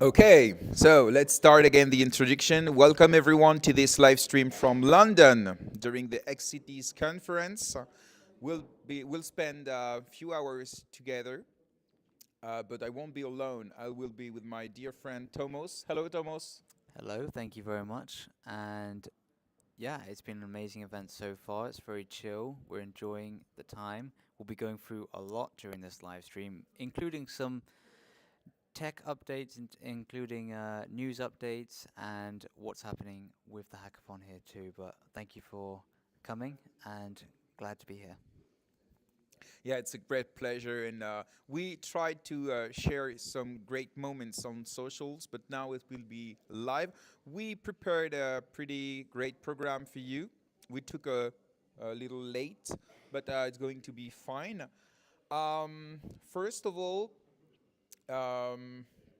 Okay, so let's start again the introduction. Welcome everyone to this live stream from London during the xCities conference. We'll spend a few hours together, but I won't be alone. I will be with my dear friend Tomos. Hello, Tomos. Hello, thank you very much. And yeah, it's been an amazing event so far. It's very chill. We're enjoying the time. We'll be going through a lot during this live stream, including some tech updates, including news updates and what's hackening with the hackathon here too. But thank you for coming and glad to be here. Yeah, it's a great pleasure, and we tried to share some great moments on socials, but now it will be live. We prepared a pretty great program for you. We took a little late, but it's going to be fine. First of all,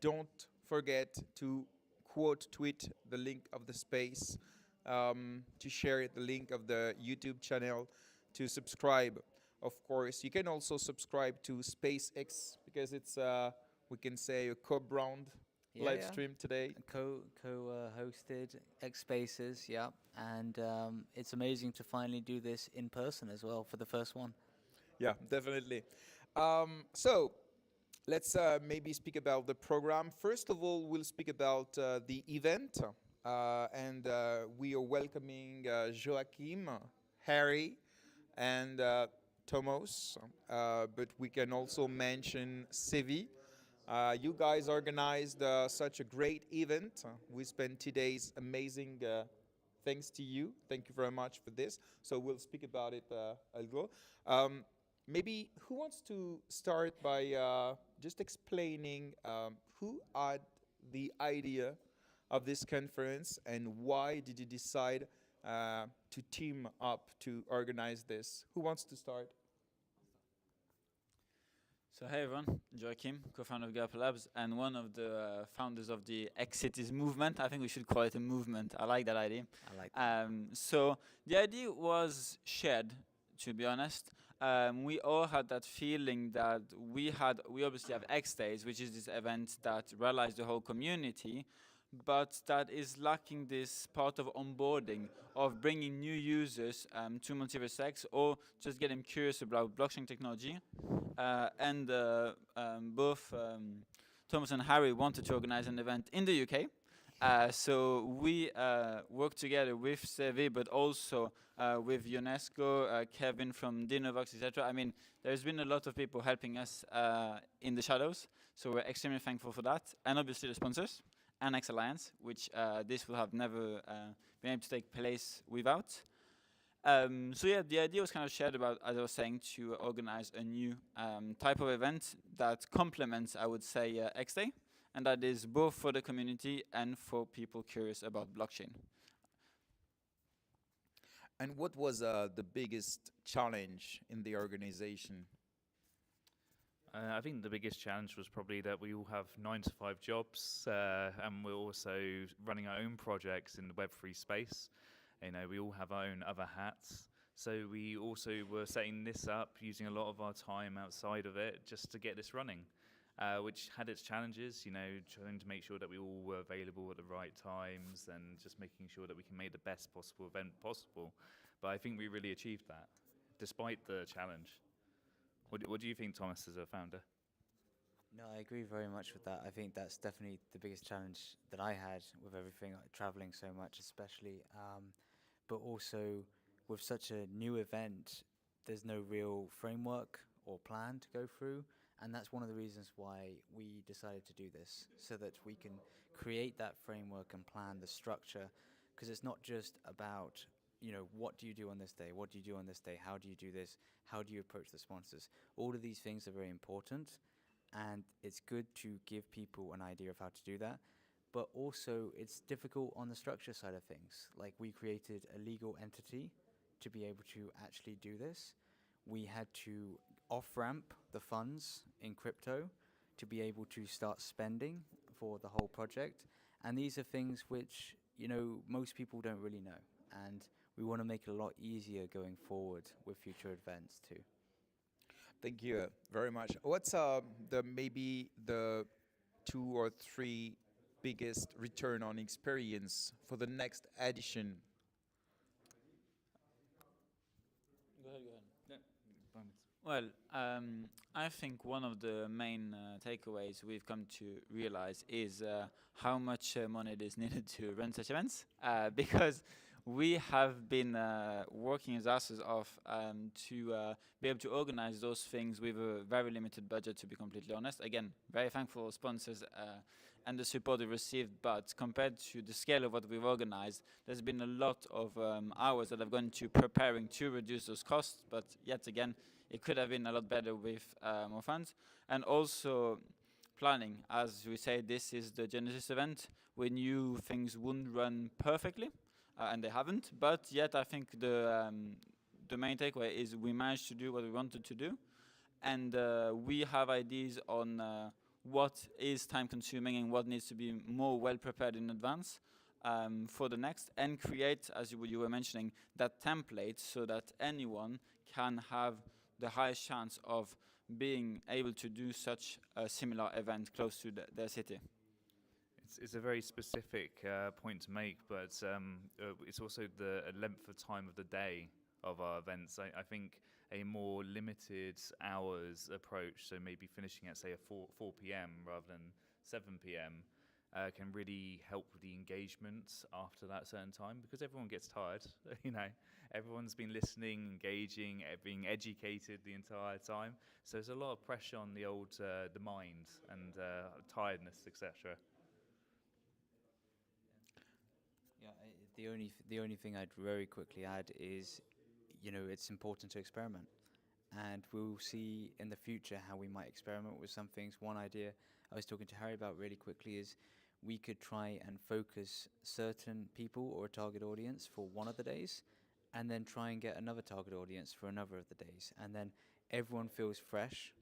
don't forget to quote tweet the link of the space, to share the link of the YouTube channel, to subscribe. Of course, you can also subscribe to SpaceX because it's we can say a co-brand live stream today. Hosted X Spaces, yeah, and it's amazing to finally do this in person as well for the first one. Yeah, definitely. So let's maybe speak about the program. First of all, we'll speak about the event, and we are welcoming Joaquim, Harry, and Tomos, but we can also mention Sevi. You guys organized such a great event. We spent 2 days amazing. Thanks to you. Thank you very much for this. So we'll speak about it a little. Maybe who wants to start by just explaining who had the idea of this conference and why did you decide to team up to organize this? Who wants to start? So hey everyone, Joaquim, co-founder of Gaupa Labs and one of the founders of the xCities movement. I think we should call it a movement. I like that idea. I like that. So the idea was shared, to be honest. We all had that feeling that we obviously have X Days, which is this event that rallies the whole community, but that is lacking this part of onboarding, of bringing new users to MultiversX or just get them curious about blockchain technology. And both Thomas and Harry wanted to organize an event in the UK. So we worked together with Sevi, but also with Ionesco, Kevin from Dinovox, etc. I mean, there's been a lot of people helping us in the shadows, so we're extremely thankful for that. And obviously the sponsors, Annex Alliance, which this will have never been able to take place without. So yeah, the idea was kind of shared about, as I was saying, to organize a new type of event that complements, I would say, X Day, and that is both for the community and for people curious about blockchain. And what was the biggest challenge in the organization? I think the biggest challenge was probably that we all have 9-to-5 jobs, and we're also running our own projects in the Web3 space. You know, we all have our own other hats. So we also were setting this up, using a lot of our time outside of it just to get this running, which had its challenges, you know, trying to make sure that we all were available at the right times and just making sure that we can make the best possible event possible. But I think we really achieved that, despite the challenge. What do you think, Thomas, as a founder? No, I agree very much with that. I think that's definitely the biggest challenge that I had with everything, like traveling so much especially. But also with such a new event, there's no real framework or plan to go through. And that's one of the reasons why we decided to do this, so that we can create that framework and plan the structure. Because it's not just about, you know, what do you do on this day? What do you do on this day? How do you do this? How do you approach the sponsors? All of these things are very important. And it's good to give people an idea of how to do that. But also, it's difficult on the structure side of things. Like, we created a legal entity to be able to actually do this. We had to off-ramp the funds in crypto to be able to start spending for the whole project. And these are things which, you know, most people don't really know. And we want to make it a lot easier going forward with future events too. Thank you very much. What's maybe the 2 or 3 biggest return on experience for the next edition? Go ahead. Well, I think one of the main takeaways we've come to realize is how much money it is needed to run such events, because we have been working as asses off to be able to organize those things with a very limited budget, to be completely honest. Again, very thankful sponsors and the support we received, but compared to the scale of what we've organized, there's been a lot of hours that have gone to preparing to reduce those costs, but yet again, it could have been a lot better with more funds. And also planning. As we say, this is the Genesis event. We knew things wouldn't run perfectly, and they haven't, but yet I think the main takeaway is we managed to do what we wanted to do, and we have ideas on what is time consuming and what needs to be more well prepared in advance for the next, and create, as you were mentioning, that template so that anyone can have the highest chance of being able to do such a similar event close to their city. It's a very specific point to make, but it's also the length of time of the day of our events. I think a more limited hours approach, so maybe finishing at, say, a 4 p.m. rather than 7 p.m., can really help with the engagement after that certain time, because everyone gets tired. Everyone's been listening, engaging, being educated the entire time. So there's a lot of pressure on the mind and tiredness, etc. Yeah, the only thing I'd very quickly add is, it's important to experiment, and we'll see in the future how we might experiment with some things. One idea I was talking to Harry about really quickly is we could try and focus certain people or a target audience for one of the days, and then try and get another target audience for another of the days, and then everyone feels fresh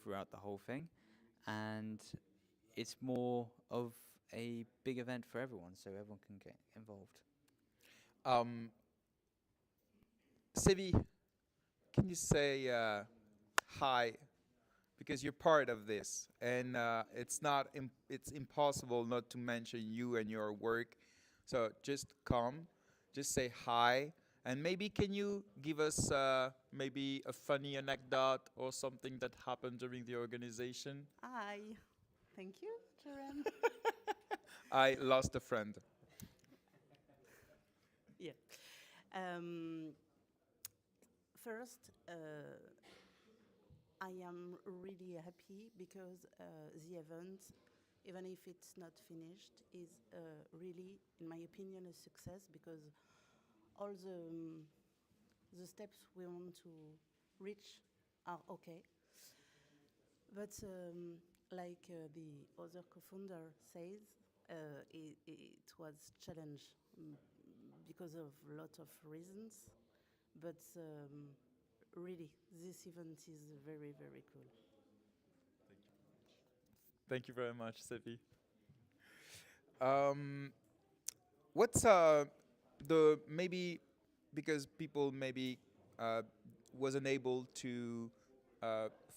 throughout the whole thing, and it's more of a big event for everyone, so everyone can get involved. Sevi, can you say hi? Because you're part of this, and it's impossible not to mention you and your work. So just come, just say hi, and maybe can you give us maybe a funny anecdote or something that happened during the organization? Hi. Thank you, GRM. I lost a friend. Yeah. First, I am really happy because the event, even if it's not finished, is really, in my opinion, a success, because all the steps we want to reach are okay. But like the other co-founder says, it was challenge because of a lot of reasons. But really, this event is very, very cool. Thank you very much, Sevi. What's the maybe, because people maybe wasn't able to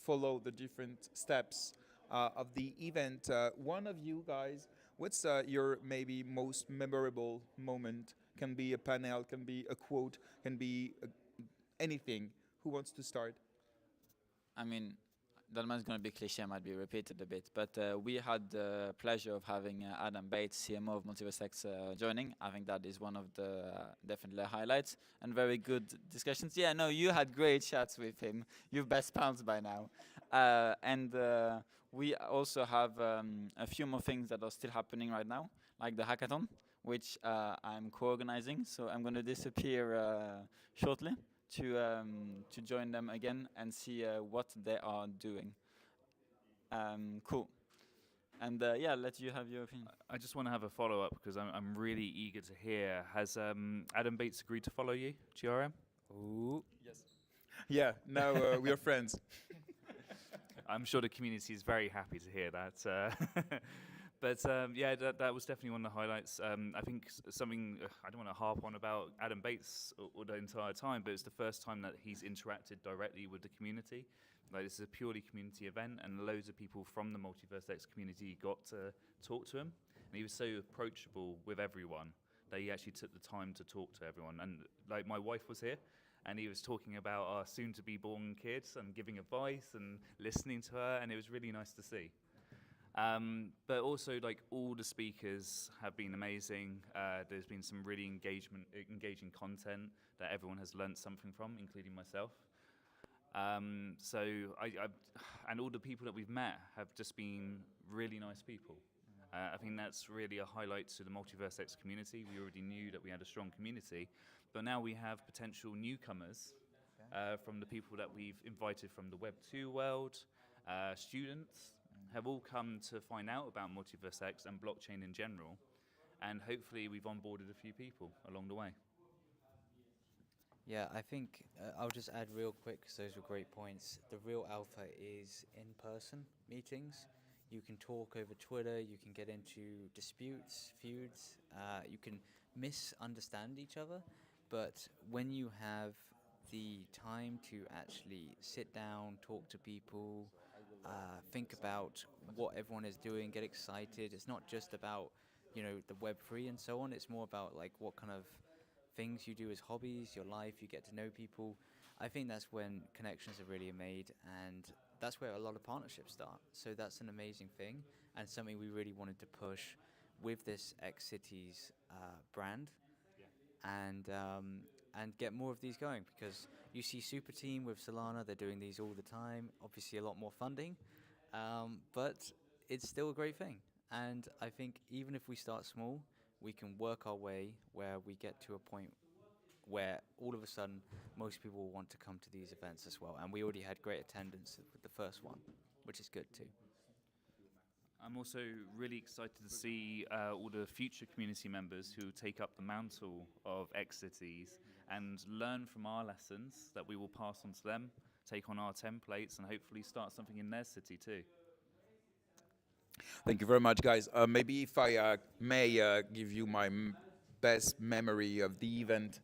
follow the different steps of the event. One of you guys, what's your maybe most memorable moment? Can be a panel, can be a quote, can be anything. Who wants to start? I mean, that one's going to be cliche, might be repeated a bit, but we had the pleasure of having Adam Bates, CMO of MultiversX, joining. I think that is one of the definitely highlights, and very good discussions. Yeah, no, you had great chats with him. You've best pals by now. And we also have a few more things that are still happening right now, like the hackathon, which I'm co-organizing, so I'm going to disappear shortly to join them again and see what they are doing. Cool. And yeah, let you have your opinion. I just want to have a follow-up because I'm really eager to hear. Has Adam Bates agreed to follow you, GRM? Ooh. Yes. Yeah, now we are friends. I'm sure the community is very happy to hear that. But yeah, that was definitely one of the highlights. I think something I don't want to harp on about Adam Bates all the entire time, but it's the first time that he's interacted directly with the community. Like, this is a purely community event, and loads of people from the MultiversX community got to talk to him. And And he was so approachable with everyone that he actually took the time to talk to everyone. And like my wife was here, and he was talking about our soon-to-be born kids and giving advice and listening to her, and it was really nice to see. But also, like, all the speakers have been amazing. There's been some really engaging content that everyone has learnt something from, including myself. So and all the people that we've met have just been really nice people. I think that's really a highlight to the MultiversX community. We already knew that we had a strong community, but now we have potential newcomers from the people that we've invited from the Web2 world. Students have all come to find out about MultiversX and blockchain in general, and hopefully we've onboarded a few people along the way. Yeah, I think I'll just add real quick, because those were great points. The real alpha is in-person meetings. You can talk over Twitter, you can get into disputes, feuds, you can misunderstand each other, but when you have the time to actually sit down, talk to people, think about what everyone is doing, get excited, it's not just about, you know, the Web3 and so on, it's more about like what kind of things you do as hobbies, your life, you get to know people. I think that's when connections are really made, and that's where a lot of partnerships start. So that's an amazing thing, and something we really wanted to push with this xCities brand, and get more of these going, because you see Super Team with Solana, they're doing these all the time, obviously a lot more funding, but it's still a great thing. And I think even if we start small, we can work our way where we get to a point where all of a sudden most people will want to come to these events as well. And we already had great attendance with the first one, which is good too. I'm also really excited to see all the future community members who take up the mantle of xCities and learn from our lessons that we will pass on to them, take on our templates, and hopefully start something in their city too. Thank you very much, guys. Maybe if I may give you my best memory of the event,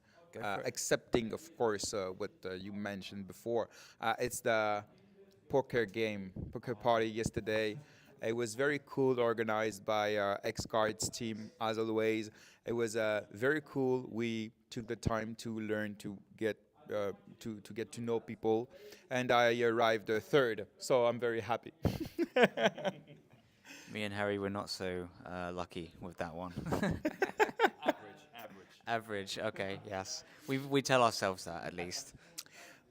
excepting, of course, what you mentioned before. It's the poker party yesterday. It was very cool, organized by xCards team, as always. It was very cool. We took the time to learn, to get to know people, and I arrived third, so I'm very happy. Me and Harry were not so lucky with that one. Average, okay, yes. We tell ourselves that, at least.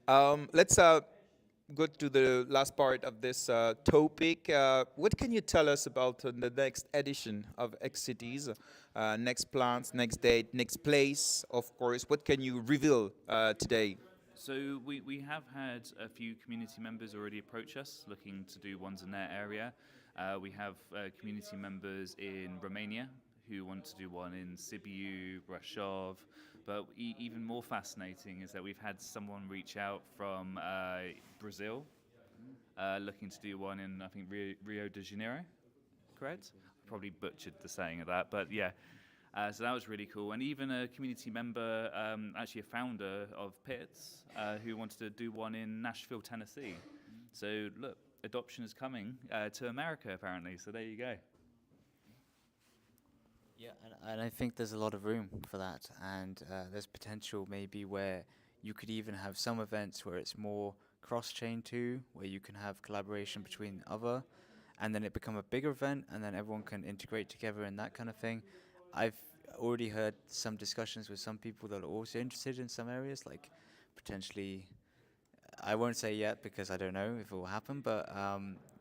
Let's go to the last part of this topic. What can you tell us about the next edition of xCities? Next plans, next date, next place, of course. What can you reveal today? So we have had a few community members already approach us looking to do ones in their area. We have community members in Romania who want to do one in Sibiu, Brasov, but even more fascinating is that we've had someone reach out from Brazil looking to do one in, I think, Rio de Janeiro, correct? Probably butchered the saying of that, but yeah. So that was really cool. And even a community member, actually a founder of Pits, who wanted to do one in Nashville, Tennessee. So look, adoption is coming to America, apparently. So there you go. Yeah, and I think there's a lot of room for that. And there's potential maybe where you could even have some events where it's more cross-chain too, where you can have collaboration between other, and then it become a bigger event, and then everyone can integrate together and that kind of thing. I've already heard some discussions with some people that are also interested in some areas, like potentially, I won't say yet because I don't know if it will happen, but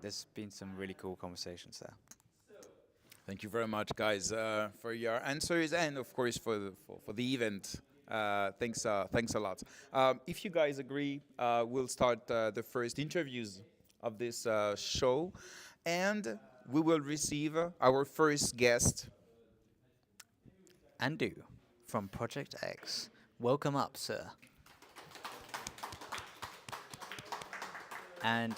there's been some really cool conversations there. Thank you very much, guys, for your answers, and of course for the event. Thanks a lot. If you guys agree, we'll start the first interviews of this show, and we will receive our first guest. Andu from Project X. Welcome up, sir. And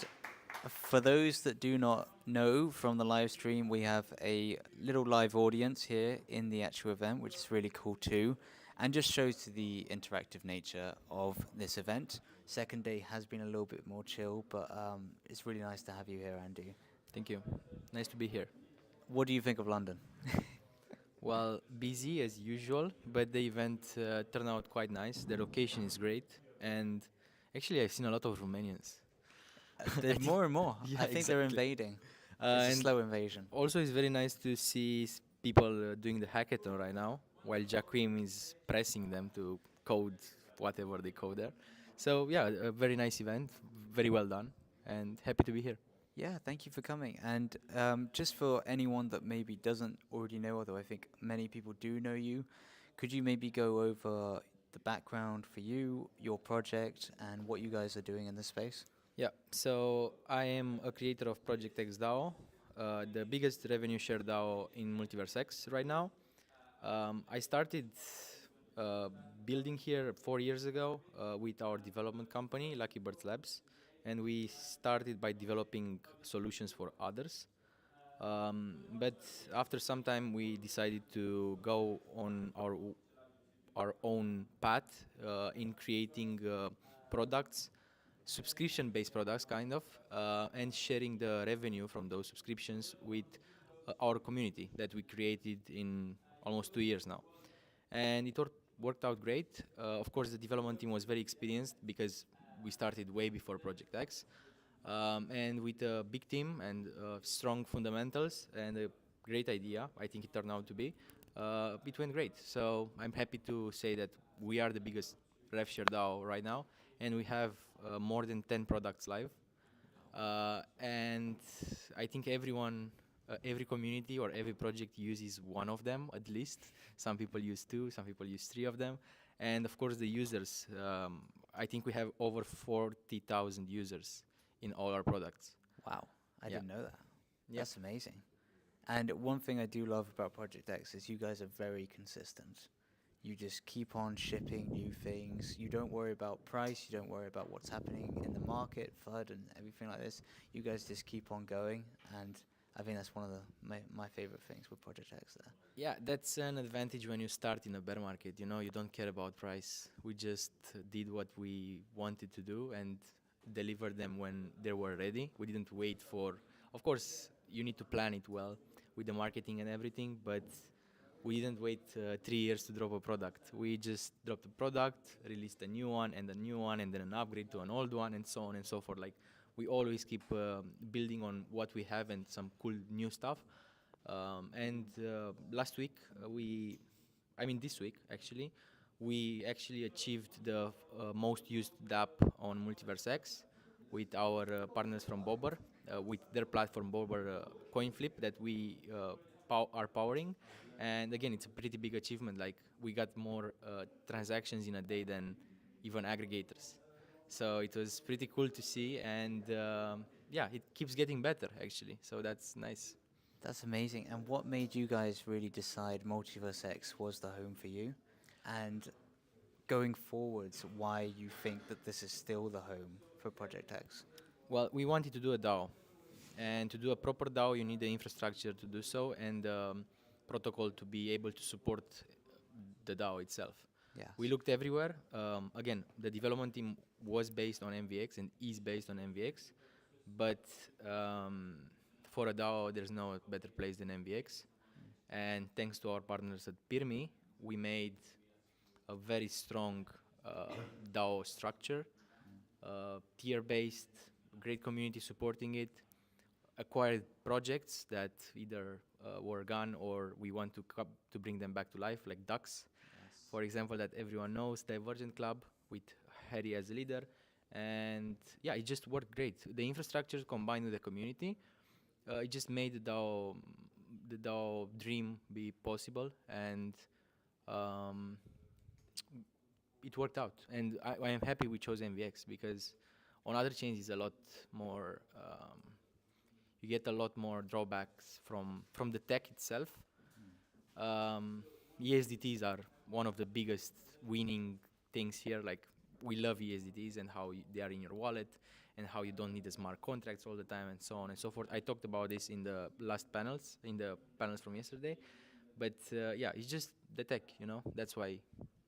for those that do not know from the live stream, we have a little live audience here in the actual event, which is really cool too, and just shows the interactive nature of this event. Second day has been a little bit more chill, but it's really nice to have you here, Andu. Thank you. Nice to be here. What do you think of London? Well, busy as usual, but the event turned out quite nice. The location is great, and actually, I've seen a lot of Romanians. There's more and more. Yeah, I think they're exactly. invading. It's a And slow invasion. also, it's very nice to see people doing the hackathon right now, while Joaquim is pressing them to code whatever they code there. So yeah, a very nice event, very well done, and happy to be here. Yeah, thank you for coming. And just for anyone that maybe doesn't already know, although I think many people do know you, could you maybe go over the background for you, your project, and what you guys are doing in this space? Yeah, so I am a creator of Project X DAO, the biggest revenue share DAO in MultiversX right now. I started uh, building here 4 years ago with our development company, Lucky Birds Labs, and we started by developing solutions for others. But after some time, we decided to go on our own path in creating products, subscription-based products, kind of, and sharing the revenue from those subscriptions with our community that we created in almost 2 years now. And it worked out great. Of course, the development team was very experienced because we started way before Project X. And with a big team and strong fundamentals and a great idea, I think it turned out to be, it went great. So I'm happy to say that we are the biggest RevShare DAO right now, and we have more than 10 products live. And I think every community or every project uses one of them at least. Some people use two, some people use three of them. And of course the users, I think we have over 40,000 users in all our products. Wow, I Yeah. didn't know that. Yeah. That's amazing. And one thing I do love about Project X is you guys are very consistent. You just keep on shipping new things. You don't worry about price. You don't worry about what's happening in the market, FUD, and everything like this. You guys just keep on going, and I think that's one of my favorite things with Project X there. Yeah, that's an advantage when you start in a bear market. You know, you don't care about price. We just did what we wanted to do and delivered them when they were ready. We didn't wait for. Of course, you need to plan it well with the marketing and everything, but we didn't wait 3 years to drop a product. We just dropped a product, released a new one, and then an upgrade to an old one, and so on and so forth. Like, we always keep building on what we have and some cool new stuff. And last week, this week actually, we actually achieved the most used DApp on MultiversX with our partners from Bobber, with their platform Bobber coin flip that we are powering. And again, it's a pretty big achievement. Like, we got more transactions in a day than even aggregators. So it was pretty cool to see, and yeah, it keeps getting better actually. So that's nice. That's amazing. And what made you guys really decide MultiversX was the home for you? And going forwards, why you think that this is still the home for Project X? Well, we wanted to do a DAO, and to do a proper DAO, you need the infrastructure to do so, and protocol to be able to support the DAO itself. Yeah. We looked everywhere. Again, the development team was based on MVX and is based on MVX, but for a DAO, there's no better place than MVX. And thanks to our partners at Pirmi, we made a very strong DAO structure, tier-based, great community supporting it, acquired projects that either were gone or we want to bring them back to life, like Ducks, for example, that everyone knows, Divergent Club with Harry as a leader. And yeah, it just worked great. The infrastructure combined with the community, it just made the DAO dream be possible, and it worked out. And I am happy we chose MVX, because on other chains it's a lot more, you get a lot more drawbacks from the tech itself. ESDTs are one of the biggest winning things here. Like, we love ESDTs and how they are in your wallet, and how you don't need the smart contracts all the time, and so on and so forth. I talked about this in the last panels, in the panels from yesterday. But yeah, it's just the tech, you know. That's why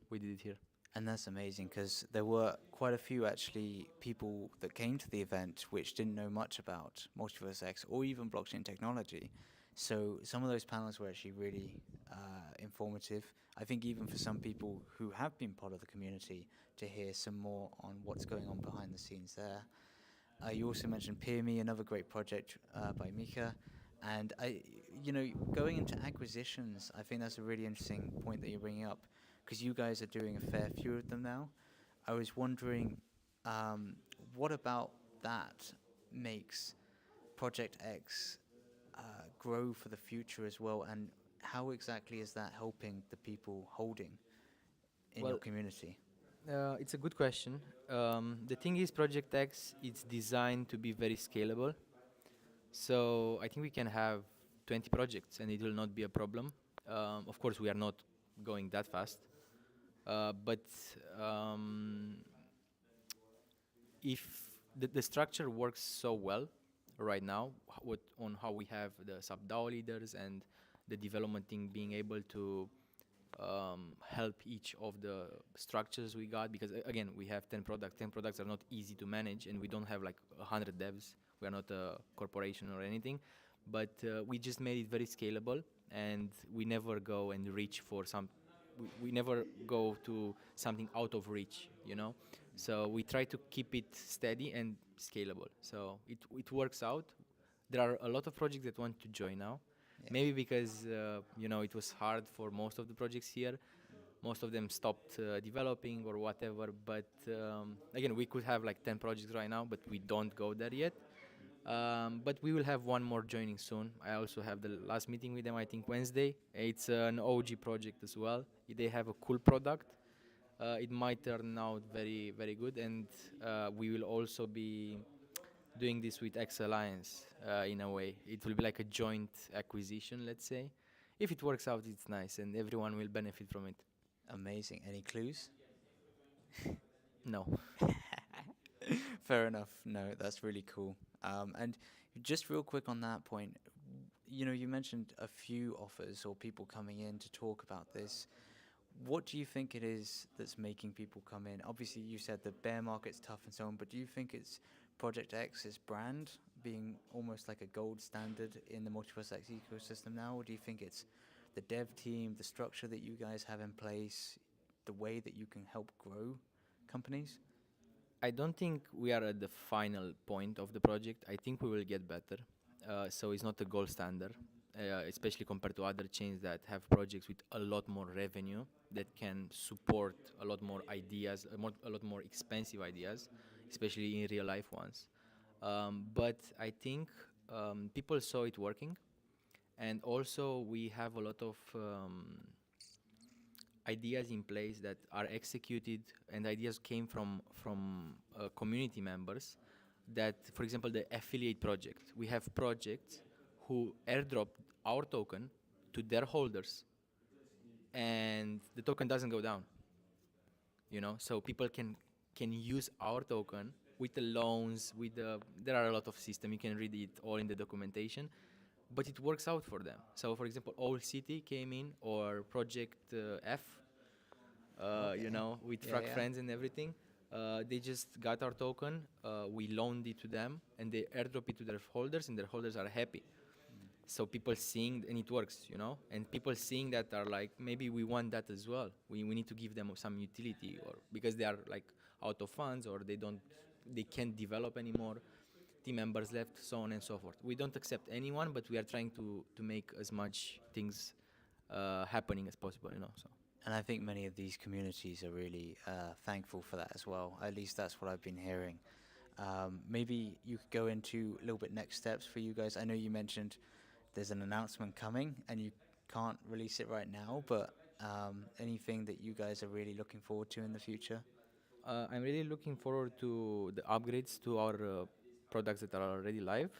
we did it here. And that's amazing, because there were quite a few actually people that came to the event which didn't know much about MultiversX or even blockchain technology. So some of those panels were actually really informative. I think even for some people who have been part of the community to hear some more on what's going on behind the scenes there. You also mentioned PeerMe, another great project by Mika. And going into acquisitions, I think that's a really interesting point that you're bringing up, because you guys are doing a fair few of them now. I was wondering, what about that makes Project X grow for the future as well, and how exactly is that helping the people holding in your community? It's a good question. The thing is, Project X is designed to be very scalable. So I think we can have 20 projects and it will not be a problem. Of course, we are not going that fast. But if the structure works so well right now, on how we have the sub-DAO leaders and the development team being able to help each of the structures we got, because again, we have 10 products. 10 products are not easy to manage, and we don't have like 100 devs. We are not a corporation or anything, but we just made it very scalable, and we never go and reach for we never go to something out of reach, So we try to keep it steady and scalable. So it works out. There are a lot of projects that want to join now. Yeah. Maybe because it was hard for most of the projects here. Most of them stopped developing or whatever. But again, we could have like 10 projects right now, but we don't go there yet. But we will have one more joining soon. I also have the last meeting with them, I think Wednesday. It's an OG project as well. They have a cool product. It might turn out very, very good. And we will also be doing this with X Alliance in a way. It will be like a joint acquisition, let's say. If it works out, it's nice, and everyone will benefit from it. Amazing. Any clues? No. Fair enough. No, that's really cool. And just real quick on that point, you mentioned a few offers or people coming in to talk about this. What do you think it is that's making people come in? Obviously, you said the bear market's tough and so on, but do you think it's Project X's brand being almost like a gold standard in the MultiversX ecosystem now, or do you think it's the dev team, the structure that you guys have in place, the way that you can help grow companies? I don't think we are at the final point of the project. I think we will get better. So it's not a gold standard, especially compared to other chains that have projects with a lot more revenue that can support a lot more ideas, a lot more expensive ideas, especially in real life ones. But I think people saw it working. And also we have a lot of ideas in place that are executed, and ideas came from community members that, for example, the affiliate project. We have projects who airdrop our token to their holders, and the token doesn't go down. So people can use our token with the loans, there are a lot of systems. You can read it all in the documentation, but it works out for them. So, for example, Old City came in, or Project F, with Frag Friends and everything. They just got our token, we loaned it to them, and they airdrop it to their holders, and their holders are happy. So people seeing, and it works, and people seeing that are like, maybe we want that as well. We need to give them some utility, or because they are like out of funds, or they can't develop anymore, team members left, so on and so forth. We don't accept anyone, but we are trying to make as much things happening as possible, So. And I think many of these communities are really thankful for that as well. At least that's what I've been hearing. Maybe you could go into a little bit next steps for you guys. I know you mentioned there's an announcement coming and you can't release it right now, but anything that you guys are really looking forward to in the future? I'm really looking forward to the upgrades to our products that are already live,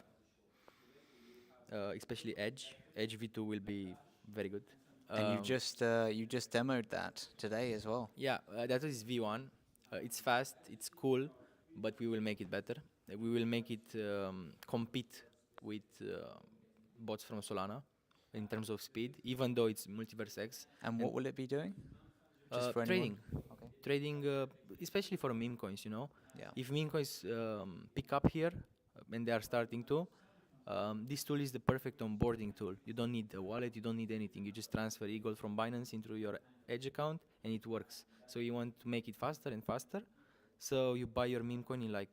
especially Edge. Edge V2 will be very good. And you just demoed that today as well. Yeah, that is V1. It's fast, it's cool, but we will make it better. We will make it compete with bots from Solana in terms of speed, even though it's MultiversX. And what will it be doing? Just for trading. Okay. Trading, especially for meme coins, Yeah. If meme coins pick up here, and they are starting to, This tool is the perfect onboarding tool. You don't need a wallet, you don't need anything. You just transfer e-gold from Binance into your Edge account and it works. So you want to make it faster and faster. So you buy your meme coin in like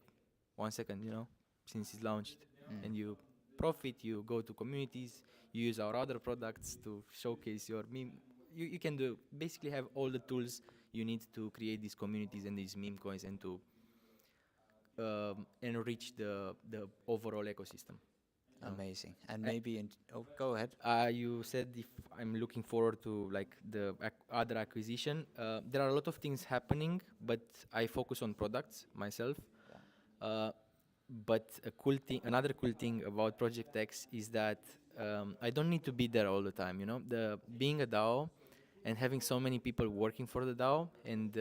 1 second, since it's launched. And you profit, you go to communities, you use our other products to showcase your meme. You can basically have all the tools you need to create these communities and these meme coins and to enrich the overall ecosystem. Amazing. And maybe, go ahead. You said if I'm looking forward to like the other acquisition. There are a lot of things happening, but I focus on products myself. But another cool thing about Project X is that I don't need to be there all the time. Being a DAO and having so many people working for the DAO and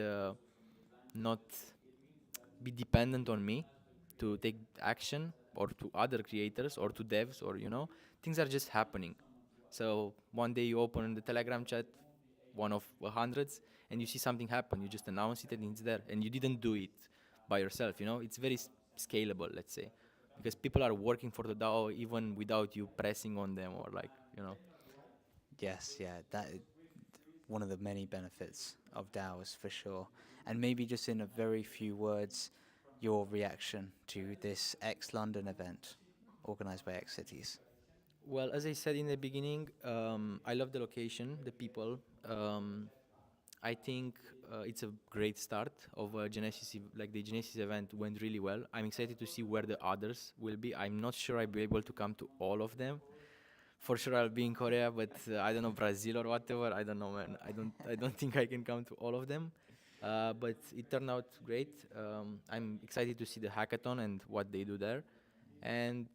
not be dependent on me to take action, or to other creators, or to devs, or things are just happening. So one day you open the Telegram chat, one of hundreds, and you see something happen. You just announce it and it's there, and you didn't do it by yourself. It's very scalable, let's say, because people are working for the DAO even without you pressing on them or Yes, yeah, that is one of the many benefits of DAOs for sure. And maybe just in a very few words, your reaction to this X London event organized by xCities. Well, as I said in the beginning, I love the location, the people. I think it's a great start of a Genesis, like the Genesis event went really well. I'm excited to see where the others will be. I'm not sure I'll be able to come to all of them. For sure I'll be in Korea, but I don't know, Brazil or whatever. I don't know, man. I don't think I can come to all of them. But it turned out great. I'm excited to see the hackathon and what they do there. And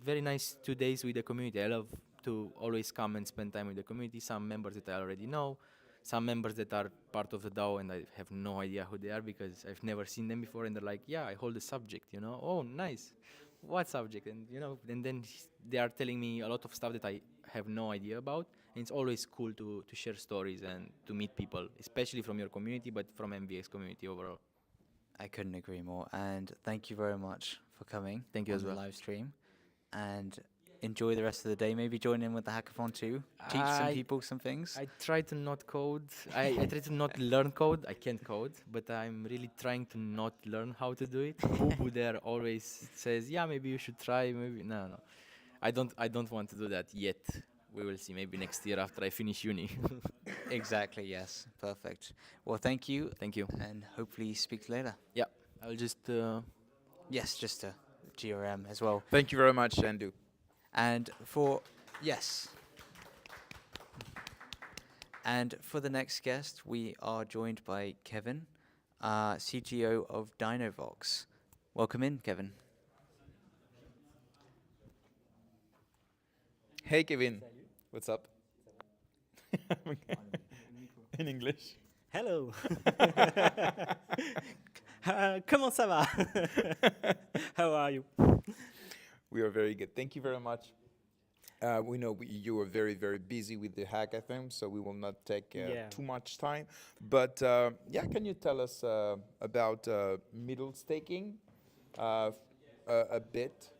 very nice 2 days with the community. I love to always come and spend time with the community. Some members that I already know, some members that are part of the DAO and I have no idea who they are because I've never seen them before, and they're like, yeah, I hold a subject, Oh, nice. What subject? And, and then they are telling me a lot of stuff that I have no idea about. And it's always cool to share stories and to meet people, especially from your community, but from MVX community overall. I couldn't agree more. And thank you very much for coming. Thank you on as the well. live stream. And enjoy the rest of the day. Maybe join in with the hackathon too. Teach some people some things. I try to not code. I try to not learn code. I can't code, but I'm really trying to not learn how to do it. Who there always says, yeah, maybe you should try. Maybe no. I don't want to do that yet. We will see. Maybe next year after I finish uni. Exactly. Yes. Perfect. Well, thank you. Thank you. And hopefully speak later. Yeah. I'll just. Yes, just a GRM as well. Thank you very much, Andu. And for the next guest, we are joined by Kevin, CTO of Dinovox. Welcome in, Kevin. Hey, Kevin. What's up? In English. Hello. Comment ça va? How are you? We are very good. Thank you very much. We know you are very, very busy with the hackathon, so we will not take too much time. But can you tell us about middle staking a bit?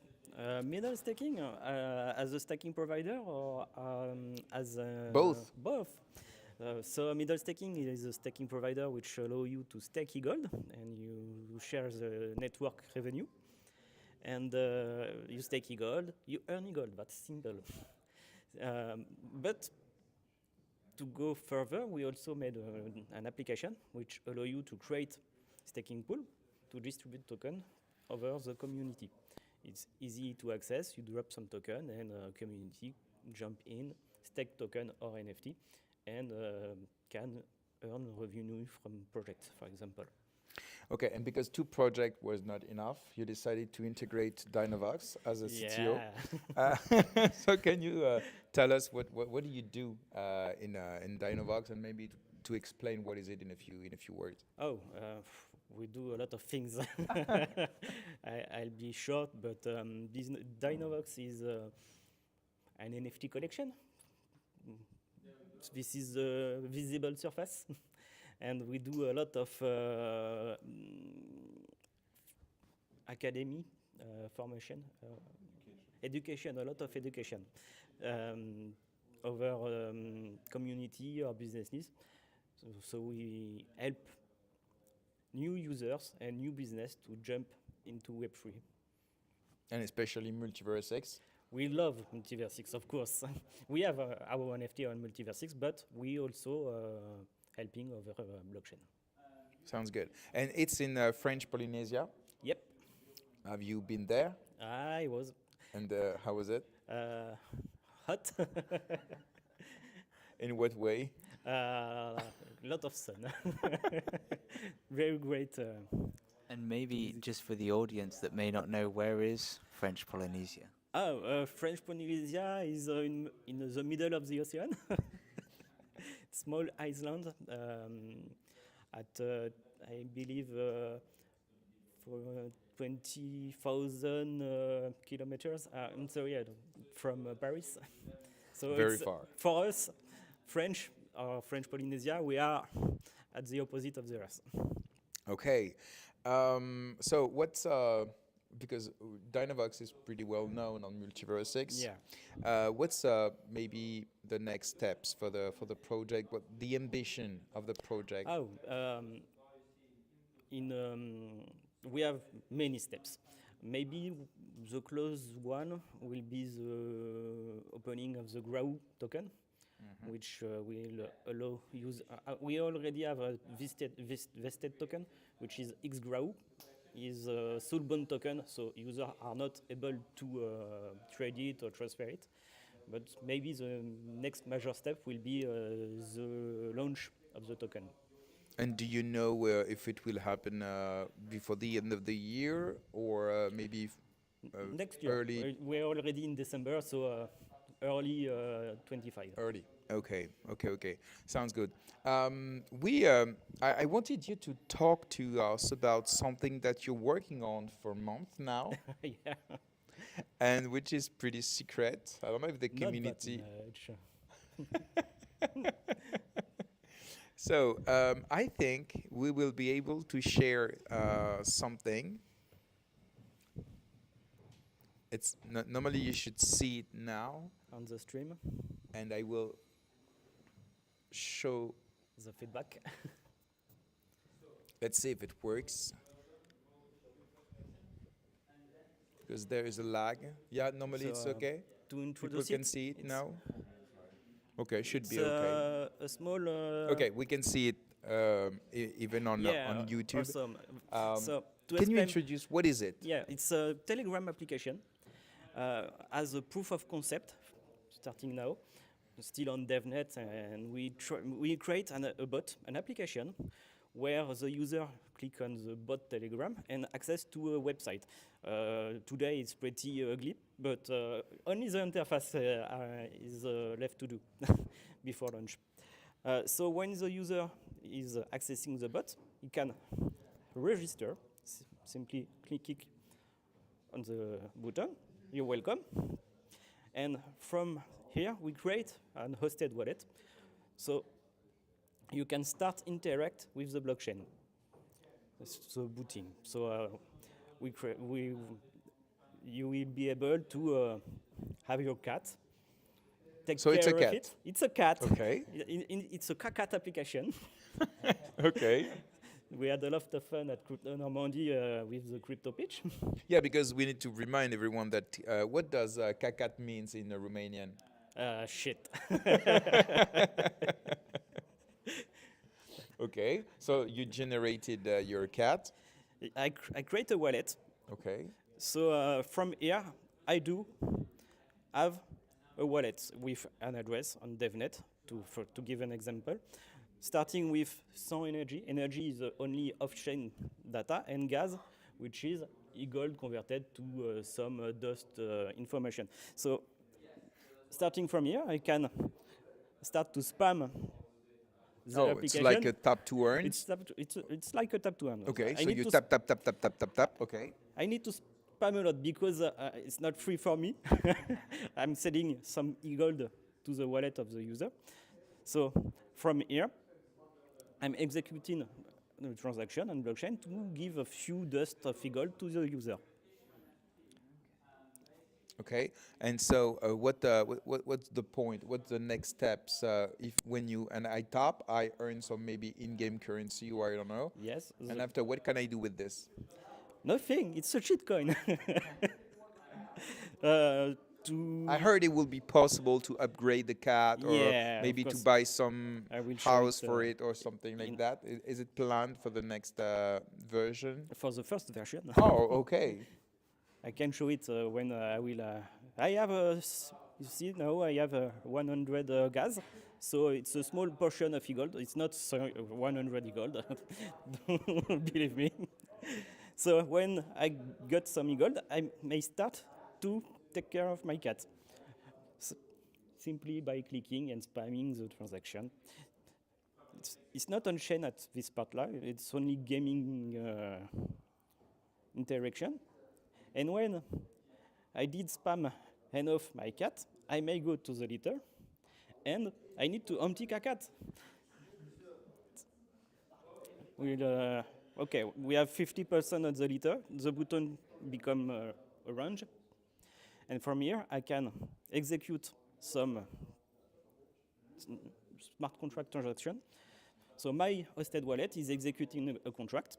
Middle staking as a staking provider or as a Both. Both. So middle staking is a staking provider which allow you to stake e-gold and you share the network revenue. And you stake e-gold, you earn e-gold. That's simple. But to go further, we also made an application which allow you to create staking pool to distribute token over the community. It's easy to access. You drop some token and community jump in, stake token or NFT, and can earn revenue from projects, for example. Okay, and because 2 projects was not enough, you decided to integrate Dinovox as a CTO. So can you tell us what do you do in Dinovox, and maybe to explain what is it in a few words? Oh, we do a lot of things. I'll be short, but Dinovox is an NFT collection. This is a visible surface. And we do a lot of academy formation, education, a lot of education over community or businesses. So we help new users and new business to jump into Web3. And especially MultiversX. We love MultiversX, of course. We have our NFT on MultiversX, but we also helping over blockchain. Sounds good. And it's in French Polynesia. Yep, Have you been there? I was And how was it? hot. In what way? Lot of sun. Very great. And maybe just for the audience that may not know, where is French Polynesia? French Polynesia is in the middle of the ocean. Small island at, I believe, for 20,000 kilometers. I'm sorry, from Paris. So Very it's, far. For us, French Polynesia, we are at the opposite of the Earth. Okay. So what's because Dinovox is pretty well known on MultiversX. Yeah. What's maybe the next steps for the project? What the ambition of the project? We have many steps. Maybe the close one will be the opening of the GRAU token, which will allow use. We already have a vested token, which is xGRAU. Is a soulbound token, so users are not able to trade it or transfer it. But maybe the next major step will be the launch of the token. And do you know if it will happen before the end of the year or maybe Next year? early? We're already in December, so early 25. Early. Okay. Sounds good. I wanted you to talk to us about something that you're working on for a month now, Yeah. and which is pretty secret. I don't know if the Not community. that much. So I think we will be able to share something. It's normally you should see it now, On the stream, and I will show. the feedback. Let's see if it works. Because there is a lag. Yeah, normally it's So, okay. To People introduce can it, see it it's- now. Okay, should It's be okay. a small. Okay, we can see it even on on YouTube. Awesome. So to Can you explain- introduce what is it? Yeah, it's a Telegram application as a proof of concept, starting now, still on DevNet, and we create a bot, an application, where the user click on the bot Telegram and access to a website. Today it's pretty ugly, but only the interface is left to do before launch. So when the user is accessing the bot, he can register, simply click on the button, you're welcome. And from here, we create a hosted wallet. So you can start interact with the blockchain. So booting. So you will be able to have your cat. Take So it's care a of cat. it. It's a cat. Okay. It's a cat application. Okay. We had a lot of fun at Crypto Normandy with the crypto pitch. Yeah, because we need to remind everyone that what does cacat means in Romanian? Shit. Okay, so you generated your cat. I create a wallet. Okay. So from here, I do have a wallet with an address on DevNet, to give an example. Starting with Sun Energy. Energy is the only off-chain data, and gas, which is e-gold converted to some dust information. So starting from here, I can start to spam the Oh, application. it's like a tap to earn. It's like a tap to earn. Okay, I so need you to tap. Okay. I need to spam a lot because it's not free for me. I'm sending some e-gold to the wallet of the user. So from here, I'm executing the transaction on blockchain to give a few dust of e-gold to the user. Okay, and so what's the point? What's the next steps? If when you and I tap, I earn some maybe in-game currency or I don't know. Yes. And after, what can I do with this? Nothing. It's a cheat coin. uh, to I heard it will be possible to upgrade the cat or Yeah, of maybe to course. buy some I will show house it, for it or something like in- that. Is it planned for the next version? for the first version. Oh, okay. I can show it when I will. I have you see now I have 100 gas, so it's a small portion of e-gold. It's not 100 e-gold, don't believe me. So when I got some e-gold, I may start to take care of my cat. Simply by clicking and spamming the transaction. It's not on chain at this part live, it's only gaming interaction. And when I did spam enough my cat, I may go to the litter and I need to empty a cat. Okay, we have 50% of the litter, the button become orange. And from here, I can execute some smart contract transaction. So my hosted wallet is executing a contract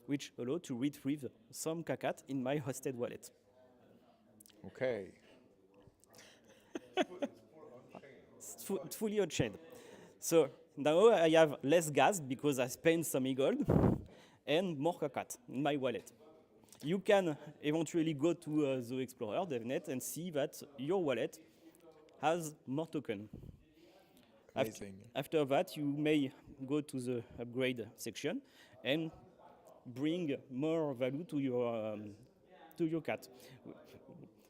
which allows to retrieve some kakat in my hosted wallet. Okay. It's fully on-chain. So now I have less gas because I spent some e-gold and more kakat in my wallet. You can eventually go to the Explorer, DevNet, and see that your wallet has more token. Amazing. After that, you may go to the upgrade section and bring more value to your cat.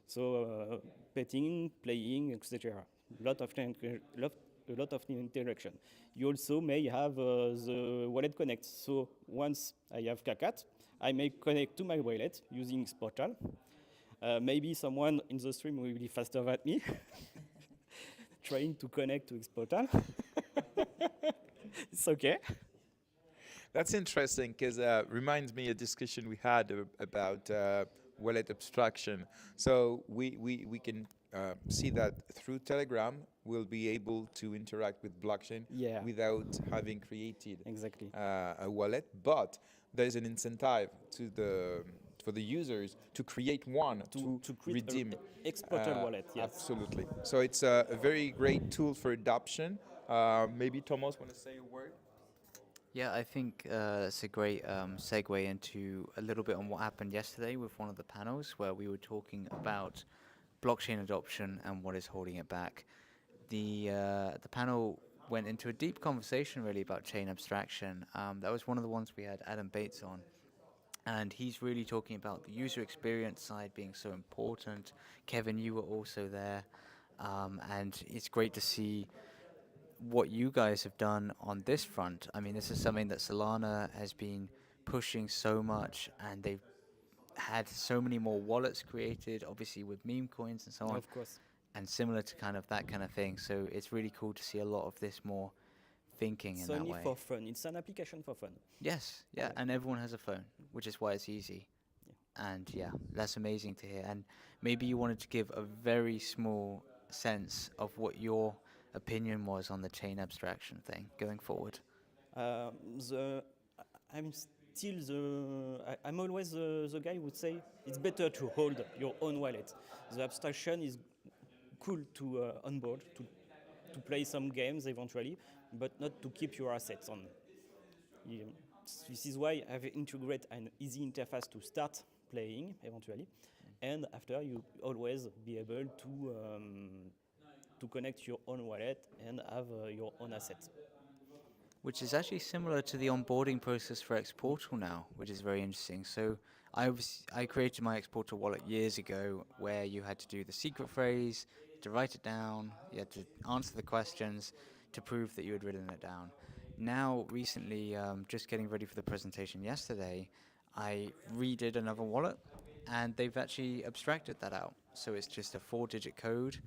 So petting, playing, etc. A lot of interaction. You also may have the wallet connect. So once I have Kakat, I may connect to my wallet using this portal. Maybe someone in the stream will be faster than me, trying to connect to this portal. It's okay. That's interesting because reminds me a discussion we had about wallet abstraction. So we can see that through Telegram, we'll be able to interact with blockchain Yeah. without having created Exactly. a wallet. But there's an incentive to for the users to create one to create redeem. exporter wallet. Yes. Absolutely. So it's a very great tool for adoption. Maybe Tomos want to say a word? Yeah, I think that's a great segue into a little bit on what happened yesterday with one of the panels where we were talking about blockchain adoption and what is holding it back. The panel went into a deep conversation really about chain abstraction. That was one of the ones we had Adam Bates on. And he's really talking about the user experience side being so important. Kevin, you were also there. And it's great to see what you guys have done on this front. I mean, this is something that Solana has been pushing so much, and they've had so many more wallets created, obviously with meme coins and so on, Of course. and similar to kind of that kind of thing. So it's really cool to see a lot of this more thinking It's in that only way. for fun. It's an application for fun. Yes, yeah, and everyone has a phone, which is why it's easy. And yeah, that's amazing to hear. And maybe you wanted to give a very small sense of what your opinion was on the chain abstraction thing going forward. I'm still I'm always the guy who would say it's better to hold your own wallet. The abstraction is cool to onboard, to play some games eventually, but not to keep your assets on. This is why I've integrated an easy interface to start playing eventually, and after you always be able to connect your own wallet and have your own assets. Which is actually similar to the onboarding process for xPortal now, which is very interesting. So I created my xPortal wallet years ago where you had to do the secret phrase, to write it down, you had to answer the questions to prove that you had written it down. Now, recently, just getting ready for the presentation yesterday, I redid another wallet, and they've actually abstracted that out. So it's just a 4-digit code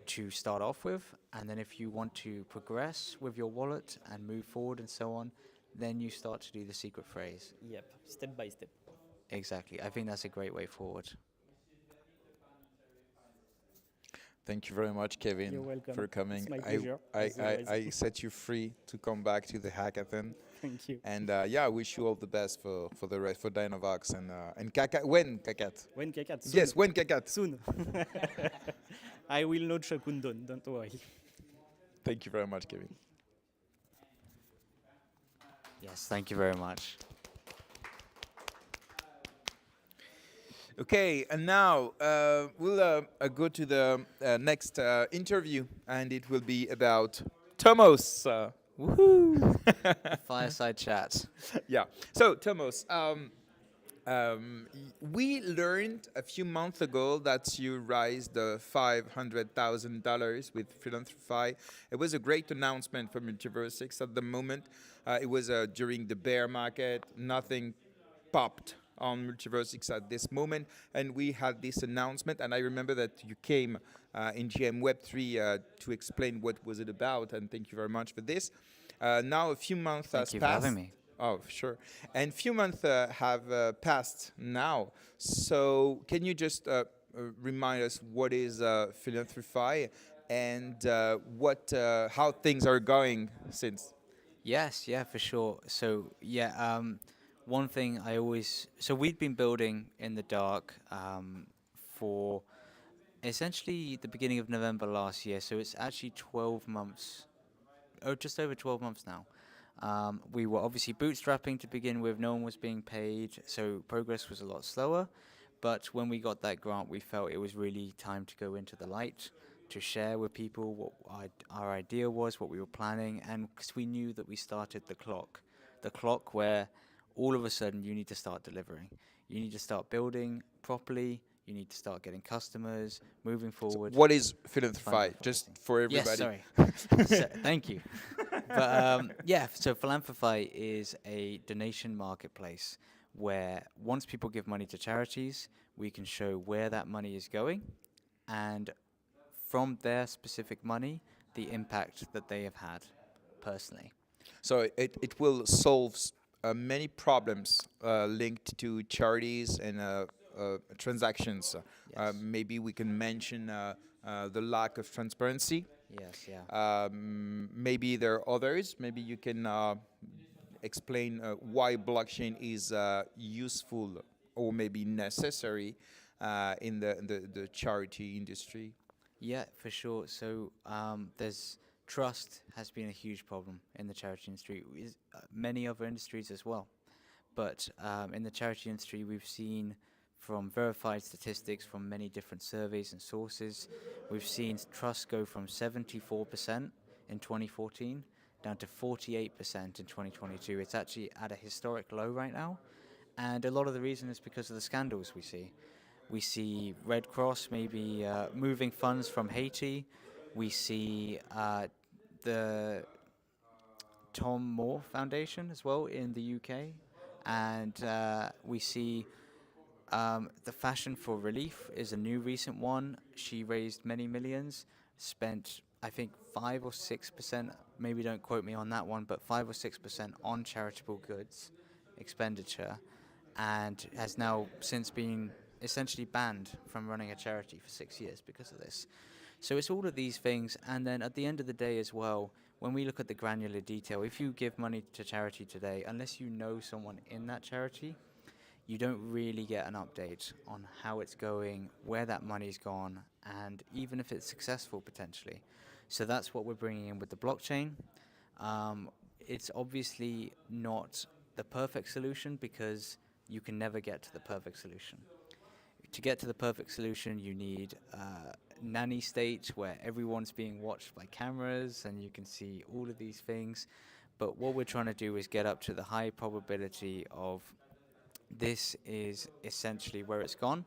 to start off with, and then if you want to progress with your wallet and move forward and so on, then you start to do the secret phrase. Yep, step by step. Exactly. I think that's a great way forward. Thank you very much, Kevin, You're welcome. for coming. It's my pleasure, I, as always. I set you free to come back to the hackathon. Thank you. And yeah, I wish you all the best for the rest, for Dinovox and Kakat. When Kakat? When Kakat? Soon. Yes, when Kakat. Soon. I will not Shakundon, don't worry. Thank you very much, Kevin. Yes, thank you very much. Okay, and now we'll go to the next interview, and it will be about Tomos. Woohoo! Fireside chat. Yeah. So, Tomos, we learned a few months ago that you raised $500,000 with Philanthrify. It was a great announcement for MultiversX at the moment. It was during the bear market. Nothing popped on MultiversX at this moment, and we had this announcement, and I remember that you came in GM Web3 to explain what was it about, and thank you very much for this. Now a few months has Thank you passed. for having me. Oh, sure. And few months have passed now. So can you just remind us what is Philanthrify and how things are going since? Yes, yeah, for sure. So, yeah, one thing so we'd been building in the dark for essentially the beginning of November last year. So it's actually 12 months, or just over 12 months now. We were obviously bootstrapping to begin with. No one was being paid, so progress was a lot slower. But when we got that grant, we felt it was really time to go into the light, to share with people what our idea was, what we were planning, and because we knew that we started the clock where all of a sudden you need to start delivering. You need to start building properly. You need to start getting customers, moving forward. So what is Philanthrify? Just for everybody. Yes, sorry. So, thank you. But yeah, so Philanthrify is a donation marketplace where once people give money to charities, we can show where that money is going, and from their specific money, the impact that they have had personally. So it will solve many problems linked to charities and transactions. Yes. Maybe we can mention the lack of transparency. Yes, yeah. Maybe there are others. Maybe you can explain why blockchain is useful or maybe necessary in the charity industry. Yeah, for sure. So trust has been a huge problem in the charity industry, many other industries as well. But in the charity industry, we've seen from verified statistics from many different surveys and sources, we've seen trust go from 74% in 2014 down to 48% in 2022. It's actually at a historic low right now. And a lot of the reason is because of the scandals we see. We see Red Cross maybe moving funds from Haiti. We see the Tom Moore Foundation as well in the UK. And we see the Fashion for Relief is a new recent one. She raised many millions, spent I think 5 or 6%, maybe don't quote me on that one, but 5 or 6% on charitable goods expenditure, and has now since been essentially banned from running a charity for 6 years because of this. So it's all of these things, and then at the end of the day as well, when we look at the granular detail, if you give money to charity today, unless you know someone in that charity, you don't really get an update on how it's going, where that money's gone, and even if it's successful potentially. So that's what we're bringing in with the blockchain. It's obviously not the perfect solution because you can never get to the perfect solution. To get to the perfect solution, you need nanny state where everyone's being watched by cameras and you can see all of these things. But what we're trying to do is get up to the high probability of this is essentially where it's gone,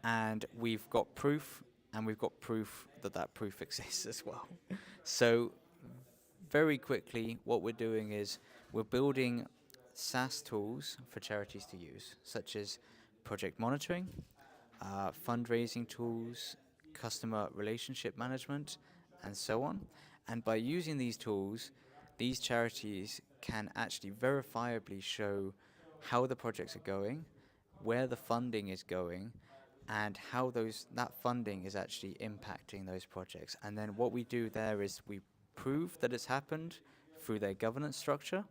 and we've got proof, and we've got proof that that proof exists as well. So very quickly, what we're doing is we're building SaaS tools for charities to use, such as project monitoring, fundraising tools, customer relationship management, and so on. And by using these tools, these charities can actually verifiably show how the projects are going, where the funding is going, and how that funding is actually impacting those projects. And then what we do there is we prove that it's happened through their governance structure,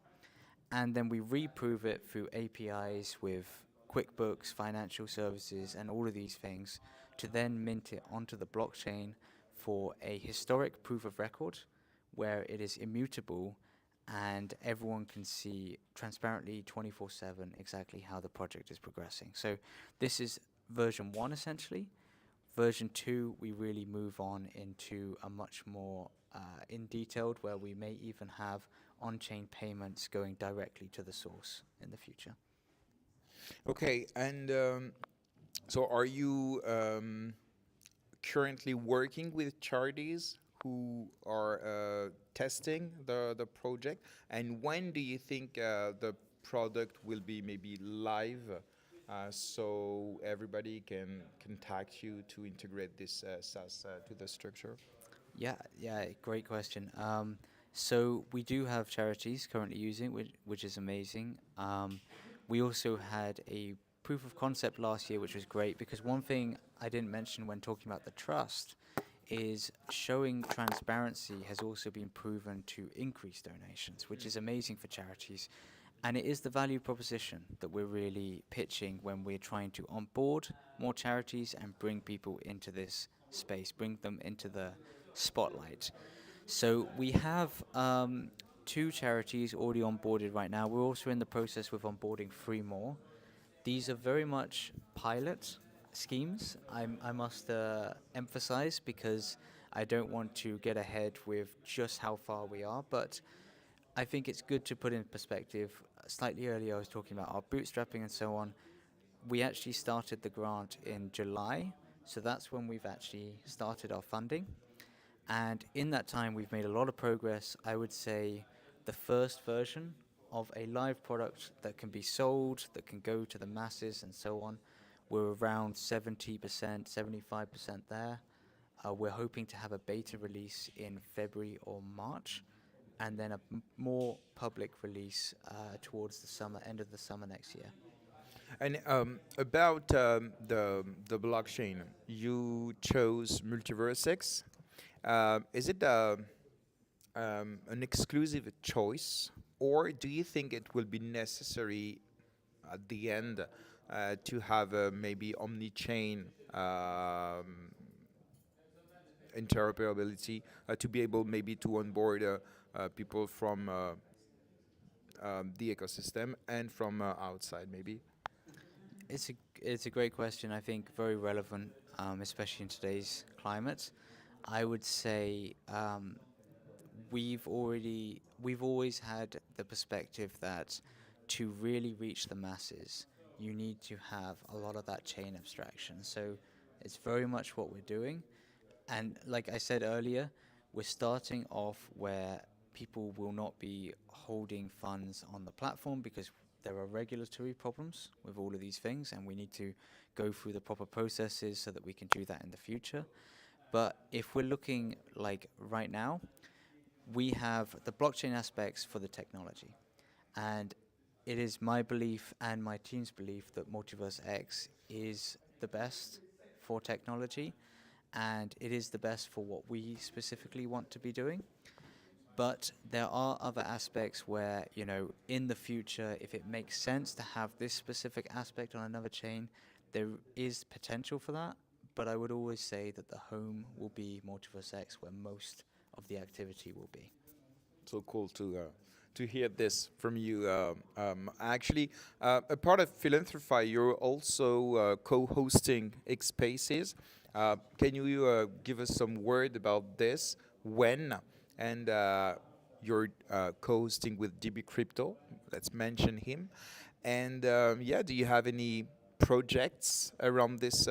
and then we reprove it through APIs with QuickBooks, financial services, and all of these things to then mint it onto the blockchain for a historic proof of record where it is immutable and everyone can see transparently 24/7 exactly how the project is progressing. So this is version 1 essentially. Version 2, we really move on into a much more in detailed where we may even have on-chain payments going directly to the source in the future. Okay, and so are you currently working with charities who are testing the project? And when do you think the product will be maybe live so everybody can contact you to integrate this SaaS to the structure? Yeah, great question. So we do have charities currently using which is amazing. We also had a proof of concept last year, which was great because one thing I didn't mention when talking about the trust is showing transparency has also been proven to increase donations, which is amazing for charities. And it is the value proposition that we're really pitching when we're trying to onboard more charities and bring people into this space, bring them into the spotlight. So we have 2 charities already onboarded right now. We're also in the process with onboarding 3 more. These are very much pilot schemes, I must emphasize, because I don't want to get ahead with just how far we are, but I think it's good to put in perspective. Slightly earlier I was talking about our bootstrapping and so on. We actually started the grant in July, so that's when we've actually started our funding. And in that time, we've made a lot of progress. I would say the first version of a live product that can be sold, that can go to the masses and so on, we're around 70%, 75% there. We're hoping to have a beta release in February or March, and then a more public release towards the summer, end of the summer next year. And about the blockchain, you chose MultiversX. Is it an exclusive choice, or do you think it will be necessary at the end to have maybe omni-chain interoperability to be able maybe to onboard people from the ecosystem and from outside maybe? It's a great question. I think very relevant, especially in today's climate. I would say we've always had the perspective that to really reach the masses, you need to have a lot of that chain abstraction. So it's very much what we're doing. And like I said earlier, we're starting off where people will not be holding funds on the platform because there are regulatory problems with all of these things, and we need to go through the proper processes so that we can do that in the future. But if we're looking like right now, we have the blockchain aspects for the technology. And it is my belief and my team's belief that MultiversX is the best for technology, and it is the best for what we specifically want to be doing. But there are other aspects where, you know, in the future, if it makes sense to have this specific aspect on another chain, there is potential for that. But I would always say that the home will be MultiversX, where most of the activity will be. So cool to hear this from you. Actually, a part of Philanthrify, you're also co-hosting xSpaces. Can you give us some word about this? When? And you're co-hosting with DB Crypto. Let's mention him. And yeah, do you have any projects around this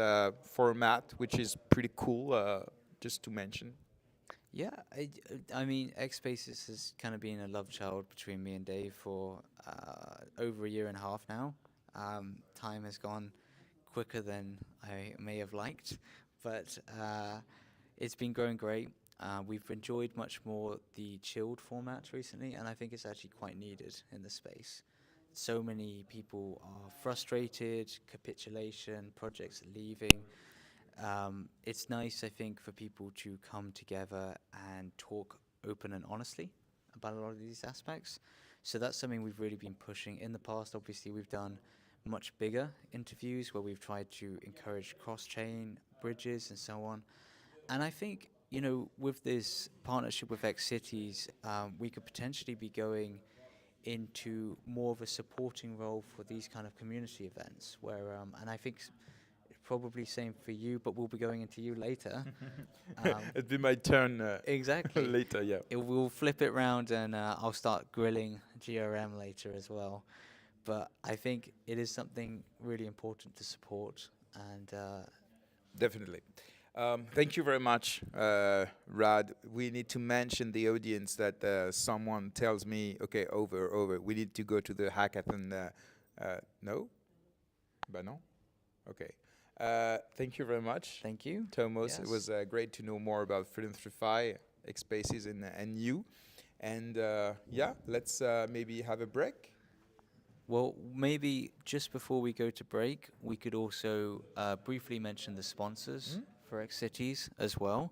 format, which is pretty cool, just to mention? Yeah, I mean, xSpaces has kind of been a love child between me and Dave for over a year and a half now. Time has gone quicker than I may have liked, but it's been going great. We've enjoyed much more the chilled format recently, and I think it's actually quite needed in the space. so many people are frustrated, capitulation, projects leaving. It's nice, I think, for people to come together and talk open and honestly about a lot of these aspects. So that's something we've really been pushing. In the past, obviously, we've done much bigger interviews where we've tried to encourage cross-chain bridges and so on. And I think, you know, with this partnership with xCities, we could potentially be going into more of a supporting role for these kind of community events where, and I think probably same for you, but we'll be going into you later. It'll be my turn Exactly. later, yeah. We'll flip it round and I'll start grilling GRM later as well. But I think it is something really important to support and Definitely. Thank you very much, Rad. We need to mention the audience that someone tells me, okay, over. We need to go to the hackathon. No? But no? Okay. Thank you very much. thank you. Tomos. It Yes. was great to know more about Philanthrify, xSpaces, and you. And yeah, let's maybe have a break. Well, maybe just before we go to break, we could also briefly mention the sponsors for xCities as well.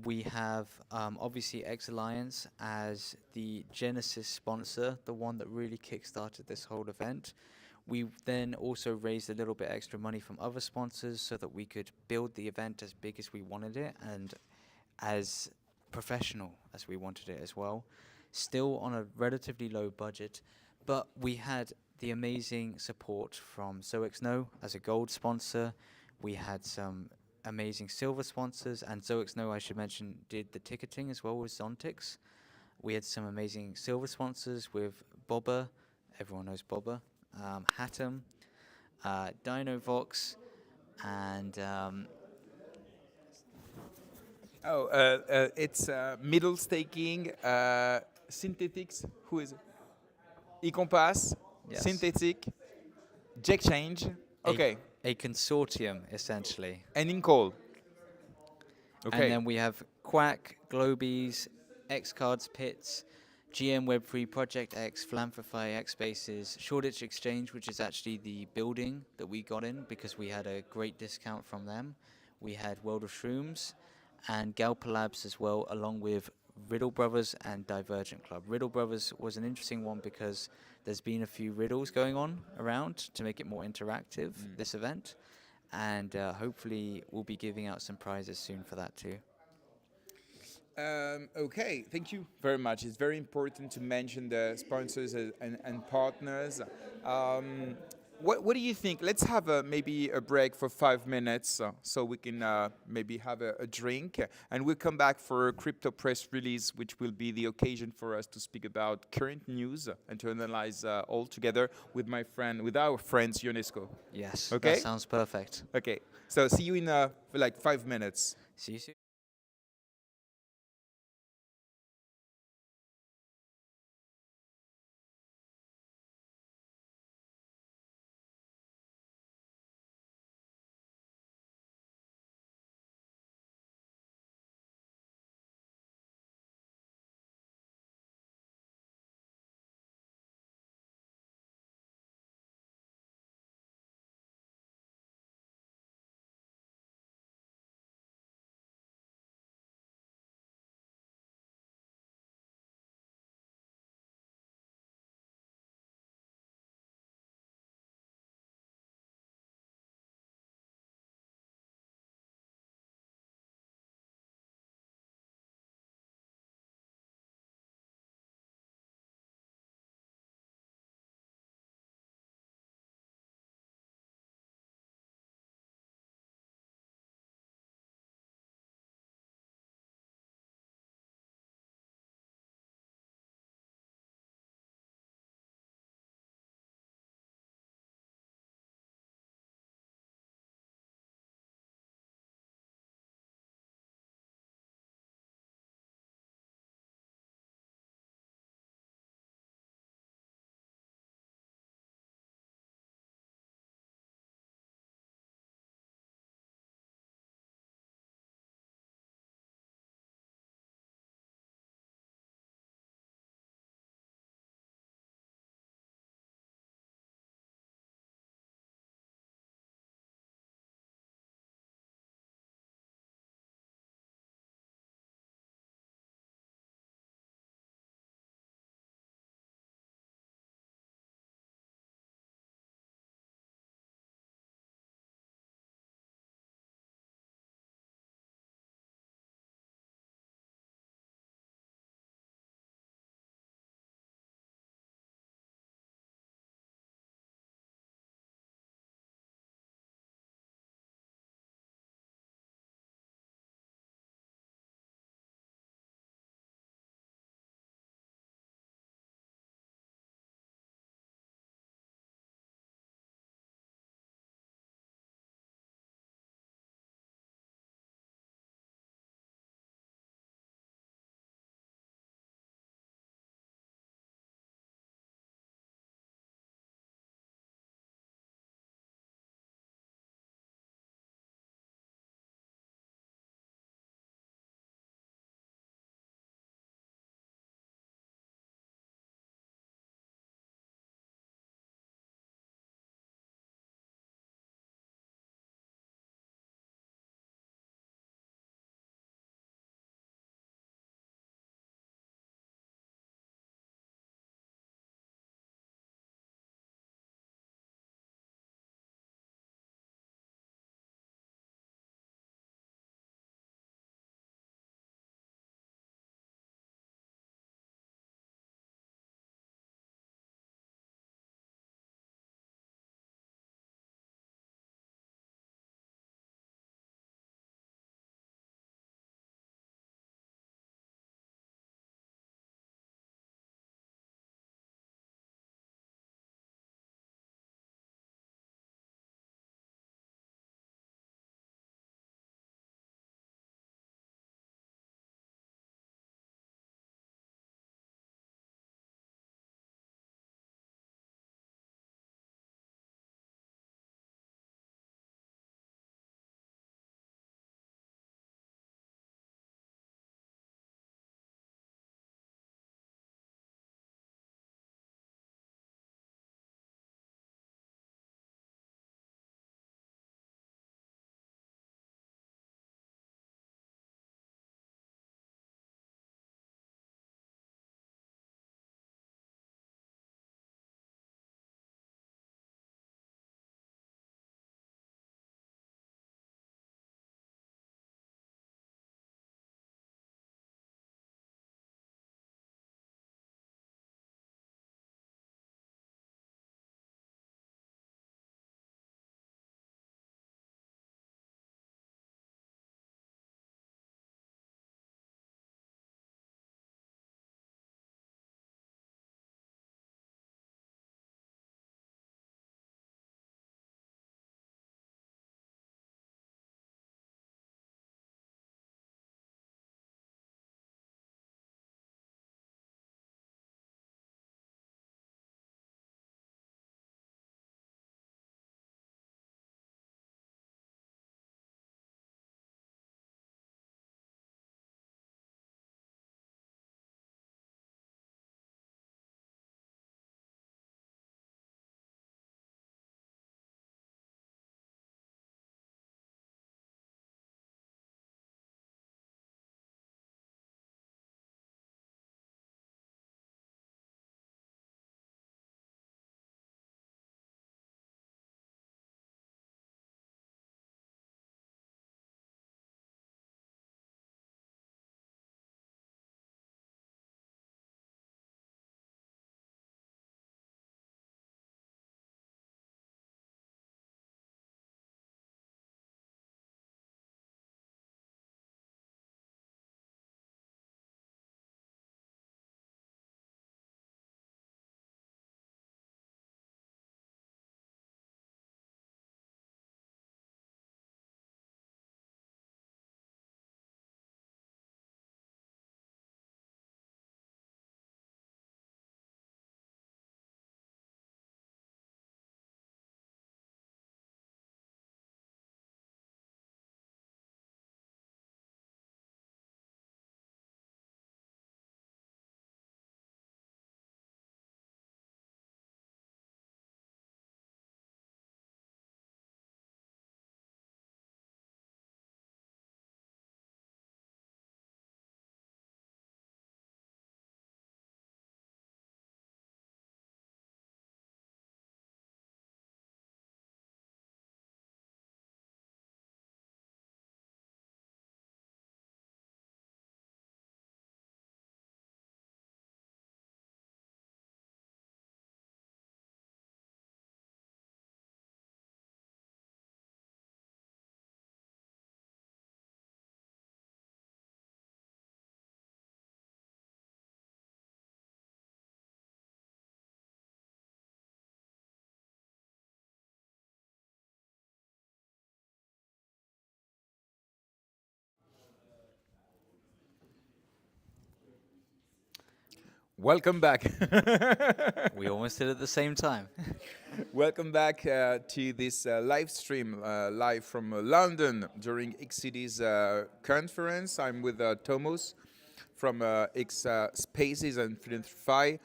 We have obviously X Alliance as the Genesis sponsor, the one that really kickstarted this whole event. We then also raised a little bit extra money from other sponsors so that we could build the event as big as we wanted it and as professional as we wanted it as well. Still on a relatively low budget, but we had the amazing support from ZoXno as a gold sponsor. We had some amazing silver sponsors, and ZoXno, I should mention, did the ticketing as well with Zontix. We had some amazing silver sponsors with Boba, everyone knows Boba, Hakim, Dinovox, and It's middle staking, synthetics. Who is it? eCompass, Yes. synthetic, exchange. Okay, a consortium, essentially. and in call. And Okay. then we have Quack, Globies, xCards, Pits, GM Web3, Project X, Philanthrify, xSpaces, Shoreditch Exchange, which is actually the building that we got in because we had a great discount from them. We had World of Shrooms and Gaupa Labs as well, along with Riddle Brothers and Divergent Club. Riddle Brothers was an interesting one because there's been a few riddles going on around to make it more interactive, this event. And hopefully we'll be giving out some prizes soon for that too. Okay, thank you very much. It's very important to mention the sponsors and partners. What do you think? Let's have maybe a break for 5 minutes so we can maybe have a drink. And we'll come back for a crypto press release, which will be the occasion for us to speak about current news and to analyze all together with our friends Ionesco. Yes, Okay? that sounds perfect. Okay, so see you in like 5 minutes. See you soon. Welcome back. We almost did it at the same time. Welcome back to this live stream, live from London during xCities conference. I'm with Tomos from xSpaces and Philanthrify.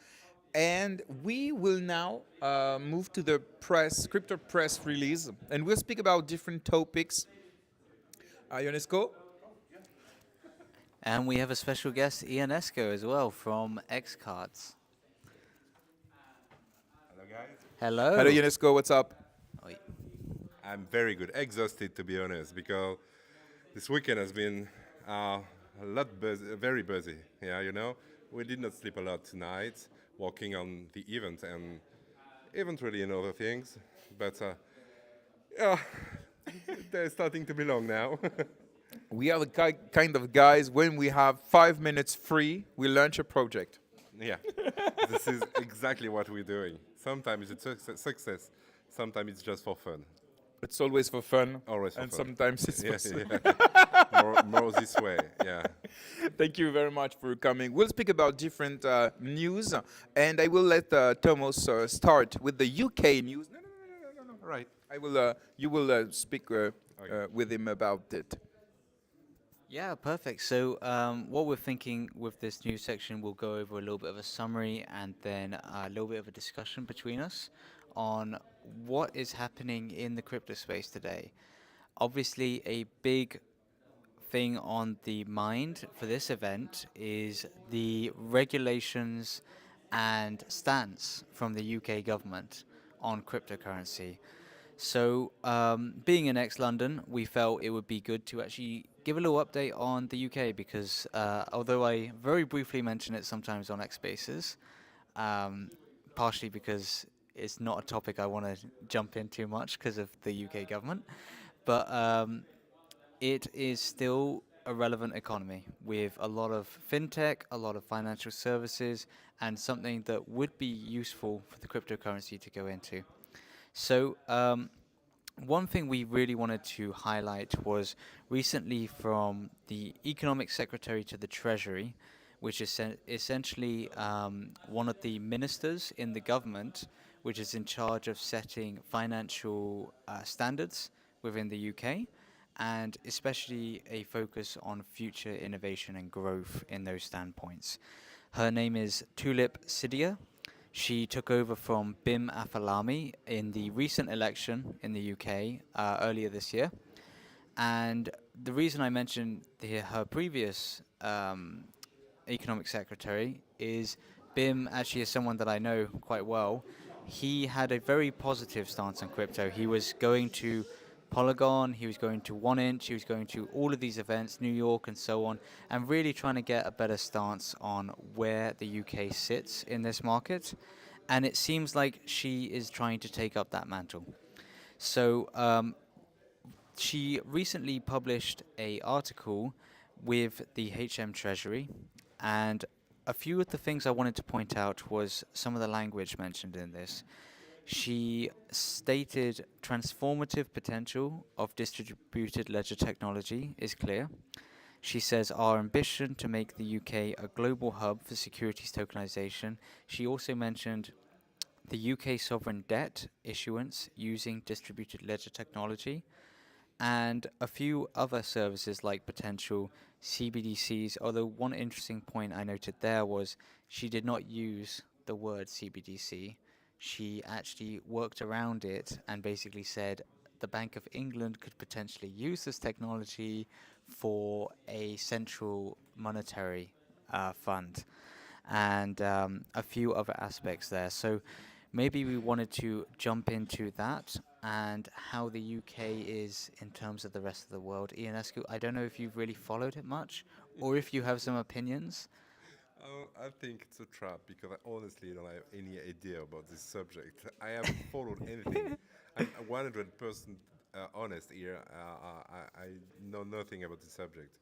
And we will now move to the crypto press release. And we'll speak about different topics. Ionesco? And we have a special guest, Ionesco, as well, from xCards. Hello, guys. Hello. Hello, Ionesco. What's up? Oi. I'm very good. Exhausted, to be honest, because this weekend has been a lot busy, very busy. Yeah, you know, we did not sleep a lot tonight, working on the event and even really in other things. But yeah, they're starting to be long now. We are the kind of guys, when we have 5 minutes free, we launch a project. Yeah, this is exactly what we're doing. Sometimes it's a success, sometimes it's just for fun. It's always for fun. Always for and fun. sometimes it's Yeah, for fun. yeah. more this way, yeah. Thank you very much for coming. We'll speak about different news, and I will let Tomos start with the UK news. No. Right. I will. You will speak with him about it. Yeah, perfect. So what we're thinking with this news section, we'll go over a little bit of a summary and then a little bit of a discussion between us on what is happening in the crypto space today. Obviously, a big thing on the mind for this event is the regulations and stance from the UK government on cryptocurrency. So, being in ex-London, we felt it would be good to actually give a little update on the UK because although I very briefly mention it sometimes on xSpaces, partially because it's not a topic I want to jump into much because of the UK government, but it is still a relevant economy with a lot of fintech, a lot of financial services, and something that would be useful for the cryptocurrency to go into. So one thing we really wanted to highlight was recently from the Economic Secretary to the Treasury, which is essentially one of the ministers in the government, which is in charge of setting financial standards within the UK, and especially a focus on future innovation and growth in those standpoints. Her name is Tulip Siddia. She took over from Bim Afalami in the recent election in the UK earlier this year. And the reason I mentioned her previous economic secretary is Bim actually is someone that I know quite well. He had a very positive stance on crypto. He was going to Polygon, he was going to 1inch, he was going to all of these events, New York and so on, and really trying to get a better stance on where the UK sits in this market. And it seems like she is trying to take up that mantle. So she recently published an article with the HM Treasury, and a few of the things I wanted to point out was some of the language mentioned in this. She stated transformative potential of distributed ledger technology is clear. She says our ambition to make the UK a global hub for securities tokenization. She also mentioned the UK sovereign debt issuance using distributed ledger technology and a few other services like potential CBDCs, although one interesting point I noted there was she did not use the word CBDC. She actually worked around it and basically said the Bank of England could potentially use this technology for a central monetary fund and a few other aspects there. So maybe we wanted to jump into that and how the UK is in terms of the rest of the world. Ionesco, I don't know if you've really followed it much or if you have some opinions. I think it's a trap because I honestly don't have any idea about this subject. I haven't followed anything. I'm 100% honest here. I know nothing about the subject.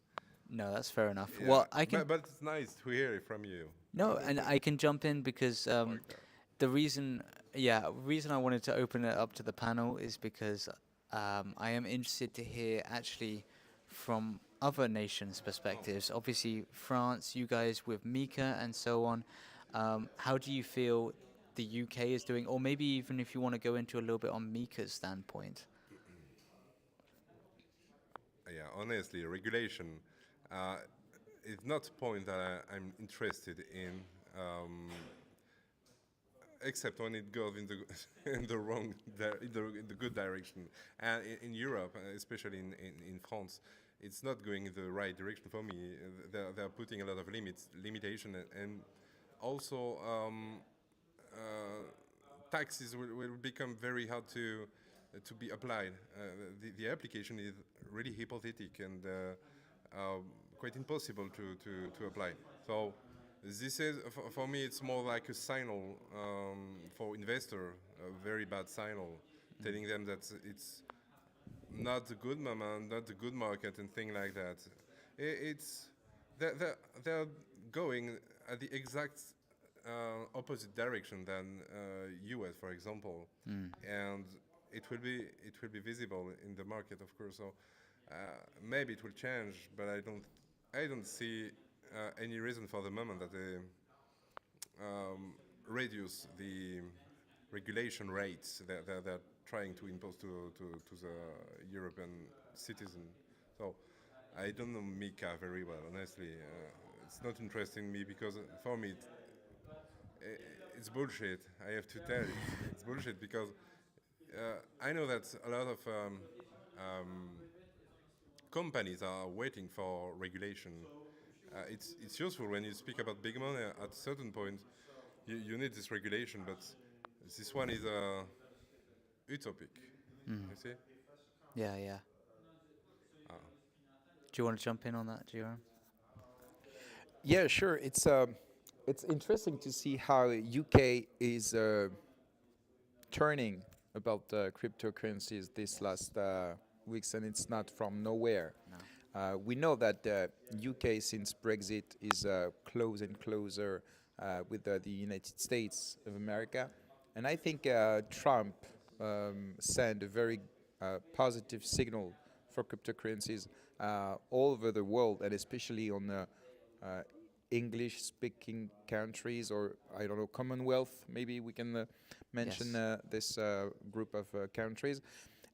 No, that's fair enough. Yeah, Well, I can. but it's nice to hear it from you. No, and I can jump in because the reason I wanted to open it up to the panel is because I am interested to hear actually from other nations' perspectives. Obviously, France, you guys with Mika and so on. How do you feel the UK is doing, or maybe even if you want to go into a little bit on Mika's standpoint? Yeah, honestly, regulation is not a point that I'm interested in, except when it goes in the in the wrong in the good direction. And in Europe, especially in France, it's not going in the right direction for me. They're putting a lot of limitation, and also taxes will become very hard to be applied. The application is really hypothetic and quite impossible to apply. So this is, for me, it's more like a signal for investor, a very bad signal, telling them that it's not a good moment, not a good market, and things like that. It's they're going at the exact opposite direction than US, for example, and it will be visible in the market, of course. So maybe it will change, but I don't see any reason for the moment that they reduce the regulation rates that they're trying to impose to the European citizen. So I don't know Mika very well, honestly. It's not interesting me because for me it's bullshit. I have to tell you, it's bullshit because I know that a lot of companies are waiting for regulation. It's useful when you speak about big money. At a certain point, you need this regulation, but this one is utopic. You see? Yeah, yeah. Uh, Do you want to jump in on that, GRM? Yeah, sure. It's interesting to see how UK is turning about cryptocurrencies this last weeks, and it's not from nowhere. No. We know that UK, since Brexit, is close and closer with the United States of America, and I think Trump sent a very positive signal for cryptocurrencies all over the world, and especially on English-speaking countries, or I don't know, Commonwealth. Maybe we can mention Yes. this group of countries.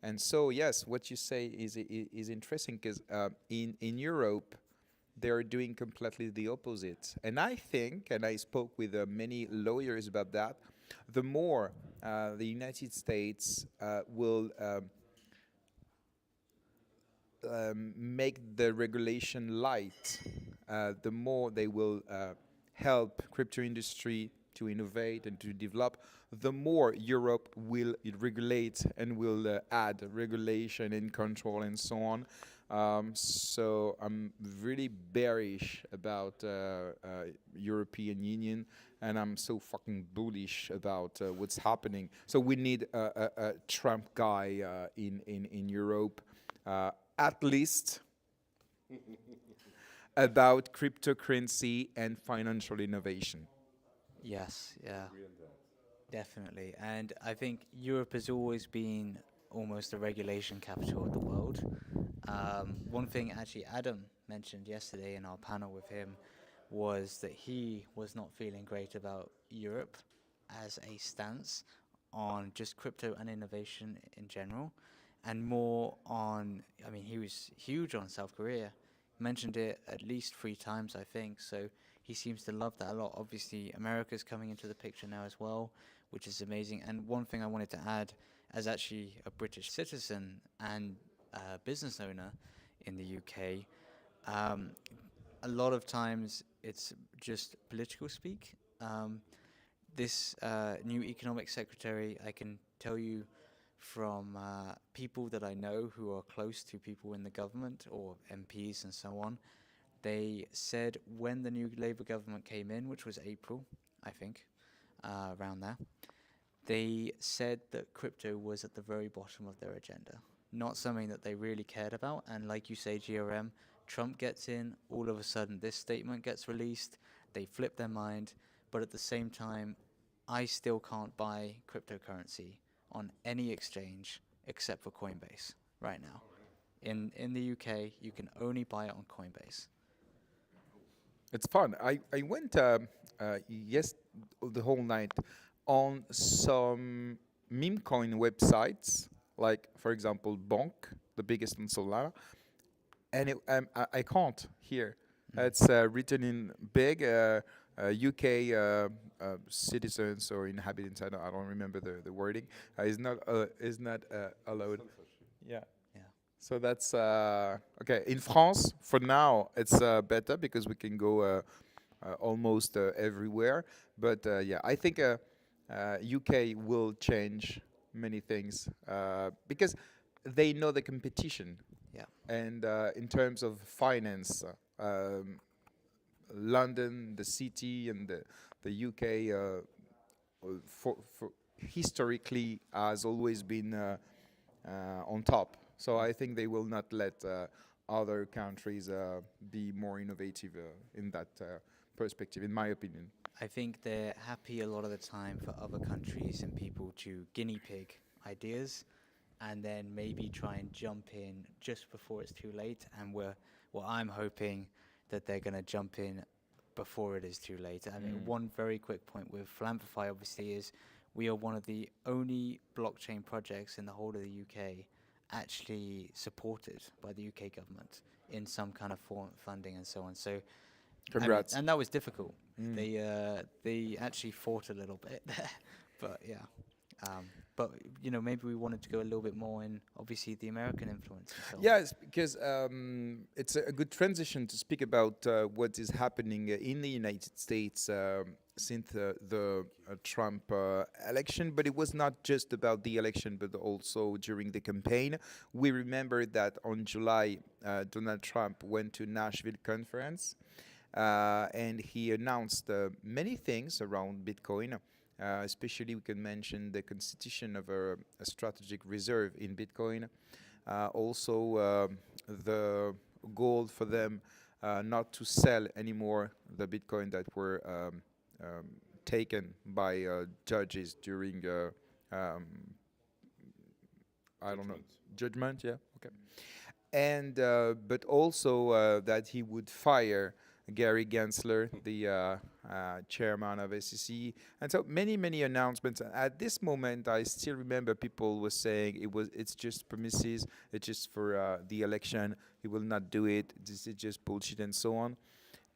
And so, yes, what you say is interesting because in Europe, they're doing completely the opposite. And I think, and I spoke with many lawyers about that, the more the United States will make the regulation light, the more they will help crypto industry to innovate and to develop, the more Europe will regulate and will add regulation and control and so on. So I'm really bearish about European Union, and I'm so fucking bullish about what's happening. So we need a Trump guy in Europe, at least about cryptocurrency and financial innovation. Yes, yeah. Definitely. And I think Europe has always been almost the regulation capital of the world. One thing actually Adam mentioned yesterday in our panel with him was that he was not feeling great about Europe as a stance on just crypto and innovation in general, and more on, I mean, he was huge on South Korea. Mentioned it at least 3 times, I think. So he seems to love that a lot. Obviously, America's coming into the picture now as well, which is amazing. And one thing I wanted to add, as actually a British citizen and business owner in the UK, a lot of times it's just political speak. This new economic secretary, I can tell you from people that I know who are close to people in the government or MPs and so on, they said when the new Labour government came in, which was April, I think, around there, they said that crypto was at the very bottom of their agenda, not something that they really cared about. And like you say, GRM, Trump gets in, all of a sudden this statement gets released, they flip their mind, but at the same time, I still can't buy cryptocurrency on any exchange except for Coinbase right now. In the UK, you can only buy it on Coinbase. It's fun. I went the whole night on some meme coin websites, like for example Bonk, the biggest on Solana, and I can't here. It's written in big UK citizens or inhabitants. I don't remember the wording. Is not allowed. Yeah. Yeah. So that's okay. In France, for now, it's better because we can go almost everywhere. But yeah, I think UK will change many things because they know the competition. Yeah. And in terms of finance, London, the city, and the UK for historically has always been on top. So I think they will not let other countries be more innovative in that perspective, in my opinion. I think they're happy a lot of the time for other countries and people to guinea pig ideas and then maybe try and jump in just before it's too late. And I'm hoping that they're going to jump in before it is too late. I mean, one very quick point with Philanthrify obviously is we are one of the only blockchain projects in the whole of the UK actually supported by the UK government in some kind of form of funding and so on. So, Congrats. and that was difficult. They actually fought a little bit there, but yeah. But you know, maybe we wanted to go a little bit more in obviously the American influence. And so on. Yes, because it's a good transition to speak about what is happening in the United States since the Trump election. But it was not just about the election, but also during the campaign. We remember that on July, Donald Trump went to Nashville conference and he announced many things around Bitcoin. Especially we can mention the constitution of a strategic reserve in Bitcoin. Also the goal for them not to sell anymore the Bitcoin that were taken by judges during I don't know, judgment, yeah, okay. And but also that he would fire Gary Gensler, the chairman of SEC, and so many announcements. At this moment, I still remember people were saying it's just promises, it's just for the election. He will not do it. This is just bullshit and so on.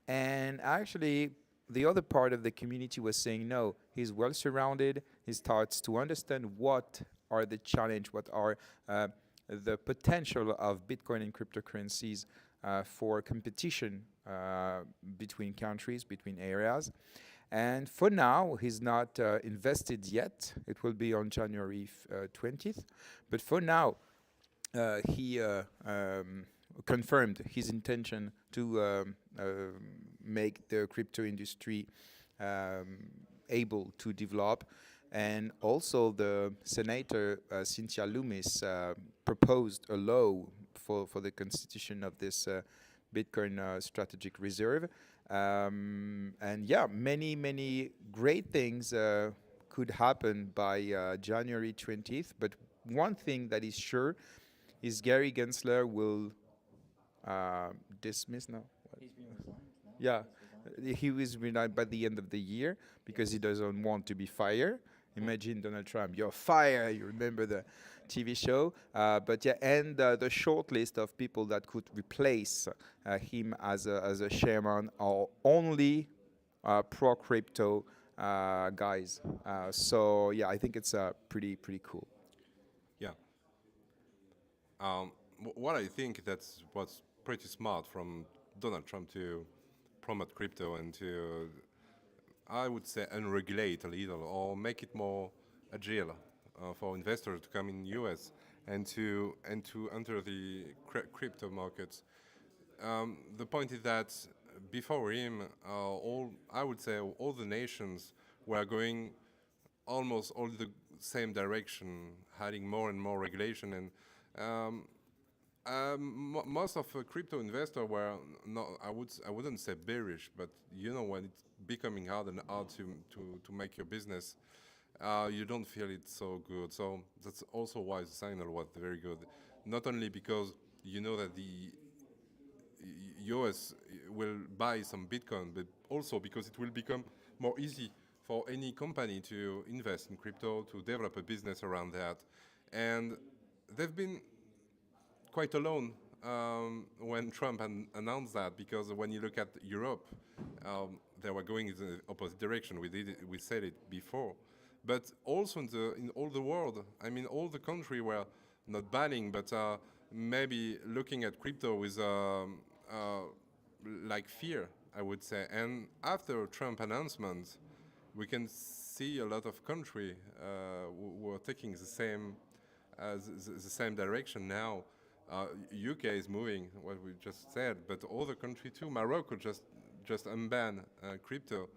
And actually, the other part of the community was saying no. He's well surrounded. He starts to understand what are the challenge, what are the potential of Bitcoin and cryptocurrencies for competition between countries, between areas. And for now, he's not invested yet. It will be on January 20th. But for now, he confirmed his intention to make the crypto industry able to develop. And also the Senator Cynthia Lummis proposed a law for the constitution of this Bitcoin strategic reserve. And yeah, many great things could happen by January 20th. But one thing that is sure is Gary Gensler will dismiss now. He's been resigned now. Yeah, he was resigned by the end of the year because he doesn't want to be fired. Imagine Donald Trump, you're fired. You remember the TV show. But yeah, and the short list of people that could replace him as a chairman are only pro-crypto guys. So yeah, I think it's pretty cool. Yeah. What I think that's what's pretty smart from Donald Trump to promote crypto and to, I would say, unregulate a little or make it more agile for investors to come in the US and to enter the crypto markets. The point is that before him, I would say all the nations were going almost all the same direction, adding more and more regulation, and most of crypto investors were not. I wouldn't say bearish, but you know when it's becoming hard and hard to make your business, you don't feel it so good. So that's also why the signal was very good. Not only because you know that the US will buy some Bitcoin, but also because it will become more easy for any company to invest in crypto, to develop a business around that. And they've been quite alone when Trump announced that, because when you look at Europe, they were going in the opposite direction. We said it before, but also in all the world. I mean, all the countries were not banning, but maybe looking at crypto with like fear, I would say. And after Trump announcement, we can see a lot of countries who are taking the same direction now. UK is moving, what we just said, but other countries too. Morocco just unbanned crypto,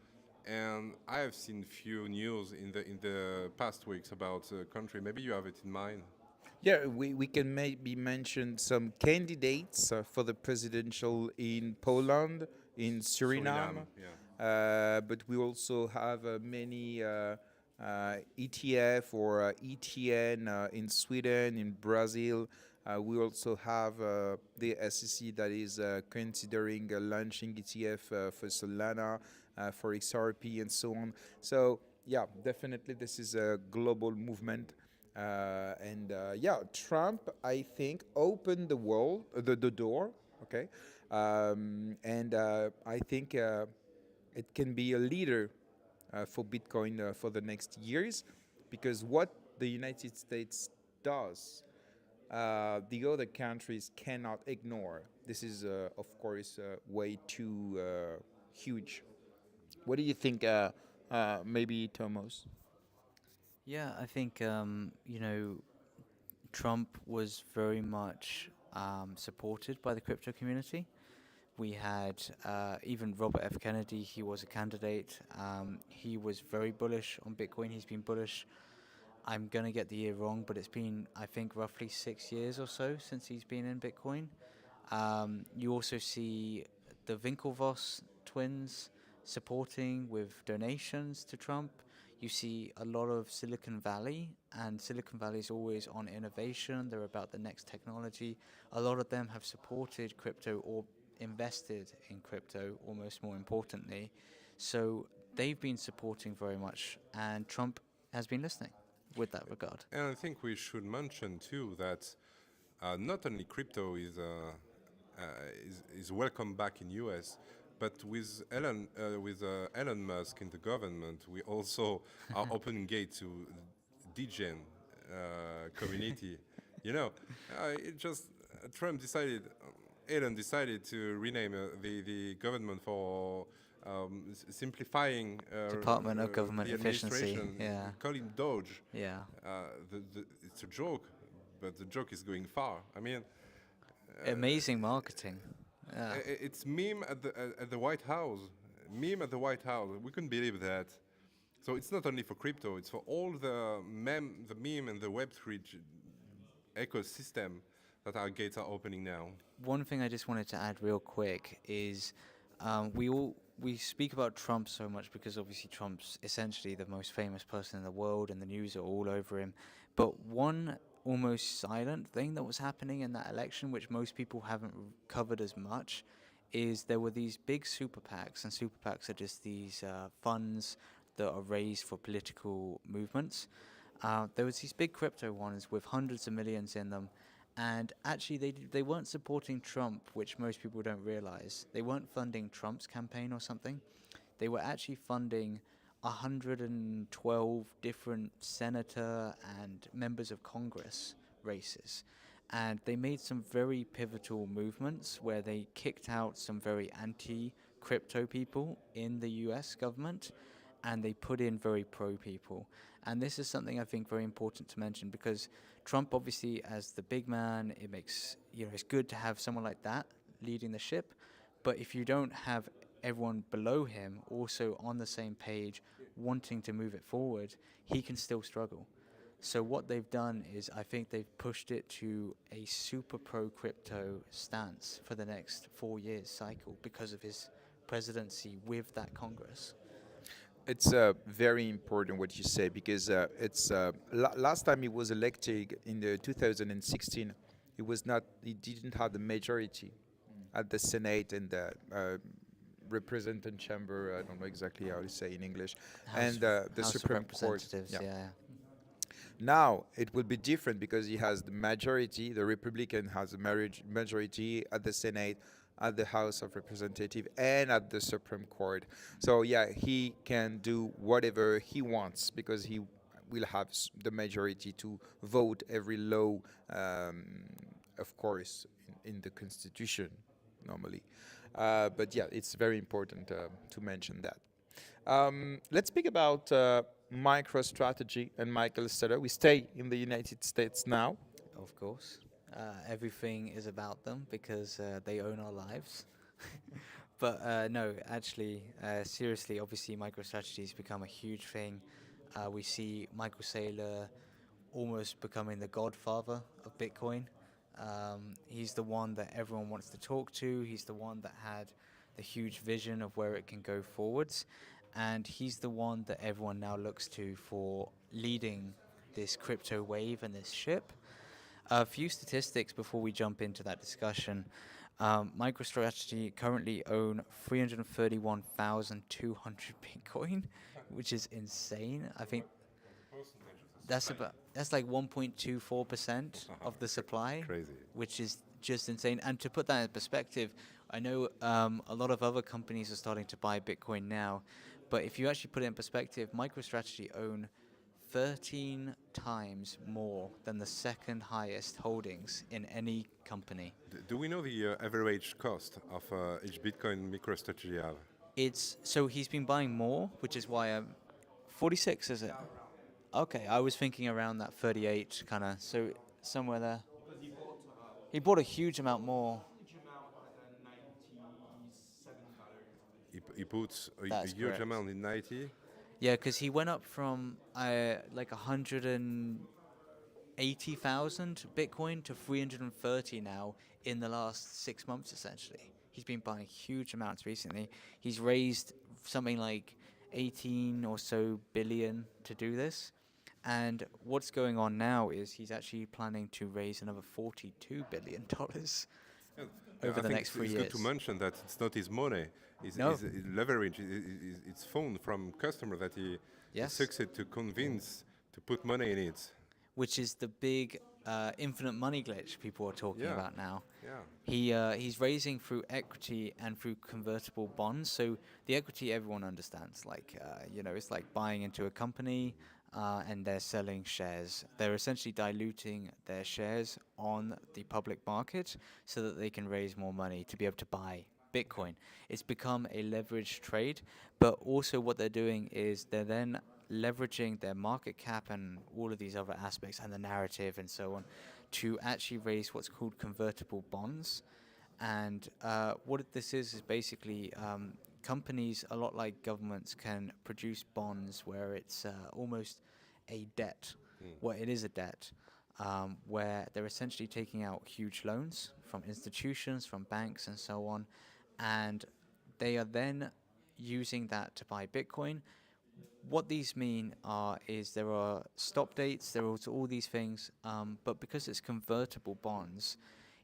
and I have seen few news in the past weeks about the country. Maybe you have it in mind. Yeah, we can maybe mention some candidates for the presidential in Poland, in Suriname. But we also have many ETF or ETN in Sweden, in Brazil. We also have the SEC that is considering launching ETF for Solana, for XRP, and so on. So yeah, definitely this is a global movement. Trump, I think, opened the door, okay? I think it can be a leader for Bitcoin for the next years, because what the United States does, the other countries cannot ignore. This is, of course, way too huge. What do you think, maybe Tomos? Yeah, I think, Trump was very much supported by the crypto community. We had even Robert F. Kennedy, he was a candidate. He was very bullish on Bitcoin. He's been bullish. I'm going to get the year wrong, but it's been, I think, roughly 6 years or so since he's been in Bitcoin. You also see the Winklevoss twins supporting with donations to Trump. You see a lot of Silicon Valley, and Silicon Valley is always on innovation. They're about the next technology. A lot of them have supported crypto or invested in crypto, almost more importantly. So they've been supporting very much, and Trump has been listening with that regard. And I think we should mention too that not only crypto is welcome back in US, but with Elon Musk in the government, we also are opening gate to DGen community. It just Elon decided to rename the government for simplifying Department of Government the Efficiency. administration. Yeah. Call him Doge. Yeah. It's a joke, but the joke is going far. I mean, Amazing marketing. Yeah. it's meme at the White House. Meme at the White House. We couldn't believe that. So it's not only for crypto; it's for all the meme and the Web3 ecosystem that our gates are opening now. One thing I just wanted to add real quick is we speak about Trump so much because obviously Trump's essentially the most famous person in the world and the news are all over him. But one almost silent thing that was happening in that election, which most people haven't covered as much, is there were these big super PACs, and super PACs are just these funds that are raised for political movements. There was these big crypto ones with hundreds of millions in them, and actually they weren't supporting Trump, which most people don't realize. They weren't funding Trump's campaign or something. They were actually funding 112 different senator and members of Congress races. And they made some very pivotal movements where they kicked out some very anti-crypto people in the US government, and they put in very pro people. And this is something I think very important to mention, because Trump, obviously, as the big man, it makes, it's good to have someone like that leading the ship. But if you don't have everyone below him also on the same page, wanting to move it forward, he can still struggle. So what they've done is, I think they've pushed it to a super pro crypto stance for the next 4 years cycle because of his presidency with that Congress. It's very important what you say, because last time he was elected in the 2016, he didn't have the majority at the Senate and representant chamber. I don't know exactly how to say in English, House and of- the House of Supreme Court. Representatives, yeah. Now it will be different because he has the majority. The Republican has a majority at the Senate, at the House of Representatives, and at the Supreme Court. So yeah, he can do whatever he wants because he will have the majority to vote every law, of course, in the Constitution normally. But yeah, it's very important to mention that. Let's speak about MicroStrategy and Michael Steller. We stay in the United States now. Of course. Everything is about them because they own our lives. But no, actually, seriously, obviously, MicroStrategy has become a huge thing. We see Michael Saylor almost becoming the godfather of Bitcoin. He's the one that everyone wants to talk to. He's the one that had the huge vision of where it can go forwards. And he's the one that everyone now looks to for leading this crypto wave and this ship. A few statistics before we jump into that discussion. MicroStrategy currently own 331,200 Bitcoin, which is insane. I think that's like 1.24% of the supply, Crazy. which is just insane. And to put that in perspective, I know a lot of other companies are starting to buy Bitcoin now, but if you actually put it in perspective, MicroStrategy own 13 times more than the second highest holdings in any company. Do we know the average cost of each Bitcoin MicroStrategy have? So he's been buying more, which is why 46 is it? Okay, I was thinking around that 38 kind of, so somewhere there. He bought a huge amount more. He puts a That's huge correct. amount in 90. Yeah, because he went up from like 180,000 Bitcoin to 330 now in the last 6 months, essentially. He's been buying huge amounts recently. He's raised something like 18 or so billion to do this. And what's going on now is he's actually planning to raise another $42 billion over the next 3 It's years. good to mention that it's not his money. It's No. his leverage. It's phone from customer that he Yes. succeed to convince to put money in it. Which is the big infinite money glitch people are talking Yeah. about now. Yeah. He's raising through equity and through convertible bonds. So the equity everyone understands, like it's like buying into a company and they're selling shares. They're essentially diluting their shares on the public market so that they can raise more money to be able to buy Bitcoin. It's become a leveraged trade, but also what they're doing is they're then leveraging their market cap and all of these other aspects and the narrative and so on to actually raise what's called convertible bonds. And what this is basically companies, a lot like governments, can produce bonds where it's almost a debt. Well, it is a debt where they're essentially taking out huge loans from institutions, from banks and so on, and they are then using that to buy Bitcoin. What these mean is there are stop dates, there are also all these things, but because it's convertible bonds,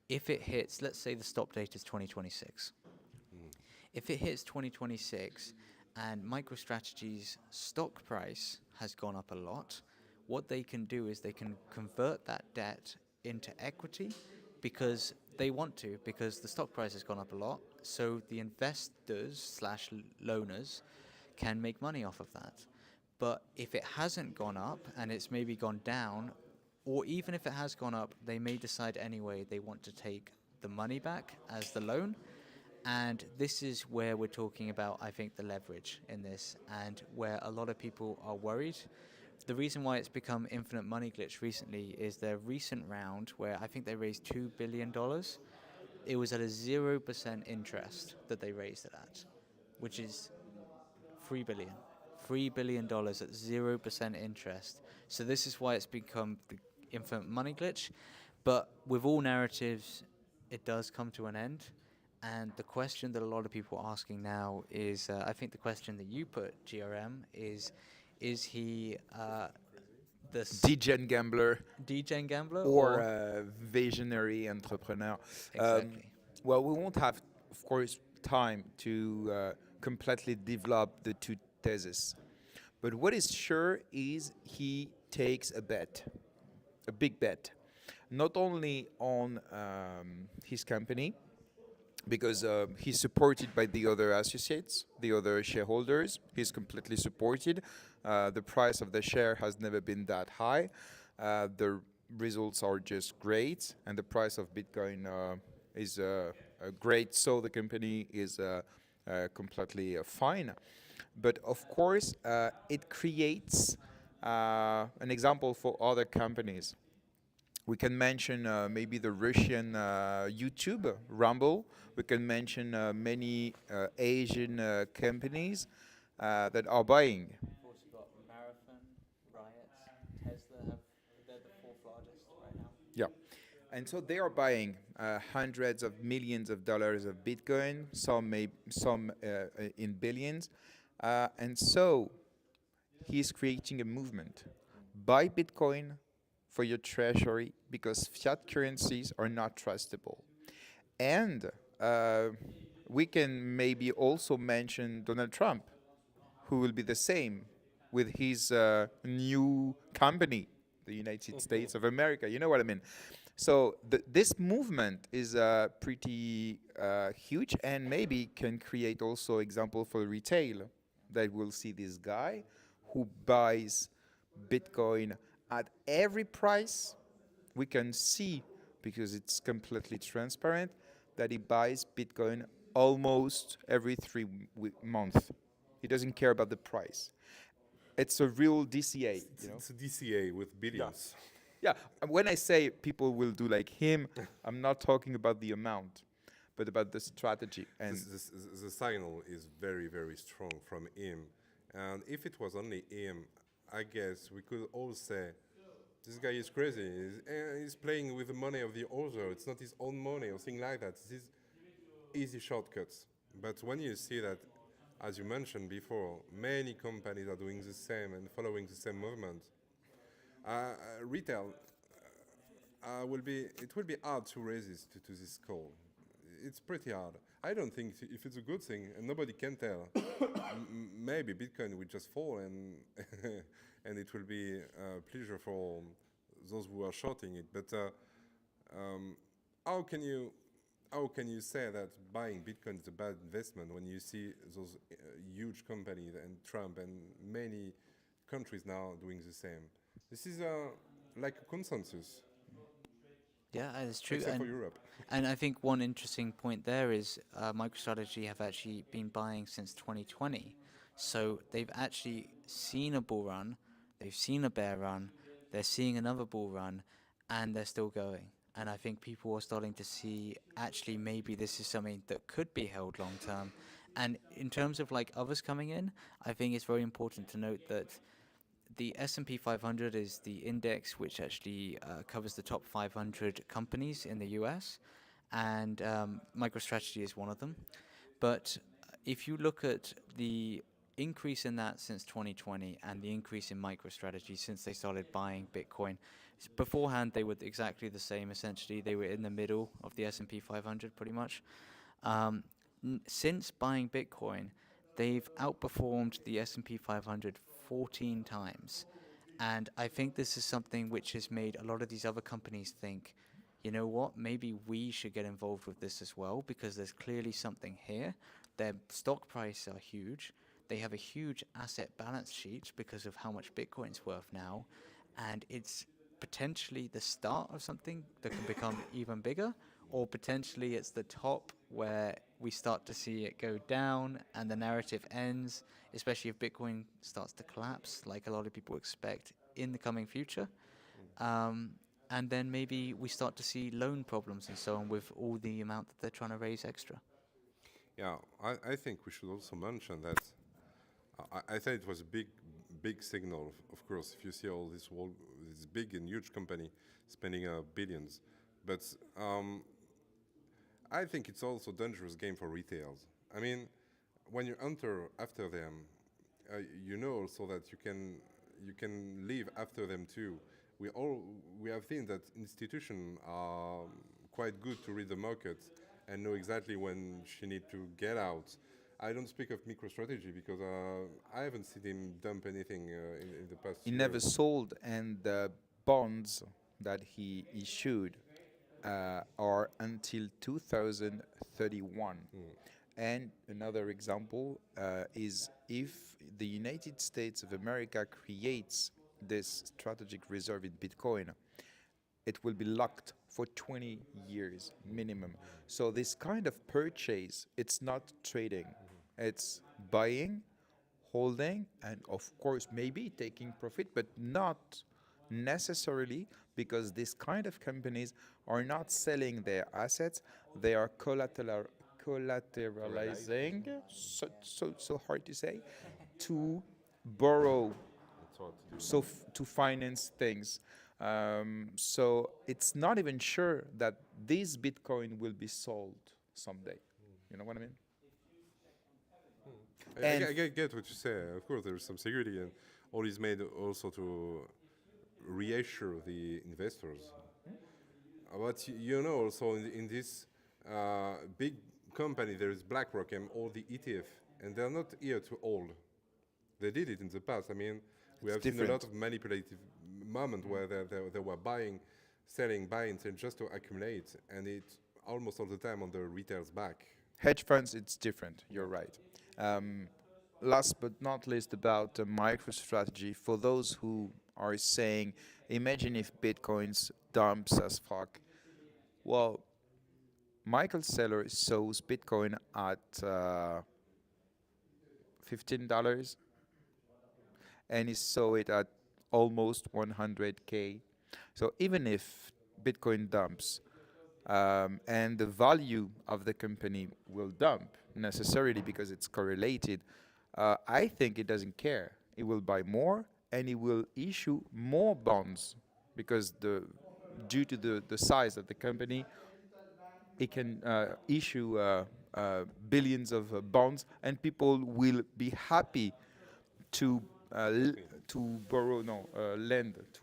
if it hits, let's say the stop date is 2026. If it hits 2026 and MicroStrategy's stock price has gone up a lot, what they can do is they can convert that debt into equity because they want to, because the stock price has gone up a lot, so the investors / loaners can make money off of that. But if it hasn't gone up and it's maybe gone down, or even if it has gone up, they may decide anyway they want to take the money back as the loan. And this is where we're talking about, I think, the leverage in this, and where a lot of people are worried. The reason why it's become infinite money glitch recently is their recent round, where I think they raised $2 billion. It was at a 0% interest that they raised it at, which is $3 billion. $3 billion at 0% interest. So this is why it's become the infinite money glitch. But with all narratives, it does come to an end. And the question that a lot of people are asking now is, I think the question that you put, GRM, is he the Degen gambler degen gambler or visionary entrepreneur? Exactly. Well, we won't have, of course, time to completely develop the two theses. But what is sure is he takes a bet, a big bet, not only on his company, because he's supported by the other associates, the other shareholders. He's completely supported. The price of the share has never been that high. The results are just great, and the price of Bitcoin is great, so the company is completely fine. But of course, it creates an example for other companies. We can mention maybe the Russian YouTube, Rumble. We can mention many Asian companies that are buying. We've also got Marathon, Riot, Tesla. They're the fourth largest right now. Yeah. And so they are buying hundreds of millions of dollars of Bitcoin, some in billions. And so he's creating a movement. Buy Bitcoin for your treasury because fiat currencies are not trustable. And we can maybe also mention Donald Trump, who will be the same with his new company, the United States of America. You know what I mean? So this movement is pretty huge, and maybe can create also example for retail, that will see this guy who buys Bitcoin at every price. We can see, because it's completely transparent, that he buys Bitcoin almost every 3 months. He doesn't care about the price. It's a real DCA. It's a DCA with billions. Yeah, and when I say people will do like him, I'm not talking about the amount, but about the strategy. And the signal is very, very strong from him. And if it was only him, I guess we could all say, this guy is crazy. He's playing with the money of the other. It's not his own money or thing like that. It's his easy shortcuts. But when you see that, as you mentioned before, many companies are doing the same and following the same movement, retail will be hard to resist to this call. It's pretty hard. I don't think if it's a good thing, and nobody can tell, maybe Bitcoin will just fall and and it will be a pleasure for those who are shorting it. But how can you say that buying Bitcoin is a bad investment when you see those huge companies and Trump and many countries now doing the same? This is like a consensus. Yeah, that's true. Except for Europe. And I think one interesting point there is MicroStrategy have actually been buying since 2020. So they've actually seen a bull run, they've seen a bear run, they're seeing another bull run, and they're still going. And I think people are starting to see, actually, maybe this is something that could be held long term. And in terms of like others coming in, I think it's very important to note that the S&P 500 is the index which actually covers the top 500 companies in the US, and MicroStrategy is one of them. But if you look at the increase in that since 2020 and the increase in MicroStrategy since they started buying Bitcoin, beforehand they were exactly the same essentially. They were in the middle of the S&P 500 pretty much. Since buying Bitcoin, they've outperformed the S&P 500 14 times. And I think this is something which has made a lot of these other companies think, you know what, maybe we should get involved with this as well, because there's clearly something here. Their stock prices are huge. They have a huge asset balance sheet because of how much Bitcoin's worth now. And it's potentially the start of something that can become even bigger, or potentially it's the top where we start to see it go down and the narrative ends, especially if Bitcoin starts to collapse, like a lot of people expect in the coming future. And then maybe we start to see loan problems and so on with all the amount that they're trying to raise extra. Yeah, I think we should also mention that I thought it was a big signal, of course, if you see all this big and huge company spending billions. But I think it's also a dangerous game for retailers. I mean, when you enter after them, you know also that you can leave after them too. We have seen that institutions are quite good to read the market and know exactly when she need to get out. I don't speak of MicroStrategy because I haven't seen him dump anything in the past He years. never sold, and the bonds that he issued are until 2031. And another example is if the United States of America creates this strategic reserve in Bitcoin, it will be locked for 20 years minimum. So this kind of purchase, it's not trading, it's buying, holding, and of course maybe taking profit, but not necessarily, because these kind of companies are not selling their assets, they are collateralizing, so hard to say, to borrow, That's hard to do. so to finance things. So it's not even sure that this Bitcoin will be sold someday. You know what I mean? And I get what you say. Of course, there's some security, and all is made also to reassure the investors. But you know, also in this big company, there is BlackRock and all the ETF, and they're not here to hold. They did it in the past. I mean, we have seen a lot of manipulative moment where they were buying, selling, just to accumulate, and it's almost all the time on the retail's back. hedge funds, it's different. You're right. Last but not least, about MicroStrategy. For those who are saying, imagine if Bitcoins dumps as fuck. Well, Michael Saylor sells Bitcoin at $15, and he sold it at almost 100K. So even if Bitcoin dumps, and the value of the company will dump necessarily because it's correlated, I think it doesn't care. It will buy more and it will issue more bonds because due to the size of the company, it can issue billions of bonds, and people will be happy to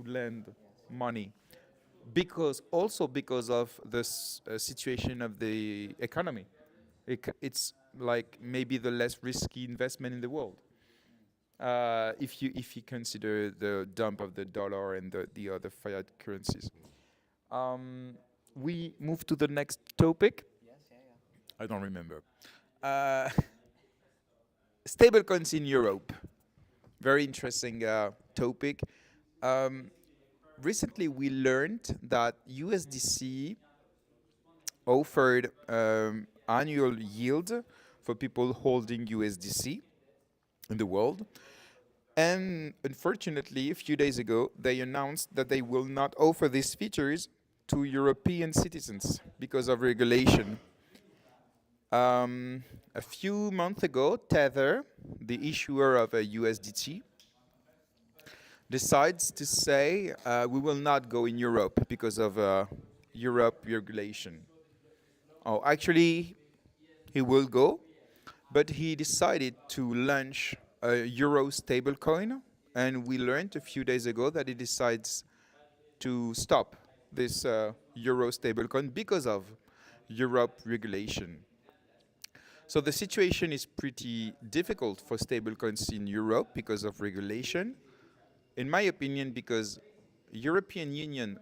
lend money, because of this situation of the economy. It's like maybe the less risky investment in the world. If you consider the dump of the dollar and the other fiat currencies. We move to the next topic. I don't remember. Stablecoins in Europe. Very interesting topic. Recently, we learned that USDC offered annual yield for people holding USDC in the world. And unfortunately, a few days ago, they announced that they will not offer these features to European citizens because of regulation. A few months ago, Tether, the issuer of a USDT, decides to say we will not go in Europe because of Europe regulation. Oh, actually, he will go, but he decided to launch a Euro stablecoin, and we learned a few days ago that he decides to stop this Euro stablecoin because of Europe regulation. So the situation is pretty difficult for stablecoins in Europe because of regulation. In my opinion, because European Union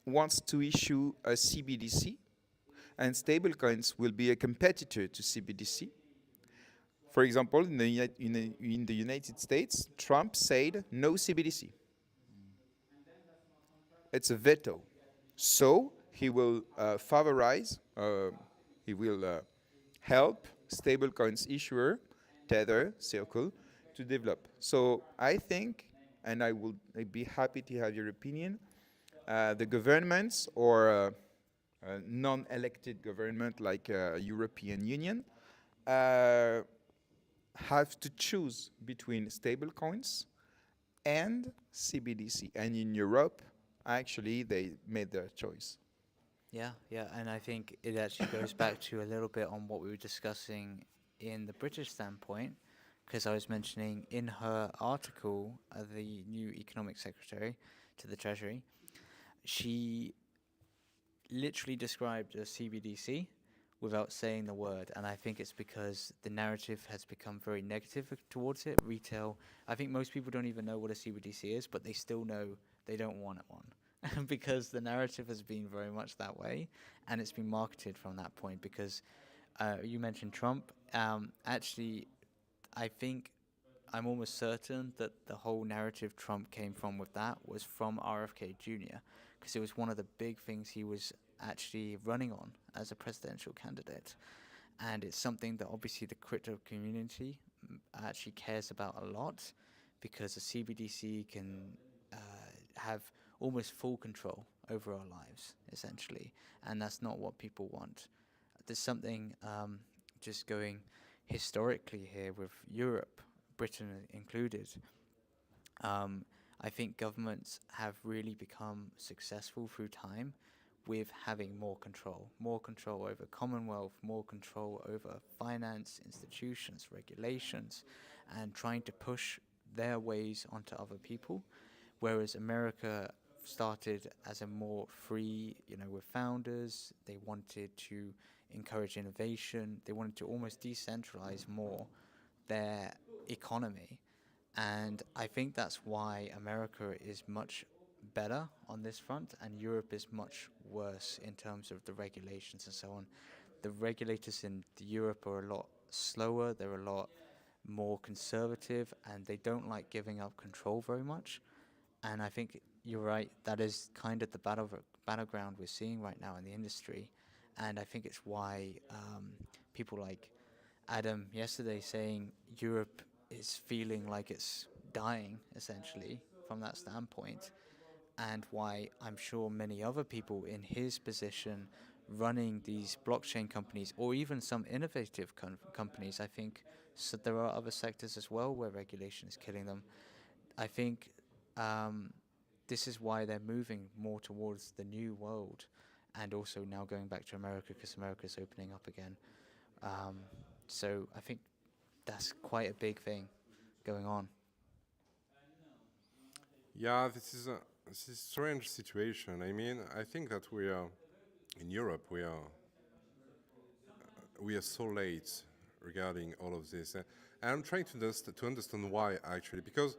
wants to issue a CBDC, and stablecoins will be a competitor to CBDC. For example, in the United States, Trump said no CBDC. It's a veto. So he will favorize, he will help stablecoins issuer, Tether, Circle, to develop. So I think, and I'd be happy to have your opinion, the governments or non-elected government like European Union have to choose between stablecoins and CBDC. And in Europe, actually, they made their choice. Yeah, and I think it actually goes back to a little bit on what we were discussing in the British standpoint, because I was mentioning in her article, the new economic secretary to the Treasury, she literally described a CBDC without saying the word. And I think it's because the narrative has become very negative towards it. Retail, I think most people don't even know what a CBDC is, but they still know they don't want one because the narrative has been very much that way, and it's been marketed from that point. Because you mentioned Trump. Actually, I think I'm almost certain that the whole narrative Trump came from with that was from RFK Jr., because it was one of the big things he was actually running on as a presidential candidate. And it's something that obviously the crypto community actually cares about a lot, because a CBDC can have almost full control over our lives, essentially. And that's not what people want. There's something just going historically here with Europe, Britain included. I think governments have really become successful through time with having more control over Commonwealth, more control over finance, institutions, regulations, and trying to push their ways onto other people. Whereas America started as a more free, with founders. They wanted to encourage innovation. They wanted to almost decentralize more their economy. And I think that's why America is much better on this front, and Europe is much worse in terms of the regulations and so on. The regulators in Europe are a lot slower, they're a lot more conservative, and they don't like giving up control very much. And I think you're right, that is kind of the battleground we're seeing right now in the industry. And I think it's why people like Adam yesterday saying Europe is feeling like it's dying, essentially, from that standpoint, and why I'm sure many other people in his position running these blockchain companies, or even some innovative companies, I think there are other sectors as well where regulation is killing them. I think this is why they're moving more towards the new world, and also now going back to America, because America is opening up again. So I think that's quite a big thing going on. Yeah, this is a strange situation. I mean, I think that we are in Europe. We are so late regarding all of this, and I'm trying to understand why, actually, because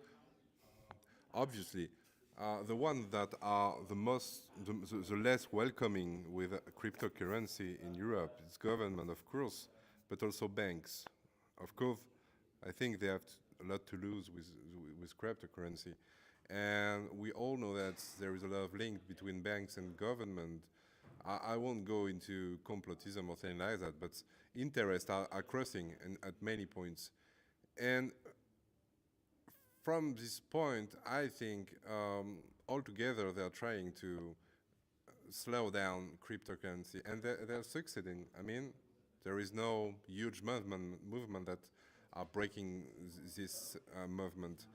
obviously the ones that are the less welcoming with cryptocurrency in Europe is government, of course, but also banks. Of course, I think they have a lot to lose with cryptocurrency. And we all know that there is a lot of link between banks and government. I won't go into complotism or anything like that, but interests are crossing at many points. And from this point, I think altogether they are trying to slow down cryptocurrency, and they're succeeding. I mean, there is no huge movement that are breaking this movement.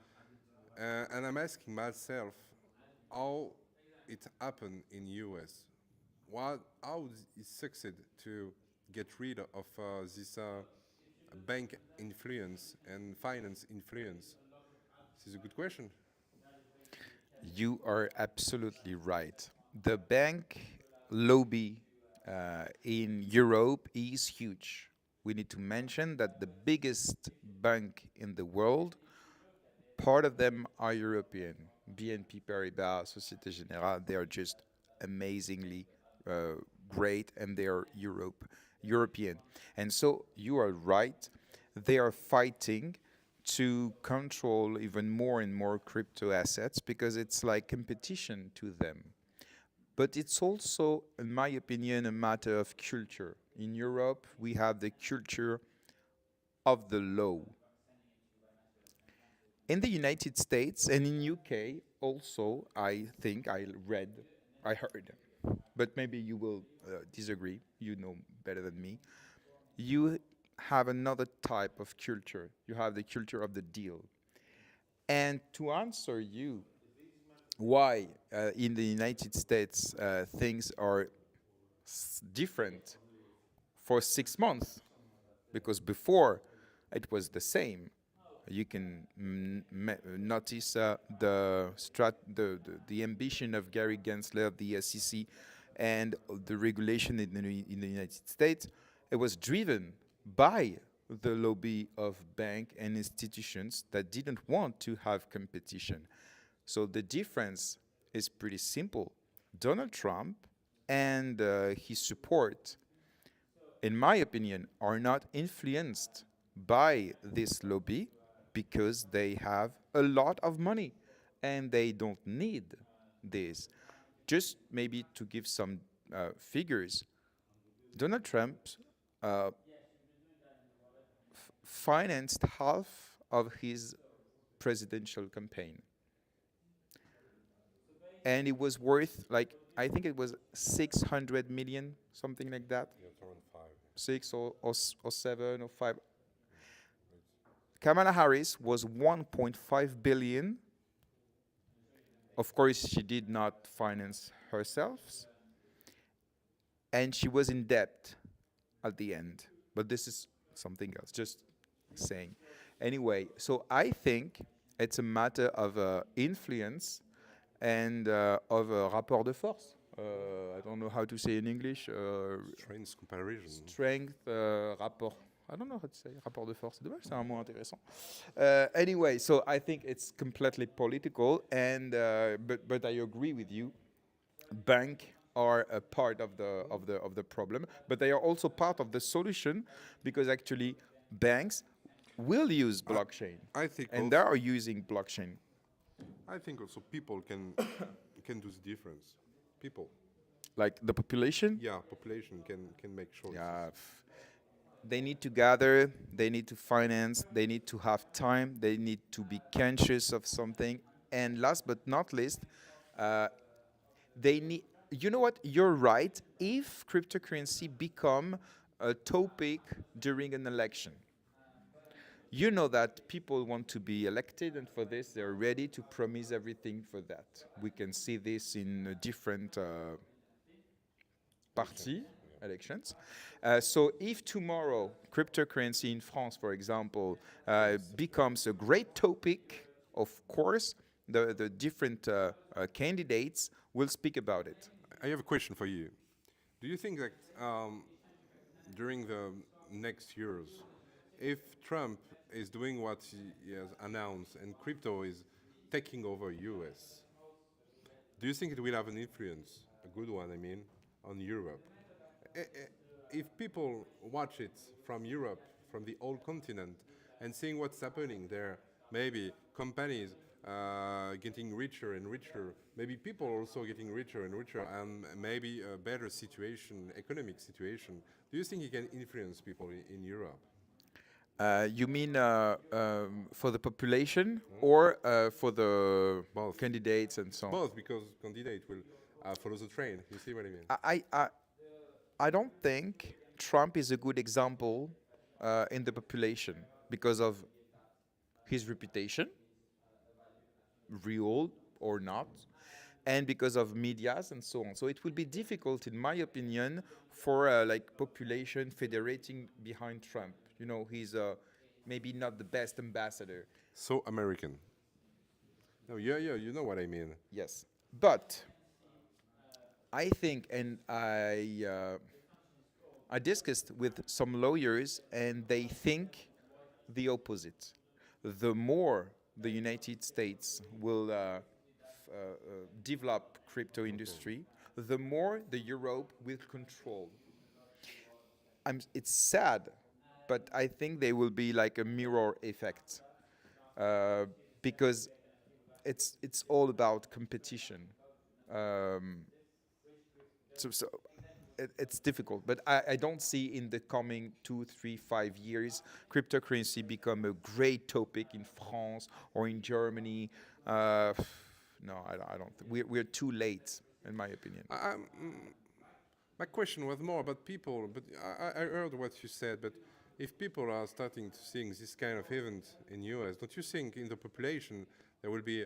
And I'm asking myself how it happened in US. How it succeed to get rid of this bank influence and finance influence? This is a good question. You are absolutely right. The bank lobby in Europe is huge. We need to mention that the biggest bank in the world, part of them are European. BNP Paribas, Société Générale, they are just amazingly great, and they are European. And so you are right. They are fighting to control even more and more crypto assets because it's like competition to them. But it's also, in my opinion, a matter of culture. In Europe, we have the culture of the law. In the United States and in UK also, I think I heard, but maybe you will disagree, you know better than me. You have another type of culture. You have the culture of the deal. And to answer you why in the United States things are different for 6 months, because before it was the same. You can notice the ambition of Gary Gensler, the SEC, and the regulation in the United States. it was driven by the lobby of bank and institutions that didn't want to have competition. So the difference is pretty simple. Donald Trump and his support, in my opinion, are not influenced by this lobby because they have a lot of money and they don't need this. Just maybe to give some figures, Donald Trump financed half of his presidential campaign. And it was worth, like, I think it was 600 million, something like that. Yeah, it's around 5. 6 or 7 or 5. Kamala Harris was 1.5 billion. Of course, she did not finance herself. And she was in debt at the end. But this is something else, just saying. Anyway, so I think it's a matter of influence and of rapport de force. I don't know how to say in English. Strength comparison. Strength, rapport. I don't know how to say rapport de force. Dommage, c'est un mot intéressant. Anyway, so I think it's completely political, and but I agree with you. Bank are a part of the problem, but they are also part of the solution, because actually banks will use blockchain, I think and they are using blockchain. I think also people can do the difference. People. Like the population? Yeah, population can make choices. Yeah. They need to gather, they need to finance, they need to have time, they need to be conscious of something. And last but not least, they need, you know what, you're right, if cryptocurrency become a topic during an election, you know that people want to be elected, and for this they're ready to promise everything for that. We can see this in different party elections. So if tomorrow cryptocurrency in France, for example, becomes a great topic, of course, the different candidates will speak about it. I have a question for you. Do you think that during the next years, if Trump is doing what he has announced and crypto is taking over US, do you think it will have an influence, a good one, I mean, on Europe? If people watch it from Europe, from the old continent, and seeing what's happening there, maybe companies getting richer and richer, maybe people also getting richer and richer, and maybe a better situation, economic situation, do you think it can influence people in Europe? You mean for the population or for the Both. candidates and so on? Both, because candidate will follow the train. You see what I mean? I don't think Trump is a good example in the population because of his reputation, real or not, and because of medias and so on. So it will be difficult, in my opinion, for like population federating behind Trump. You know, he's maybe not the best ambassador. So American. No, yeah, you know what I mean. Yes, but I think, and I discussed with some lawyers, and they think the opposite. The more the United States will develop crypto industry, the more the Europe will control. It's sad, but I think there will be like a mirror effect because it's all about competition. So it's difficult, but I don't see in the coming 2, 3, 5 years cryptocurrency become a great topic in France or in Germany. No, I don't. We're too late, in my opinion. My question was more about people, but I heard what you said, but if people are starting to see this kind of event in US, don't you think in the population there will be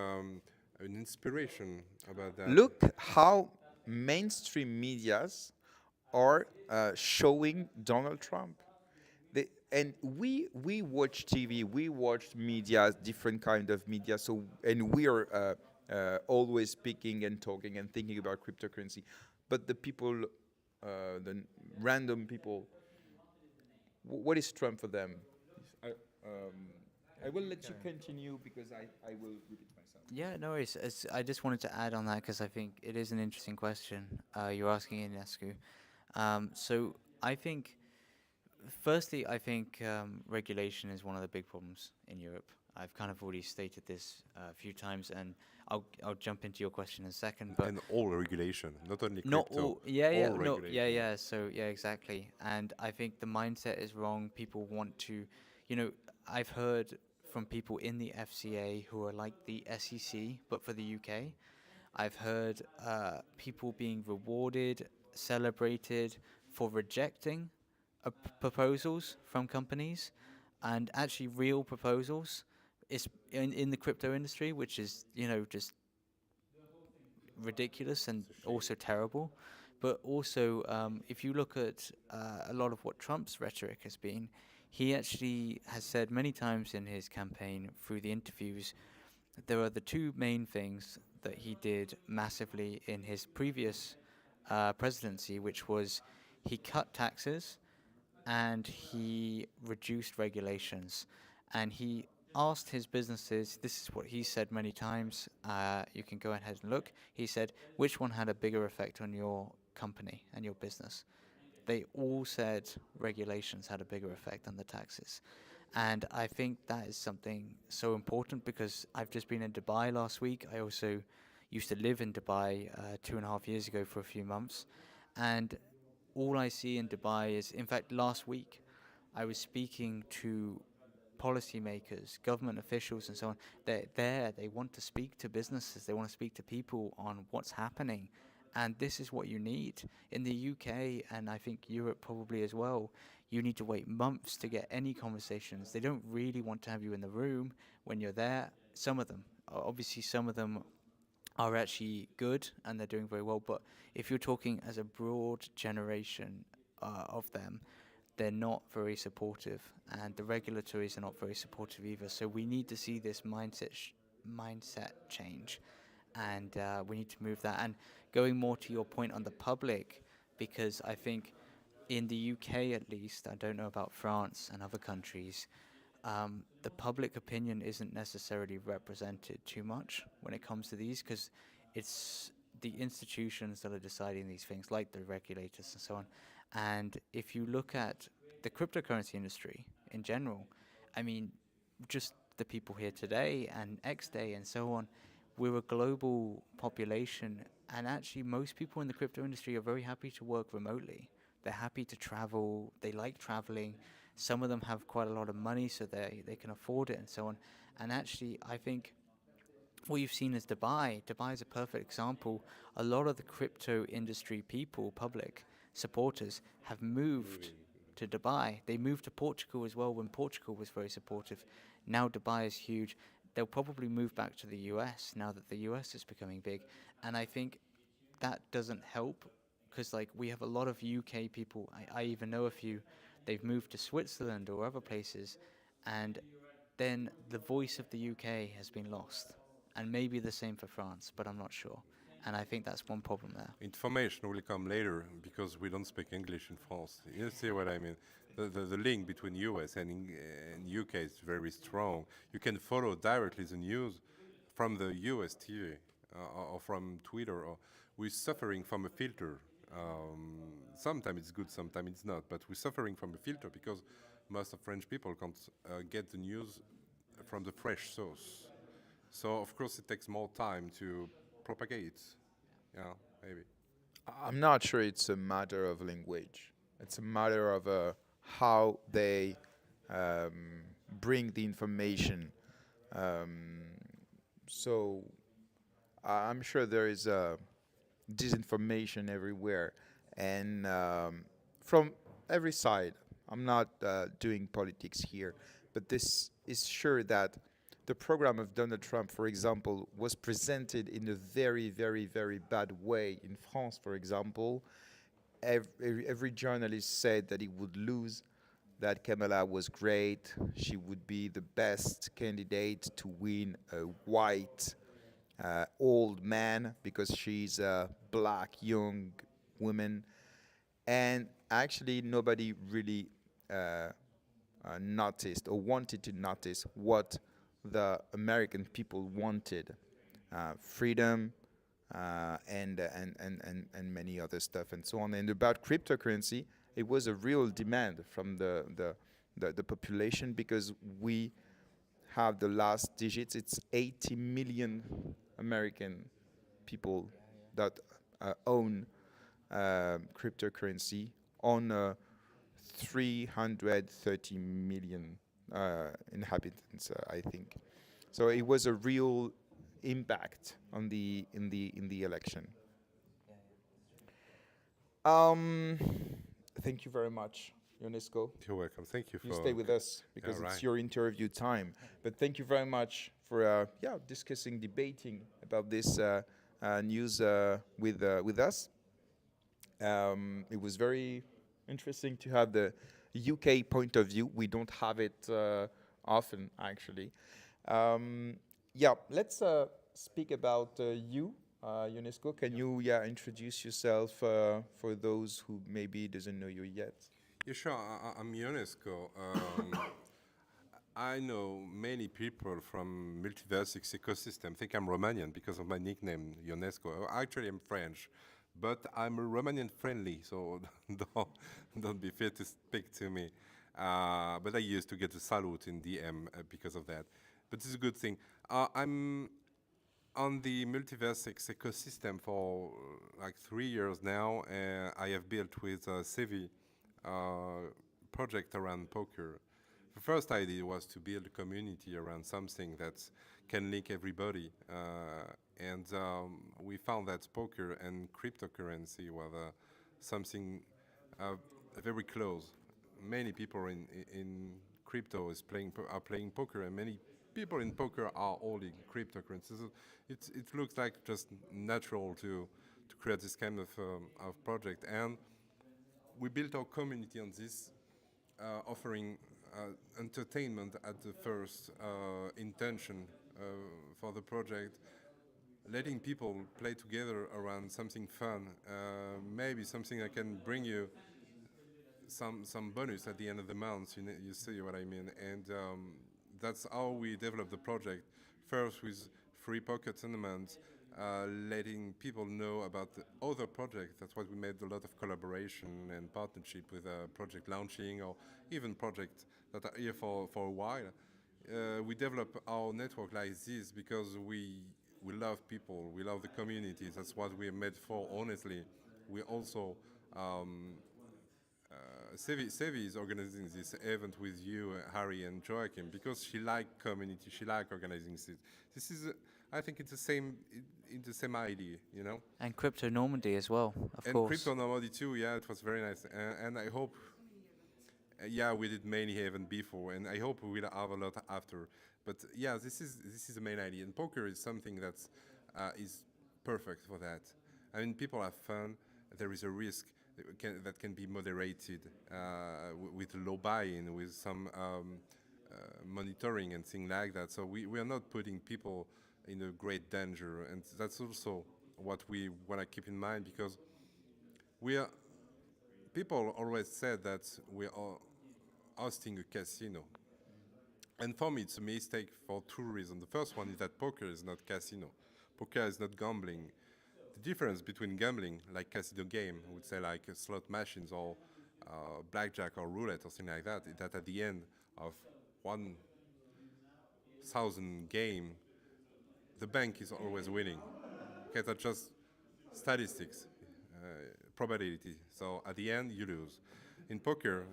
an inspiration about that? Look how mainstream medias are showing Donald Trump. And we watch TV, we watch media, different kind of media. So, and we are always speaking and talking and thinking about cryptocurrency. But the people random people. What is Trump for them? I, um, I will let you continue because I will repeat myself. Yeah, no worries. I just wanted to add on that because I think it is an interesting question you're asking, Ionesco. So I think, firstly, I think regulation is one of the big problems in Europe. I've kind of already stated this a few times, and I'll jump into your question in a second. But And all regulation, not only not crypto. all, yeah, yeah, all no, regulation. yeah. So yeah, exactly. And I think the mindset is wrong. People want to, I've heard from people in the FCA who are like the SEC, but for the UK. I've heard people being rewarded, celebrated for rejecting proposals from companies, and actually real proposals. It's in the crypto industry, which is just ridiculous and also terrible. But also, if you look at a lot of what Trump's rhetoric has been, he actually has said many times in his campaign through the interviews that there are the two main things that he did massively in his previous presidency, which was he cut taxes and he reduced regulations. And he asked his businesses, this is what he said many times, you can go ahead and look. He said, which one had a bigger effect on your company and your business? They all said regulations had a bigger effect than the taxes. And I think that is something so important because I've just been in Dubai last week. I also used to live in Dubai 2.5 years ago for a few months. And all I see in Dubai is, in fact, last week, I was speaking to policymakers, government officials and so on. They're there, they want to speak to businesses, they want to speak to people on what's happening. And this is what you need. In the UK, and I think Europe probably as well, you need to wait months to get any conversations. They don't really want to have you in the room when you're there. Some of them. Obviously, some of them are actually good and they're doing very well. But if you're talking as a broad generation of them, they're not very supportive. And the regulatories are not very supportive either. So we need to see this mindset change. And we need to move that. And going more to your point on the public, because I think in the UK at least, I don't know about France and other countries, the public opinion isn't necessarily represented too much when it comes to these, because it's the institutions that are deciding these things, like the regulators and so on. And if you look at the cryptocurrency industry in general, I mean, just the people here today and X Day and so on, we're a global population, and actually most people in the crypto industry are very happy to work remotely. They're happy to travel, they like traveling. Some of them have quite a lot of money, so they can afford it and so on. And actually, I think what you've seen is Dubai. Dubai is a perfect example. A lot of the crypto industry people, public supporters, have moved to Dubai. They moved to Portugal as well when Portugal was very supportive. Now Dubai is huge. They'll probably move back to the US now that the US is becoming big. And I think that doesn't help because we have a lot of UK people. I even know a few. They've moved to Switzerland or other places, and then the voice of the UK has been lost. And maybe the same for France, but I'm not sure. And I think that's one problem there. Information will come later because we don't speak English in France. You see what I mean? The link between US and UK is very strong. You can follow directly the news from the US TV or from Twitter. We're suffering from a filter. Sometimes it's good, sometimes it's not. But we're suffering from a filter because most of French people can't get the news from the fresh source. So, of course, it takes more time to propagate. Yeah, maybe. I'm not sure it's a matter of language. It's a matter of how they bring the information. So I'm sure there is disinformation everywhere, and from every side. I'm not doing politics here, but this is sure that the program of Donald Trump, for example, was presented in a very, very, very bad way. In France, for example, every journalist said that he would lose, that Kamala was great, she would be the best candidate to win a white old man because she's a black young woman. and actually nobody really noticed or wanted to notice what the American people wanted: freedom, and many other stuff and so on. And about cryptocurrency, it was a real demand from the population, because we have the last digits. It's 80 million American people that own cryptocurrency on 330 million inhabitants, I think. So it was a real impact on in the election. Thank you very much, Ionesco. You're welcome. Thank you for. You stay with us because Yeah, it's right. your interview time. But thank you very much for discussing, debating about this news with us. It was very interesting to have the UK point of view. We don't have it often, actually. Let's speak about you, Ionesco. Can you introduce yourself for those who maybe doesn't know you yet? Yeah, sure. I'm Ionesco. I know many people from MultiversX ecosystem. I think I'm Romanian because of my nickname, Ionesco. Actually, I'm French, but I'm Romanian friendly, so don't be feared to speak to me. But I used to get a salute in DM because of that. But it's a good thing. I'm on the MultiversX ecosystem for like 3 years now. I have built with Sevi project around poker. The first idea was to build a community around something that can link everybody. And we found that poker and cryptocurrency were something very close. Many people in crypto are playing poker, and many people in poker are holding cryptocurrency. So it looks like just natural to create this kind of project. And we built our community on this, offering entertainment at the first intention for the project, letting people play together around something fun, maybe something that can bring you some bonus at the end of the month. You see what I mean? And that's how we developed the project. First with free poker tournaments, letting people know about the other projects. That's why we made a lot of collaboration and partnership with project launching or even projects that are here for a while. We develop our network like this because we love people, we love the communities. That's what we're made for, honestly. We also, Sevi is organizing this event with you, Harry and Joaquim, because she likes community, she likes organizing this. This is, I think it's the same idea, you know? And Crypto Normandy as well, of and course. Crypto Normandy too, yeah, it was very nice. And I hope, we did many events before, and I hope we will have a lot after. But yeah, this is the main idea. And poker is something that is perfect for that. I mean, people have fun. There is a risk that can be moderated with low buy-in, with some monitoring and things like that. So we are not putting people in a great danger, and that's also what we want to keep in mind, because people always said that we are hosting a casino. And for me, it's a mistake for two reasons. The first one is that poker is not casino. Poker is not gambling. The difference between gambling, like casino game, I would say like slot machines or blackjack or roulette or something like that, is that at the end of 1,000 game, the bank is always winning. Okay, that's just statistics, probability. So at the end, you lose. In poker,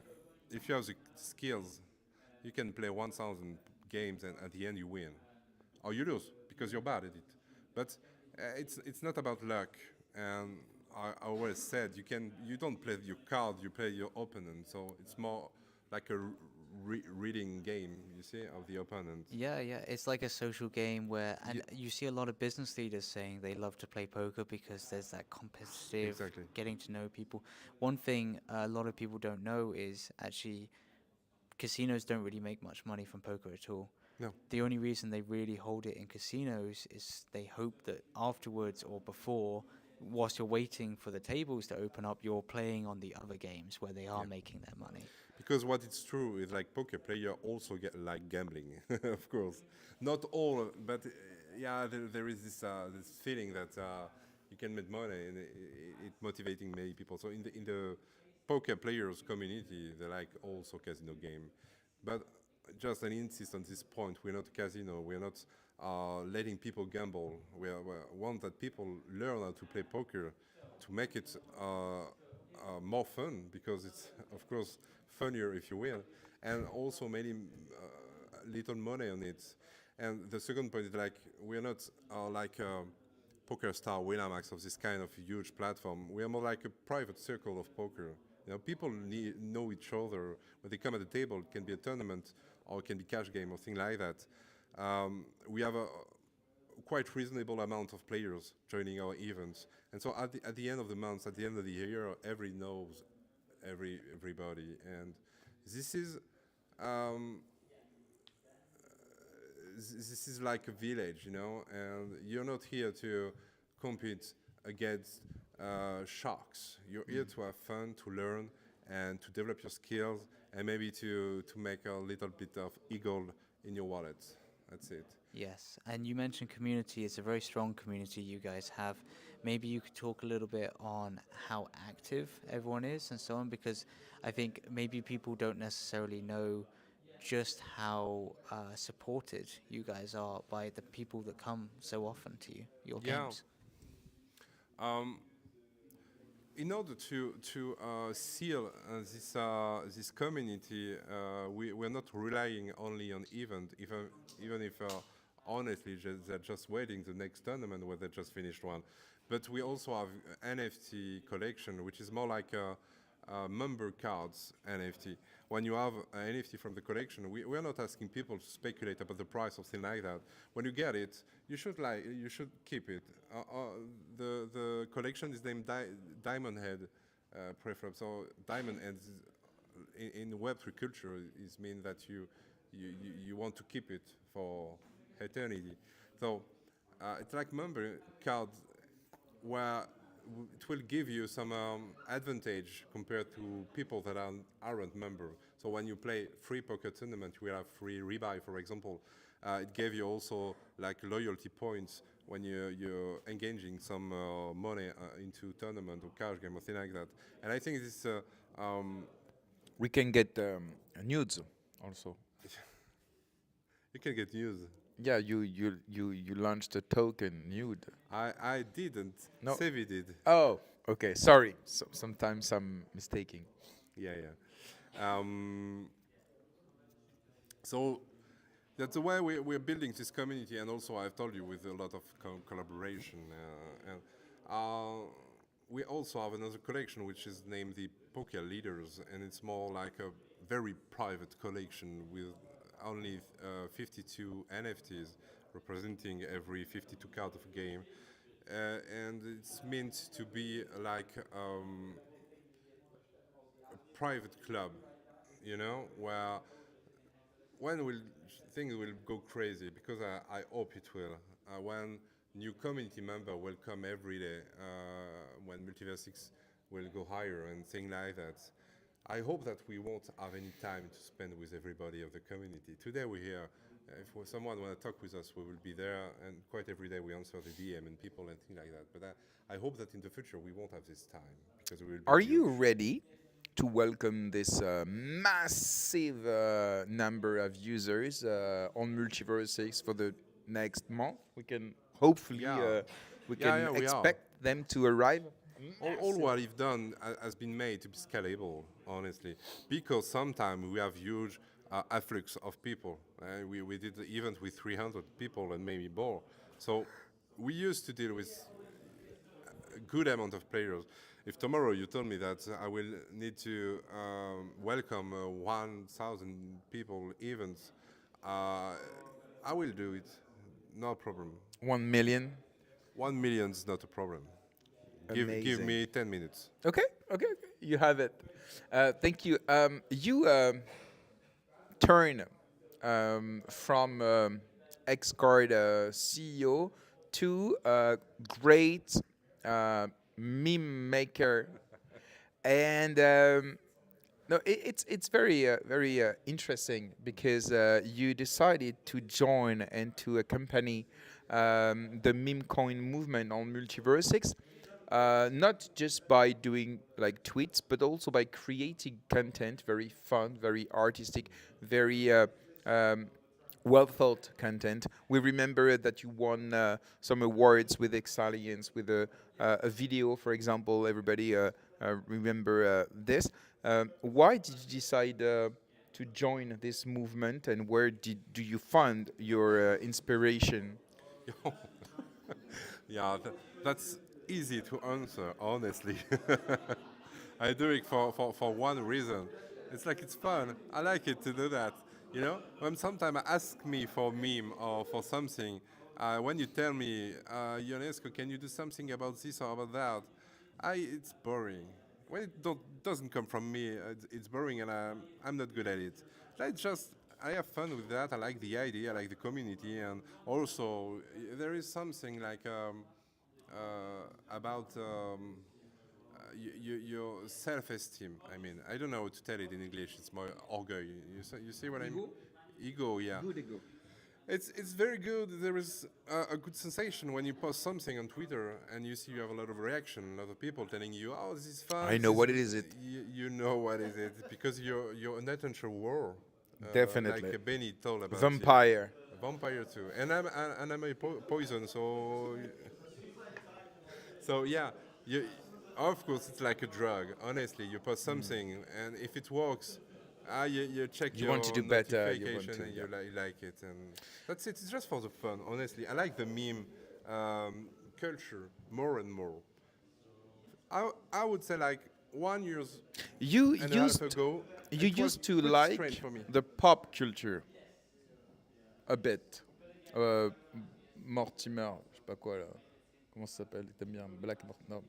if you have the skills, you can play 1,000 games and at the end you win. Or you lose because you're bad at it. But it's not about luck. And I always said you don't play your card, you play your opponent. So it's more like a reading game, you see, of the opponent. Yeah, it's like a social game where, and you see a lot of business leaders saying they love to play poker because there's that competitive, Exactly. getting to know people. One thing a lot of people don't know is actually casinos don't really make much money from poker at all. No. The only reason they really hold it in casinos is they hope that afterwards or before whilst you're waiting for the tables to open up, you're playing on the other games where they are making their money. Because what it's true is like poker player also get like gambling, of course. Not all, but yeah, there is this feeling that you can make money, and it motivating many people. So in the poker players community, they like also casino game, but just an insist on this point: we're not casino. We're not letting people gamble. We want that people learn how to play poker to make it more fun, because it's of course funnier if you will, and also many little money on it. And the second point is like we're not like Poker Star, Winamax of this kind of huge platform. We are more like a private circle of poker. You know, people know each other when they come at the table. It can be a tournament or it can be cash game or thing like that. We have a quite reasonable amount of players joining our events, and so at the end of the month, at the end of the year, everybody knows everybody, and this is this is like a village, you know, and you're not here to compete against sharks. You're here to have fun, to learn, and to develop your skills, and maybe to make a little bit of eagle in your wallet. That's it. Yes, and you mentioned community. It's a very strong community you guys have. Maybe you could talk a little bit on how active everyone is and so on, because I think maybe people don't necessarily know just how supported you guys are by the people that come so often to your games. In order to seal this community, we're not relying only on event, even if honestly they're just waiting the next tournament where they just finished one. But we also have NFT collection, which is more like a member cards NFT. When you have an NFT from the collection, we're not asking people to speculate about the price or thing like that. When you get it, you should keep it. The collection is named Diamond Head Prefab. So Diamond Heads in Web3 culture is mean that you want to keep it for eternity. So it's like member cards where it will give you some advantage compared to people that aren't member. So when you play free poker tournament, you will have free rebuy, for example. It gave you also like loyalty points when you're engaging some money into tournament or cash game or thing like that. And I think this We can get nudes also. you can get news. Yeah, you launched a token nude. I didn't. No. Sevi did. Oh, okay. Sorry. So sometimes I'm mistaking. Yeah. So that's the way we're building this community, and also I've told you with a lot of collaboration. And we also have another collection which is named the Poker Leaders, and it's more like a very private collection with only 52 NFTs representing every 52 cards of a game. And it's meant to be like a private club, you know, where when things will go crazy, because I hope it will, when new community member will come every day, when MultiversX will go higher and things like that. I hope that we won't have any time to spend with everybody of the community. Today we're here. If someone want to talk with us, we will be there, and quite every day we answer the DM and people and things like that. But I hope that in the future we won't have this time, because we will be Are huge. you ready to welcome this massive number of users on MultiversX for the next month? We can hopefully we can we are. expect them to arrive. All what we've done has been made to be scalable, honestly, because sometimes we have huge afflux of people. We did the event with 300 people and maybe more. So we used to deal with a good amount of players. If tomorrow you told me that I will need to welcome 1,000 people events, I will do it, no problem. 1 million. 1 million is not a problem. Give Amazing. me 10 minutes. Okay. You have it. Thank you. You turn from xCard CEO to a great meme maker, and no, it's very interesting because you decided to join and to accompany the meme coin movement on MultiversX, not just by doing like tweets, but also by creating content, very fun, very artistic, very well thought content. We remember that you won some awards with xCities with a video, for example. Everybody remember this. Why did you decide to join this movement, and where do you find your inspiration? Yeah, that's easy to answer, honestly. I do it for one reason. It's like it's fun. I like it to do that. You know, when sometimes ask me for meme or for something, when you tell me, Ionesco, can you do something about this or about that? It's boring. When it doesn't come from me, it's boring, and I'm not good at it. I have fun with that. I like the idea, I like the community, and also there is something like about your self-esteem. I mean, I don't know how to tell it in English. It's more orgueil. You see what I mean? Ego, yeah. Good ego. It's very good. There is a good sensation when you post something on Twitter and you see you have a lot of reaction, a lot of people telling you, "Oh, this is fun." I know what it is. You know what is it because you're an attention war. Definitely. Like Benny told about Vampire. it. Vampire too, and I'm a poison, so yeah. Of course, it's like a drug. Honestly, you post something, and if it works. You check You your want to do better, you notification want to, and yeah. you like it, and that's it. It's just for the fun, honestly. I like the meme culture more and more. I would say like 1 year You and a half used ago. you it was used to pretty like strange for me. the pop culture a bit. Mortimer, je sais pas quoi là. Comment ça s'appelle? T'aimes bien Black non.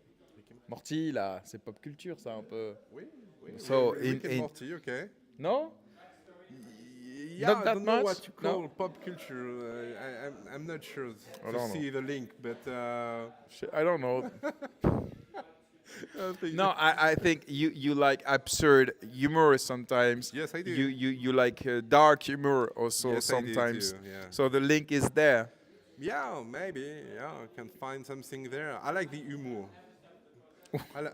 Morty là, c'est pop culture ça un peu. Oui. So Rick and Morty, okay. No? Yeah, Not I that don't know much? what to call No? pop culture. I'm not sure I to don't see the link, but I don't know. I think No, I think you like absurd humor sometimes. Yes, I do. You like dark humor also Yes, I do sometimes. too, yeah. So the link is there. Yeah, maybe. Yeah, I can find something there. I like the humor. I,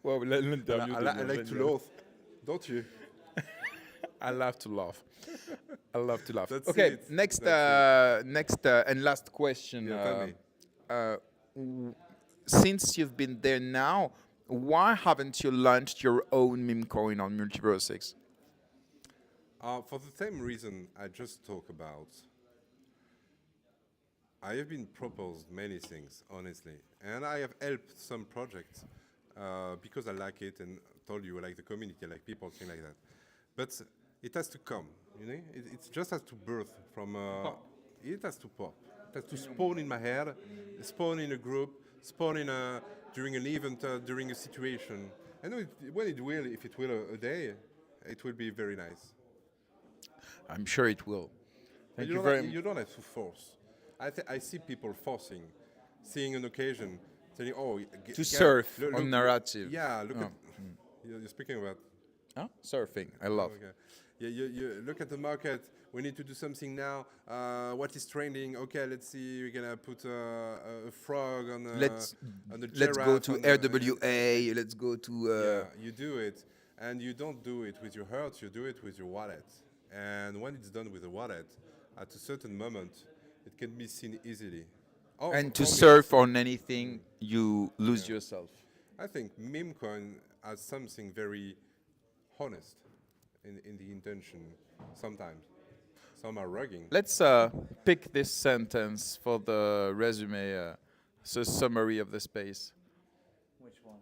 Well, I like to laugh, don't you? I love to laugh. I love to laugh. That's Okay, it. next That's and last question. Yeah, tell me. Since you've been there now, why haven't you launched your own meme coin on MultiversX? For the same reason I just talked about. I have been proposed many things, honestly, and I have helped some projects because I like it and told you I like the community, I like people, things like that. But it has to come, you know. It just has to birth from. It has to pop. It has to spawn in my head, spawn in a group, spawn in during an event, during a situation. I know when it will, if it will a day, it will be very nice. I'm sure it will. Thank you don't very have, much. you don't have to force. I see people forcing, seeing an occasion, saying, "Oh, To surf on narrative. Yeah, look Oh. at. You're speaking about. Huh? Surfing, I love. Okay. Yeah, you look at the market. We need to do something now. What is trending? Okay, let's see. We're gonna put a frog on the Let's giraffe go to on the- RWA. Let's go to. Yeah, you do it, and you don't do it with your heart. You do it with your wallet. And when it's done with a wallet, at a certain moment, it can be seen easily. Oh, And to for me, surf on anything, you lose yourself. I think meme coin has something very honest in the intention. Sometimes, some are rugging. Let's pick this sentence for the resume, so summary of the space. Which one?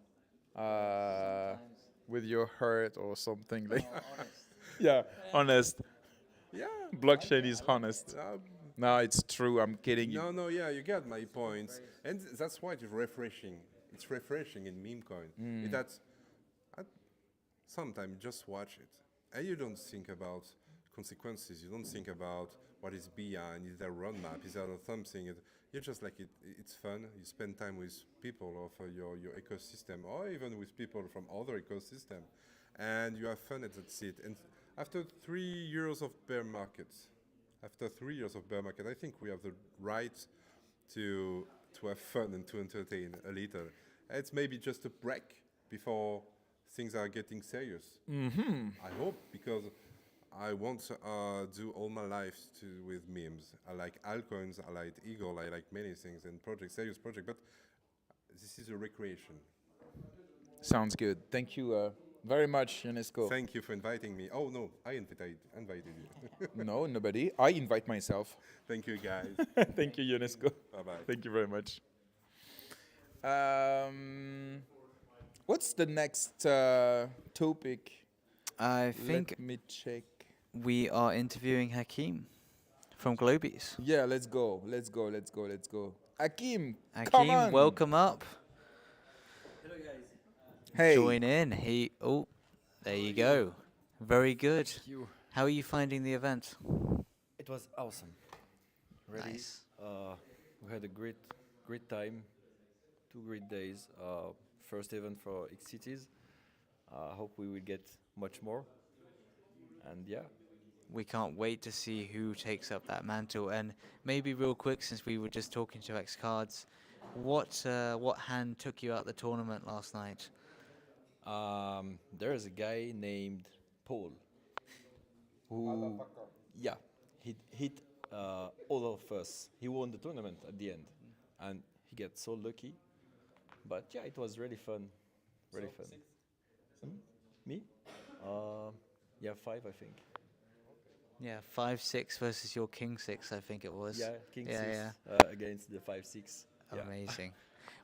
With your heart or something like. Honest. Yeah, honest. Yeah. Blockchain is honest. No, it's true. I'm kidding you. No, yeah, you get my points, and that's why it's refreshing. It's refreshing in meme coin. Sometimes just watch it, and you don't think about consequences. You don't think about what is behind. Is there a roadmap? Is there something? you just like it. It's fun. You spend time with people of your ecosystem, or even with people from other ecosystem, and you have fun at that seat. And after 3 years of bear markets, I think we have the right to have fun and to entertain a little. It's maybe just a break before things are getting serious. I hope, because I won't do all my life with memes. I like altcoins, I like Eagle, I like many things and serious project, but this is a recreation. Sounds good. Thank you very much, Ionesco. Thank you for inviting me. Oh no, I invited you. No, nobody. I invite myself. Thank you, guys. Thank you, Ionesco. Bye-bye. Thank you very much. What's the next topic? I think Let me check. we are interviewing Hakim from Globies. Yeah, let's go. Hakim, come Hakim, on. welcome up. Hey. Join in. There you go. Very good. Thank you. How are you finding the event? It was awesome. Really. Nice. We had a great time. 2 great days. First event for xCities. I hope we will get much more. And yeah. We can't wait to see who takes up that mantle. And maybe real quick, since we were just talking to xCards, what hand took you out the tournament last night? There is a guy named Paul who, yeah, he hit all of us. He won the tournament at the end, and he got so lucky. But yeah, it was really fun, really fun. Me? Yeah, 5, I think. Yeah, 5-6 versus your King 6, I think it was. Yeah, King 6 against the 5-6. Yeah. Amazing.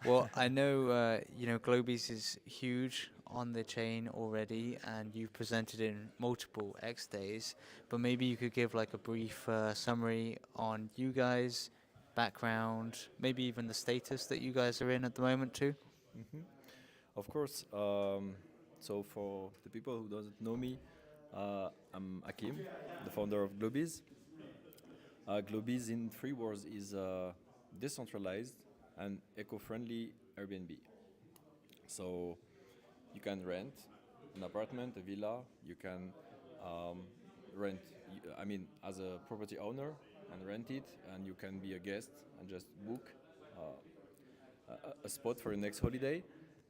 Well, I know Globies is huge on the chain already, and you've presented in multiple X days. But maybe you could give like a brief summary on you guys, background, maybe even the status that you guys are in at the moment too. Of course. So for the people who doesn't know me, I'm Hakim, the founder of Globies. Globies, in 3 words, is decentralized and eco-friendly Airbnb. So you can rent an apartment, a villa. You can rent, as a property owner, and rent it, and you can be a guest and just book a spot for your next holiday.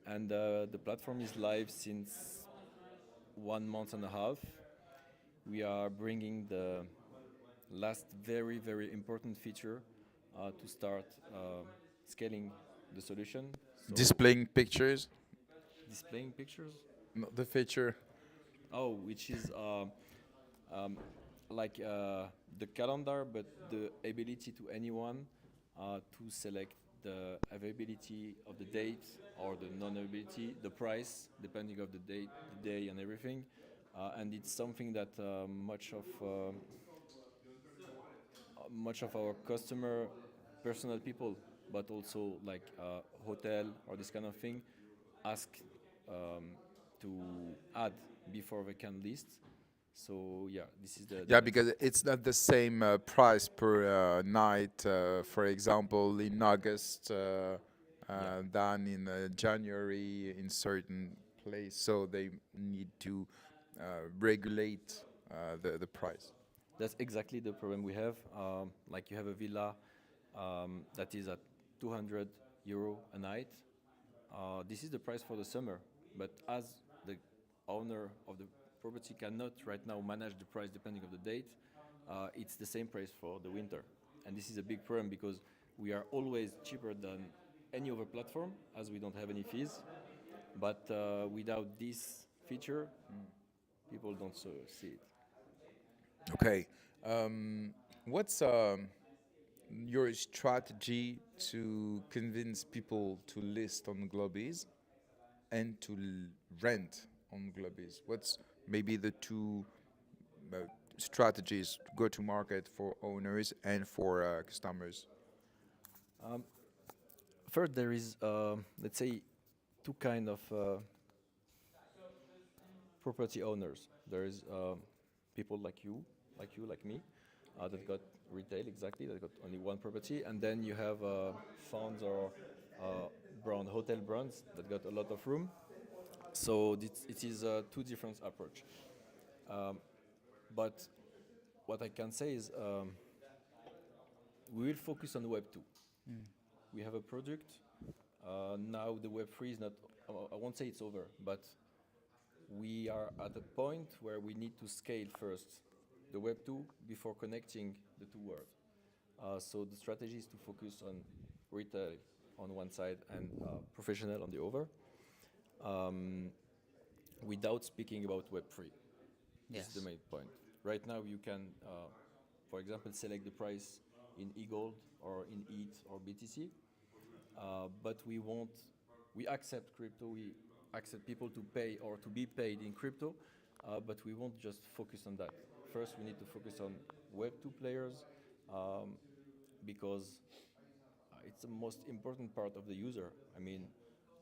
And the platform is live since 1 month and a half. We are bringing the last very, very important feature to start scaling the solution. So Displaying pictures. displaying pictures? Not the feature. Oh, which is like the calendar, but the ability to anyone to select the availability of the date or the non-availability, the price, depending of the date, the day, and everything. And it's something that much of our customer, personal people, but also like hotel or this kind of thing, ask to add before they can list. So yeah, this is the Yeah, because it's not the same price per night, for example, in August than in January in certain place. So they need to regulate the price. That's exactly the problem we have. Like you have a villa that is at 200 euro a night. This is the price for the summer, but as the owner of the property cannot right now manage the price depending on the date, it's the same price for the winter. And this is a big problem because we are always cheaper than any other platform as we don't have any fees. But without this feature, people don't see it. Okay. What's your strategy to convince people to list on Globies and to rent on Globies? What's maybe the two strategies to go to market for owners and for customers? First, there is, let's say, 2 kind of property owners. There is people like me, that got retail exactly. They got only one property, and then you have funds or hotel brands that got a lot of room. So it is two different approach. But what I can say is we will focus on Web 2. We have a product. Now the Web 3 is not, I won't say it's over, but we are at a point where we need to scale first the Web 2 before connecting the two worlds. So the strategy is to focus on retail on one side and professional on the other, without speaking about Web 3. Yes. This is the main point. Right now you can, for example, select the price in eGold or in ETH or BTC, but we accept crypto, we accept people to pay or to be paid in crypto, but we won't just focus on that. First, we need to focus on Web 2 players, because it's the most important part of the user. I mean,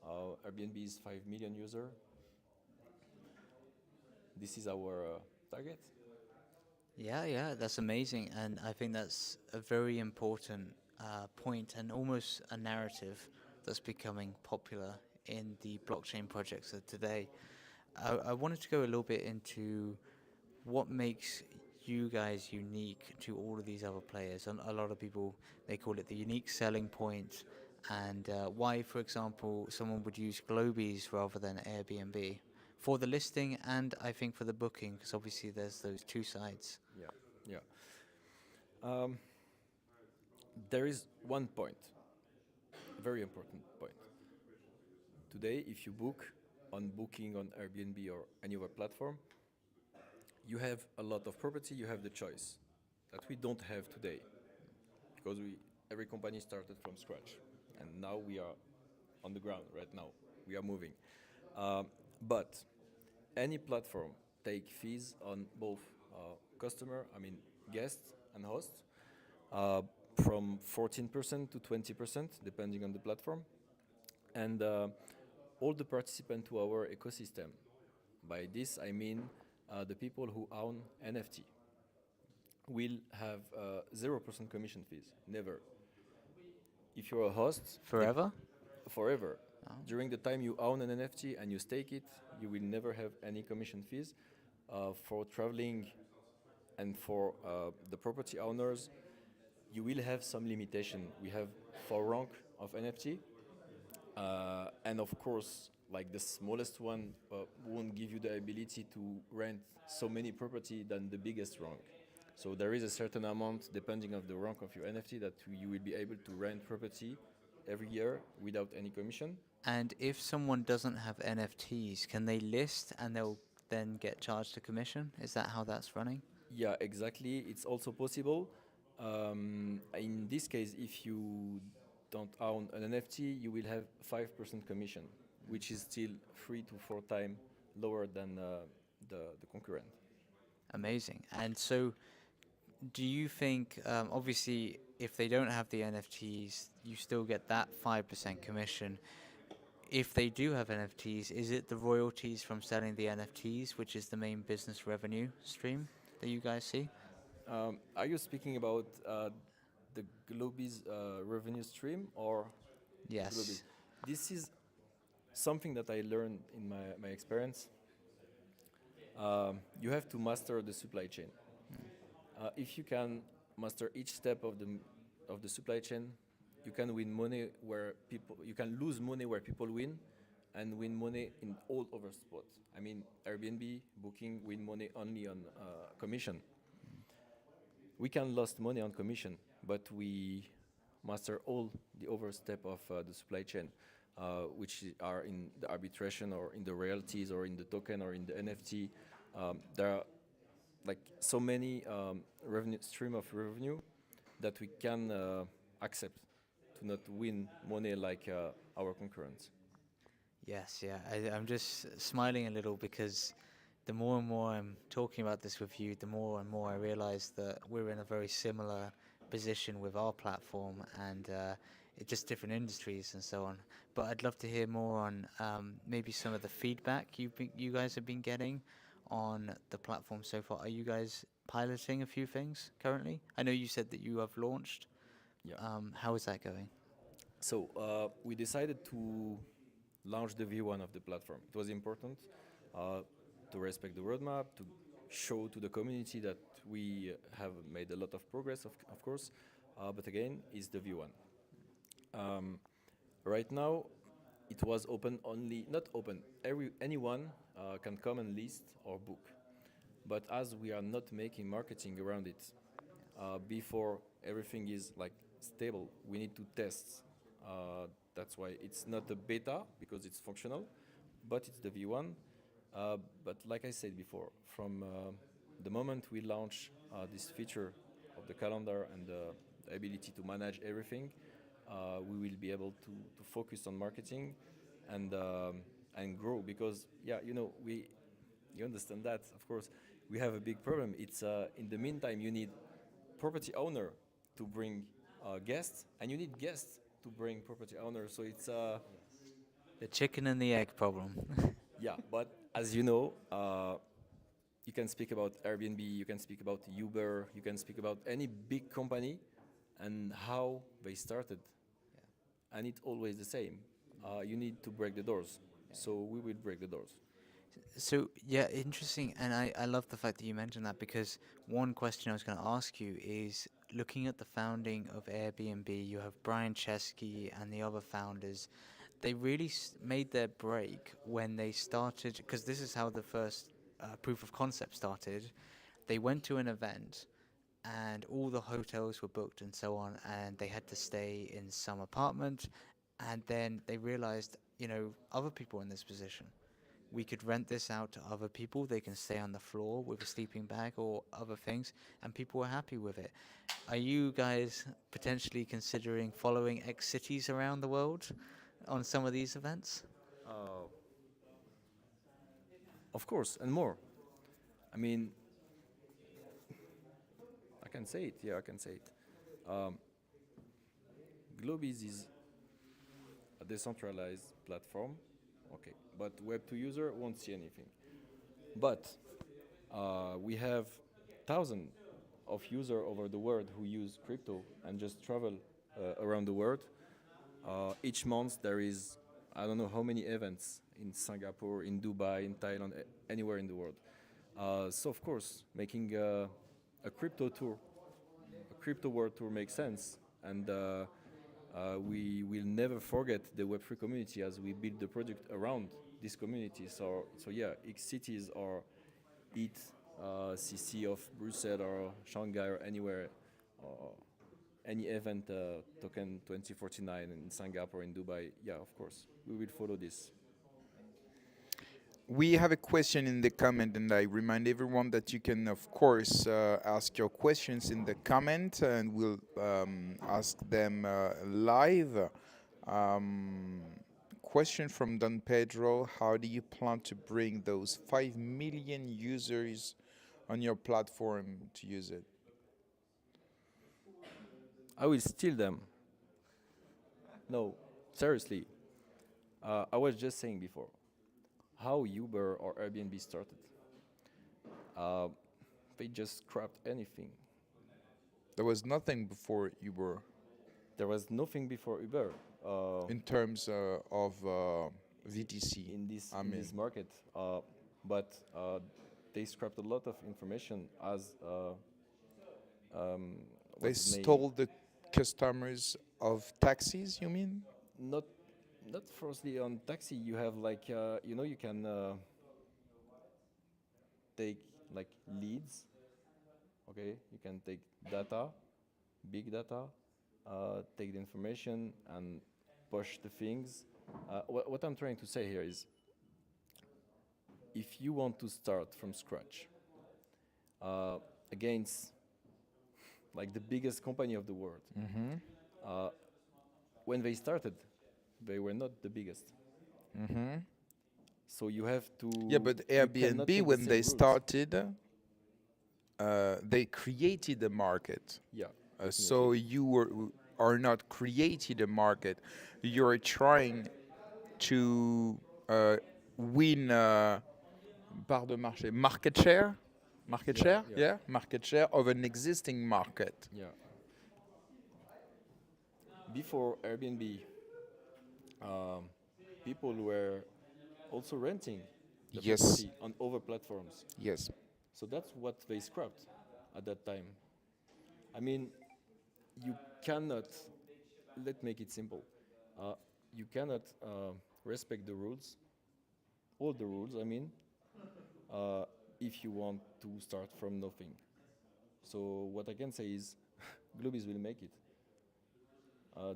Airbnb is 5 million user. This is our target. Yeah, that's amazing, and I think that's a very important point and almost a narrative that's becoming popular in the blockchain projects of today. I wanted to go a little bit into what makes you guys unique to all of these other players. And a lot of people, they call it the unique selling point, and why, for example, someone would use Globies rather than Airbnb for the listing and I think for the booking, because obviously there's those two sides. Yeah. There is one point, very important point. Today, if you book on Booking, on Airbnb or any other platform, you have a lot of property, you have the choice that we don't have today, because every company started from scratch, and now we are on the ground right now. We are moving. But any platform take fees on both guests and hosts, from 14% to 20%, depending on the platform. And all the participants to our ecosystem. By this, I mean the people who own NFT will have 0% commission fees, never. If you're a host... Forever? Forever. Oh. During the time you own an NFT and you stake it, you will never have any commission fees. For traveling and for the property owners, you will have some limitation. We have 4 rank of NFT. And of course, like the smallest one won't give you the ability to rent so many property than the biggest rank. So there is a certain amount, depending on the rank of your NFT, that you will be able to rent property every year without any commission. And if someone doesn't have NFTs, can they list and they'll then get charged a commission? Is that how that's running? Yeah, exactly. It's also possible. In this case, if you don't own an NFT, you will have 5% commission, which is still 3 to 4 times lower than the concurrent. Amazing. And so do you think, obviously, if they don't have the NFTs, you still get that 5% commission. If they do have NFTs, is it the royalties from selling the NFTs, which is the main business revenue stream that you guys see? Are you speaking about the Globies revenue stream or? Yes. Globies? This is something that I learned in my experience. You have to master the supply chain. If you can master each step of the supply chain, you can win money you can lose money where people win, and win money in all other spots. I mean, Airbnb, Booking win money only on commission. We can lose money on commission, but we master all the other step of the supply chain, which are in the arbitration or in the royalties or in the token or in the NFT. There are like so many stream of revenue that we can accept to not win money like our concurrents. Yes, yeah. I'm just smiling a little because the more and more I'm talking about this with you, the more and more I realize that we're in a very similar position with our platform, and it's just different industries and so on. But I'd love to hear more on maybe some of the feedback you guys have been getting on the platform so far? Are you guys piloting a few things currently? I know you said that you have launched. Yeah. How is that going? So we decided to launch the V1 of the platform. It was important to respect the roadmap, to show to the community that we have made a lot of progress, of course, but again, it's the V1. Right now, it was open only, not open, anyone can come and list or book. But as we are not making marketing around it, before everything is like stable, we need to test. That's why it's not a beta, because it's functional, but it's the V1. But like I said before, from the moment we launch this feature of the calendar and the ability to manage everything, we will be able to focus on marketing and grow. Because you understand that, of course, we have a big problem. It's in the meantime you need property owner to bring guests, and you need guests to bring property owners. So it's The chicken and the egg problem. yeah. But as you know, you can speak about Airbnb, you can speak about Uber, you can speak about any big company and how they started, and it's always the same. You need to break the doors. So we will break the doors. So yeah, interesting, and I love the fact that you mentioned that, because one question I was going to ask you is, looking at the founding of Airbnb, you have Brian Chesky and the other founders. They really made their break when they started, because this is how the first proof of concept started. They went to an event, and all the hotels were booked and so on, and they had to stay in some apartment, and then they realized, other people in this position. We could rent this out to other people. They can stay on the floor with a sleeping bag or other things, and people were happy with it. Are you guys potentially considering following xCities around the world on some of these events? Of course, and more. I mean, I can say it. Yeah, I can say it. Globiz is a decentralized platform. Okay, but Web2 user won't see anything. But we have thousands of users over the world who use crypto and just travel around the world. Each month there is, I don't know how many events in Singapore, in Dubai, in Thailand, anywhere in the world. So of course, making a crypto tour, a crypto world tour makes sense. And we will never forget the Web3 community as we build the project around this community. So yeah, xCities or CC of Brussels or Shanghai or anywhere, or any event, token 2049 in Singapore, in Dubai, yeah, of course, we will follow this. We have a question in the comment, and I remind everyone that you can, of course, ask your questions in the comment, and we'll ask them live. Question from Don Pedro: how do you plan to bring those 5 million users on your platform to use it? I will steal them. No, seriously. I was just saying before, how Uber or Airbnb started. They just scrapped anything. There was nothing before Uber There was nothing before Uber in terms of VTC. in this market, but they scrapped a lot of information as They what's the name? stole the customers of taxis, you mean? Not firstly on taxi. You have like you can take like leads. Okay, you can take data, big data, take the information and push the things. What I'm trying to say here is, if you want to start from scratch against like the biggest company of the world, when they started, they were not the biggest. So you have to. Yeah, but you cannot Airbnb, take the when same they route. started, they created a market. Yeah. So you are not created a market. You're trying to win part de marché, market share, market Yeah, share, yeah. yeah, market share of an existing market. Yeah. Before Airbnb, people were also renting the Yes. property on other platforms. Yes. So that's what they scrapped at that time. I mean, you cannot, let's make it simple. You cannot respect the rules, all the rules, I mean, if you want to start from nothing. So what I can say is, Globis will make it.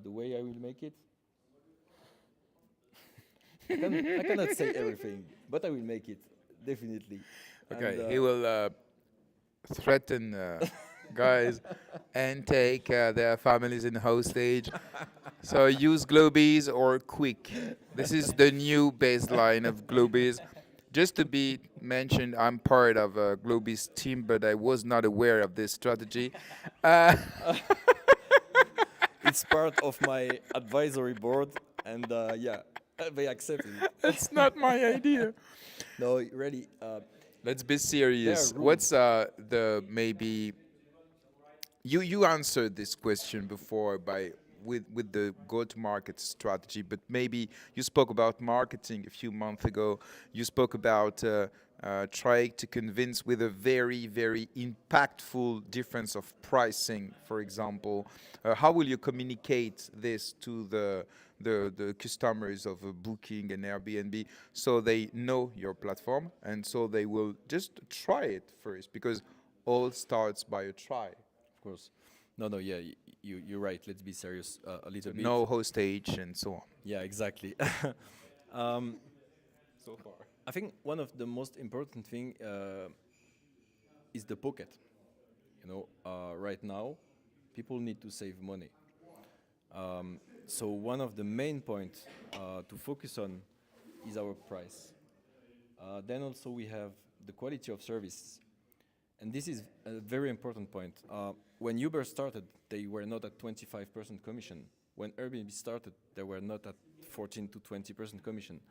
The way I will make it, I cannot say everything, but I will make it, definitely. Okay, And, he will threaten guys and take their families in hostage. So use Globies or Quick. This is the new baseline of Globies. Just to be mentioned, I'm part of Globies team, but I was not aware of this strategy. it's part of my advisory board, and yeah, they accepted it. That's not my idea. No, really, Let's be serious. There are What's the maybe you answered this question before by with the go-to-market strategy, but maybe you spoke about marketing a few months ago. You spoke about trying to convince with a very, very impactful difference of pricing, for example. How will you communicate this to the customers of Booking and Airbnb so they know your platform and so they will just try it first? Because all starts by a try. of course. No, yeah, you're right. Let's be serious a little bit. No hostage and so on. Yeah, exactly. So far. I think one of the most important thing is the pocket. You know, right now, people need to save money. So one of the main points to focus on is our price. Then also we have the quality of service. And this is a very important point. When Uber started, they were not at 25% commission. When Airbnb started, they were not at 14 to 20% commission.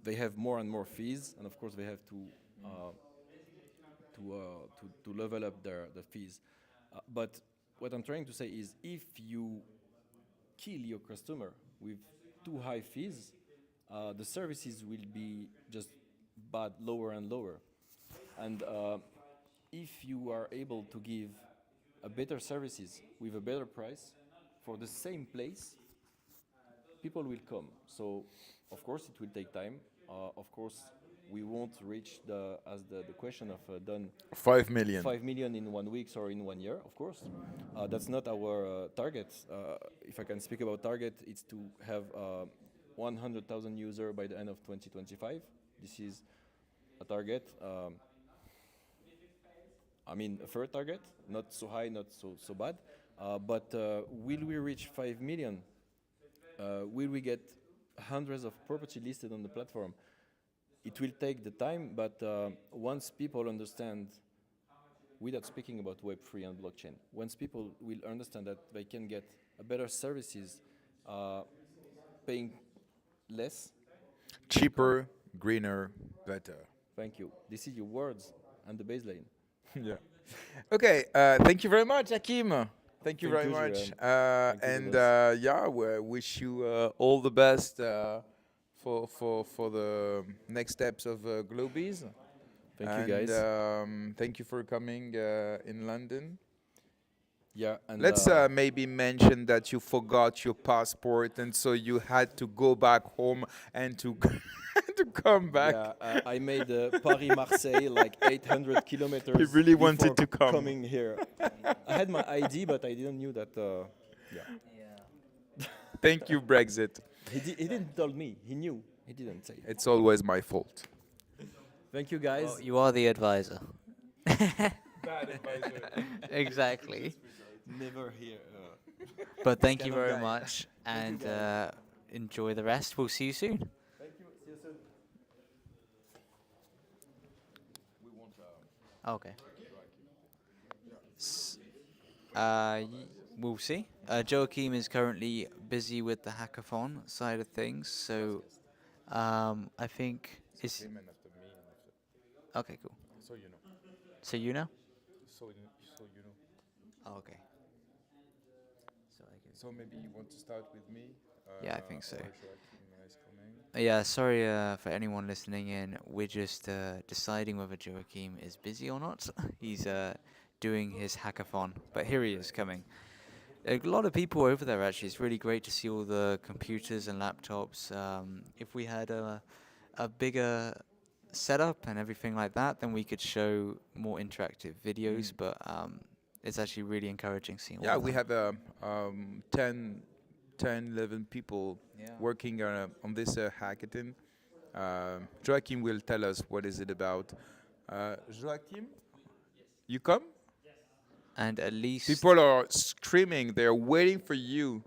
They have more and more fees, and of course they have to level up the fees. But what I'm trying to say is, if you kill your customer with too high fees, the services will be just bad, lower and lower. And if you are able to give a better services with a better price for the same place, people will come. So, of course, it will take time. Of course, we won't reach the question of done 5 million. 5 million in 1 week or in 1 year. Of course, that's not our target. If I can speak about target, it's to have 100,000 users by the end of 2025. This is a target. I mean, a fair target, not so high, not so bad. But will we reach 5 million? Will we get hundreds of property listed on the platform? It will take the time, but once people understand, without speaking about Web3 and blockchain, once people will understand that they can get a better services, paying less. Cheaper, greener, better. Thank you. This is your words and the baseline. Yeah. Okay. Thank you very much, Hakim. Thank you very much. Thank you, Yeah, we wish you all the best for the next steps of Globies. Thank you, guys. Thank you for coming in London. Yeah, and Let's maybe mention that you forgot your passport, and so you had to go back home and to to come back. yeah, I made Paris-Marseille like 800 kilometers. He really wanted before to come. coming here. I had my ID, but I didn't knew that. Yeah. Thank you, Brexit. He didn't tell me. He knew. He didn't say. It's always my fault. Thank you, guys. Well, you are the advisor. Bad advisor. Exactly. Never here. But thank you kind of very guy. much, and enjoy the rest. We'll see you soon. Thank you. See you soon. We want. Okay. We'll see. Joaquim is currently busy with the hackathon side of things, so I think it's Okay, cool. So you know. So you know? So you know. Oh, okay. So I can. So maybe you want to start with me? Yeah, I think so. or Joaquim is coming. Yeah, sorry for anyone listening in. We're just deciding whether Joaquim is busy or not. He's doing his hackathon, but here he is coming. A lot of people over there actually. It's really great to see all the computers and laptops. If we had a bigger setup and everything like that, then we could show more interactive videos. But it's actually really encouraging seeing. Yeah, all we that. have 10, 11 people working on this hackathon. Joaquim will tell us what is it about. Joaquim, you come? And at least People are screaming. They're waiting for you.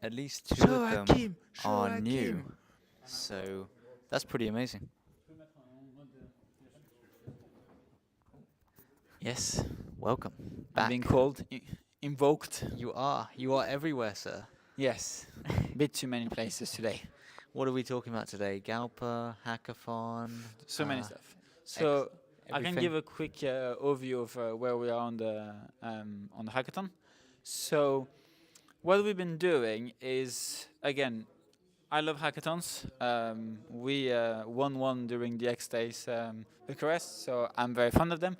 At least two of them Joaquim, are new. Joaquim. So that's pretty amazing. Yes, welcome back. I'm being called, invoked. You are everywhere, sir. Yes, bit too many places today. What are we talking about today? Gaupa, hackathon. So many stuff. So I can everything. give a quick overview of where we are on the hackathon. So what we've been doing is, again, I love hackathons. We won one during the X Days Bucharest, so I'm very fond of them.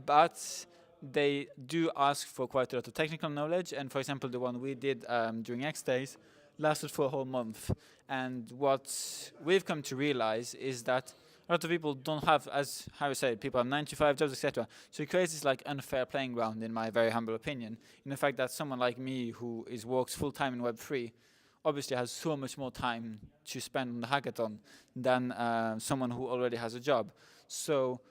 But they do ask for quite a lot of technical knowledge. And for example, the one we did during X Days lasted for a whole month. And what we've come to realize is that a lot of people don't have, as Harry said, people have 9 to 5 jobs, etc. So it creates this like unfair playing ground, in my very humble opinion, in the fact that someone like me who works full time in Web3 obviously has so much more time to spend on the hackathon than someone who already has a job. So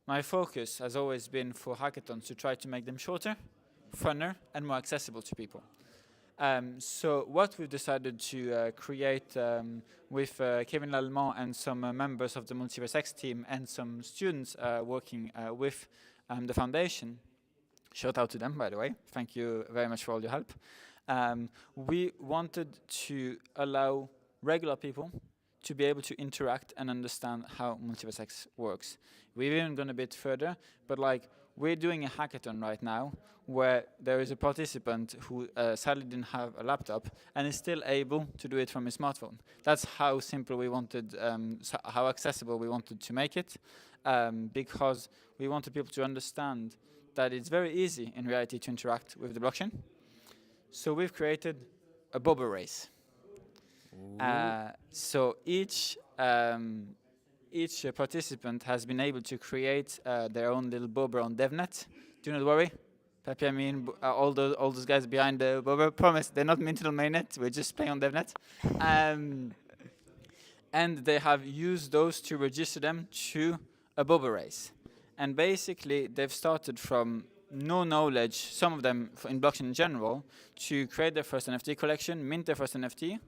my focus has always been for hackathons to try to make them shorter, funner, and more accessible to people. So what we've decided to create with Kevin Lallemand and some members of the MultiversX team and some students working with the foundation, shout out to them, by the way. Thank you very much for all your help. We wanted to allow regular people to be able to interact and understand how MultiversX works. We've even gone a bit further, but like we're doing a hackathon right now where there is a participant who sadly didn't have a laptop and is still able to do it from his smartphone. That's how simple we wanted, how accessible we wanted to make it, because we wanted people to understand that it's very easy in reality to interact with the blockchain. So we've created a boba race. So each participant has been able to create their own little boba on DevNet. Do not worry. Pepe, I mean, all those guys behind the boba, promise, they're not minted on mainnet. We're just playing on DevNet. And they have used those to register them to a boba race. And basically, they've started from no knowledge, some of them in blockchain in general, to create their first NFT collection, mint their first NFT.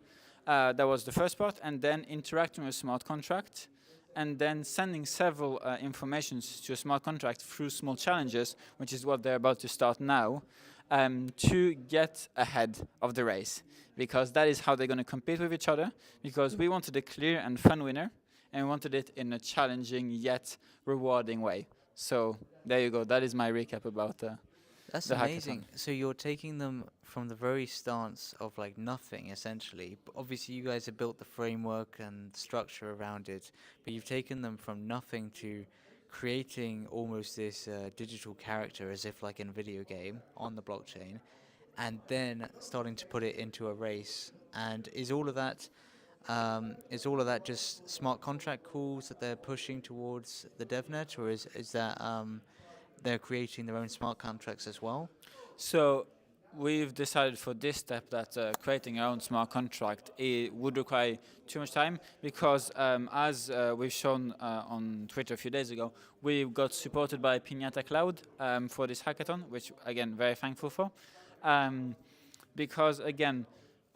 That was the first part, and then interacting with a smart contract, and then sending several informations to a smart contract through small challenges, which is what they're about to start now, to get ahead of the race. Because that is how they're going to compete with each other, because we wanted a clear and fun winner, and we wanted it in a challenging yet rewarding way. So there you go. That is my recap about That's the amazing. hackathon. So you're taking them from the very stance of like nothing, essentially. But obviously, you guys have built the framework and structure around it. But you've taken them from nothing to creating almost this digital character, as if like in a video game on the blockchain, and then starting to put it into a race. And is all of that just smart contract calls that they're pushing towards the DevNet, or is that they're creating their own smart contracts as well? So we've decided for this step that creating our own smart contract would require too much time, because as we've shown on Twitter a few days ago, we got supported by Pinata Cloud for this hackathon, which again, very thankful for. Because again,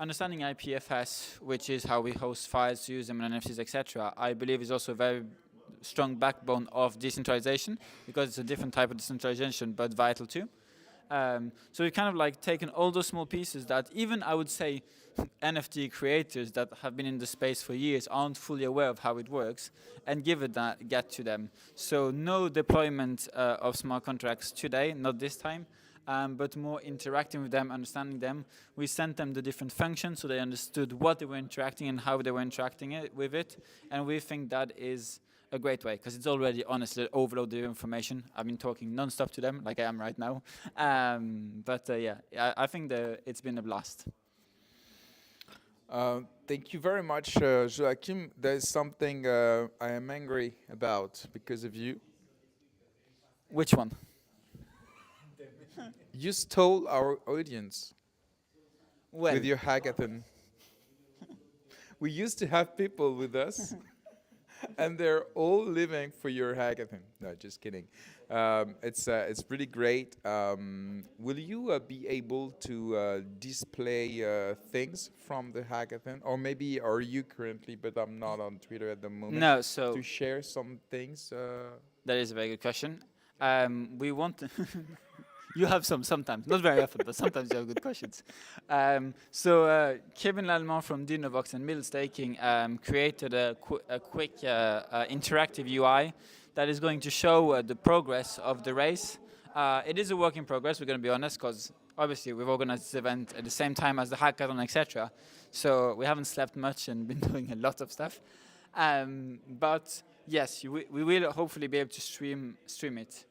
understanding IPFS, which is how we host files, use them in NFTs, etc., I believe is also a very strong backbone of decentralization, because it's a different type of decentralization, but vital too. So we've kind of like taken all those small pieces that even I would say NFT creators that have been in the space for years aren't fully aware of how it works, and give it that get to them. So no deployment of smart contracts today, not this time, but more interacting with them, understanding them. We sent them the different functions so they understood what they were interacting and how they were interacting with it, and we think that is a great way, because it's already honestly overloaded with information. I've been talking non-stop to them, like I am right now. Yeah, I think it's been a blast. Thank you very much, Joaquim. There's something I am angry about because of you. Which one? You stole our audience When? with your hackathon. We used to have people with us, and they're all living for your hackathon. No, just kidding. It's really great. Will you be able to display things from the hackathon, or maybe are you currently? But I'm not on Twitter at the moment. No, so to share some things. that is a very good question. We want to you have some sometimes, not very often, but sometimes you have good questions. Kevin Lallemand from Dinovox and Middle Staking created a quick interactive UI that is going to show the progress of the race. It is a work in progress, we're going to be honest, because obviously we've organized this event at the same time as the hackathon, etc. So we haven't slept much and been doing a lot of stuff. But yes, we will hopefully be able to stream it.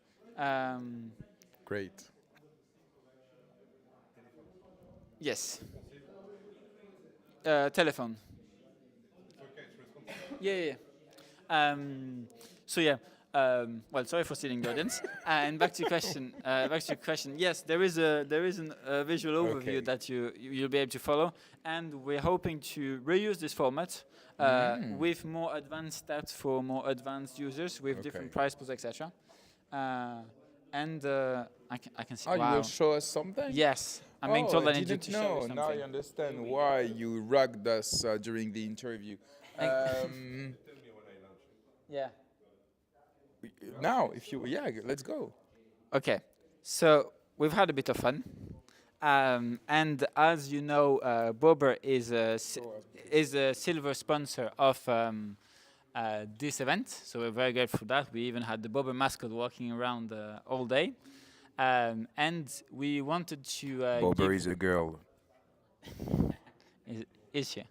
Great. Yes. Telephone. Yeah. Well, sorry for stealing the audience. And back to your question. Yes, there is a visual overview that you'll be able to follow, and we're hoping to reuse this format with more advanced stats for more advanced users with different price pools, etc. I can see. Oh, wow. you will show us something? Yes, I'm being told I need you to show you something. Now I understand why you rugged us during the interview. Yeah. Now, let's go. Okay, so we've had a bit of fun, and as you know, Bober is a silver sponsor of this event, so we're very grateful for that. We even had the Bober mascot walking around all day, and we wanted to. Bober is a girl. Is she?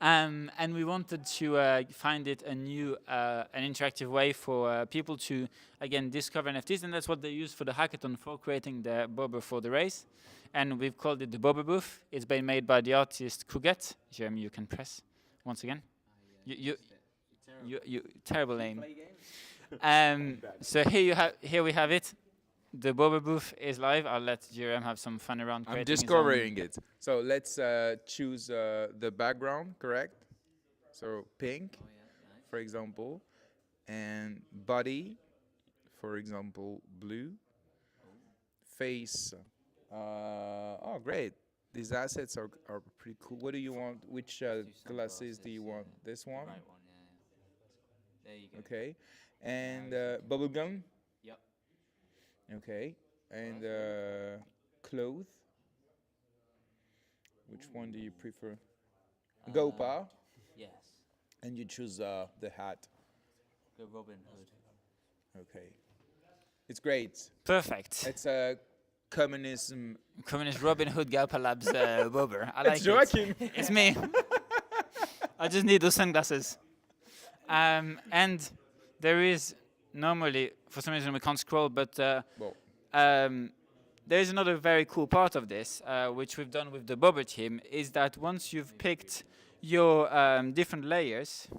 And we wanted to find it a new, an interactive way for people to, again, discover NFTs, and that's what they used for the hackathon for creating the Bober for the race. And we've called it the Bober booth. It's been made by the artist Kuget. Jeremy, you can press once again. You terrible name. So here we have it. The Bober booth is live. I'll let GRM have some fun around creating. I'm discovering it. So let's choose the background, correct? So pink, for example, and body, for example, blue. Face. Oh, great. These assets are pretty cool. What do you want? Which glasses do you want? This one? Right one, yeah. There you go. Okay. And bubblegum? Yep. Okay. And clothes? Which one do you prefer? Gaupa? Yes. And you choose the hat. Go Robin Hood. Okay. It's great. Perfect. It's a communist Robin Hood Gaupa Labs Bober. I like it's Joaquim. it. It's me. I just need those sunglasses. And there is normally, for some reason we can't scroll, but there is another very cool part of this, which we've done with the Bober team, is that once you've picked your different layers,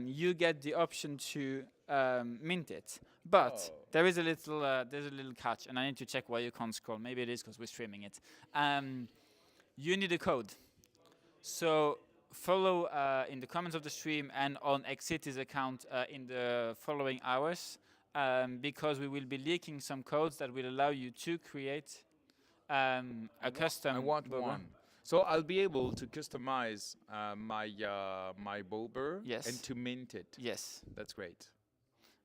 you get the option to mint it. But there is a little catch, and I need to check why you can't scroll. Maybe it is because we're streaming it. You need a code. So follow in the comments of the stream and on xCities account in the following hours, because we will be leaking some codes that will allow you to create a custom. I want Bober. one. So I'll be able to customize my Bober and to mint it. Yes. That's great.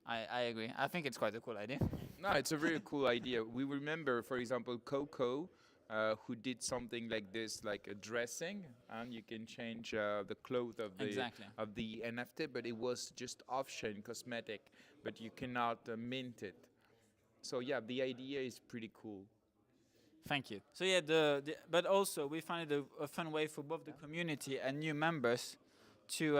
I agree. I think it's quite a cool idea. No, it's a really cool idea. We remember, for example, Coco who did something like this, like a dressing, and you can change the clothes of Exactly. the NFT, but it was just off-chain cosmetic, but you cannot mint it. So yeah, the idea is pretty cool. Thank you. So yeah, but also we find it a fun way for both the community and new members to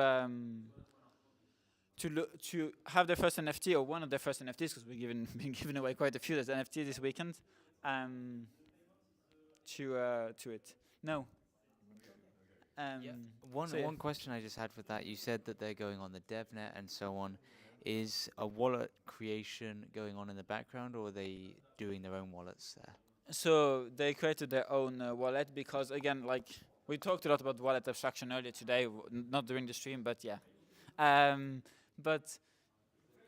to have their first NFT or one of their first NFTs, because we've been giving away quite a few as NFT this weekend. To it. No. One So yeah. one question I just had with that, you said that they're going on the DevNet and so on. Is a wallet creation going on in the background, or are they doing their own wallets there? So they created their own wallet because, again, like we talked a lot about wallet abstraction earlier today, not during the stream, but yeah. But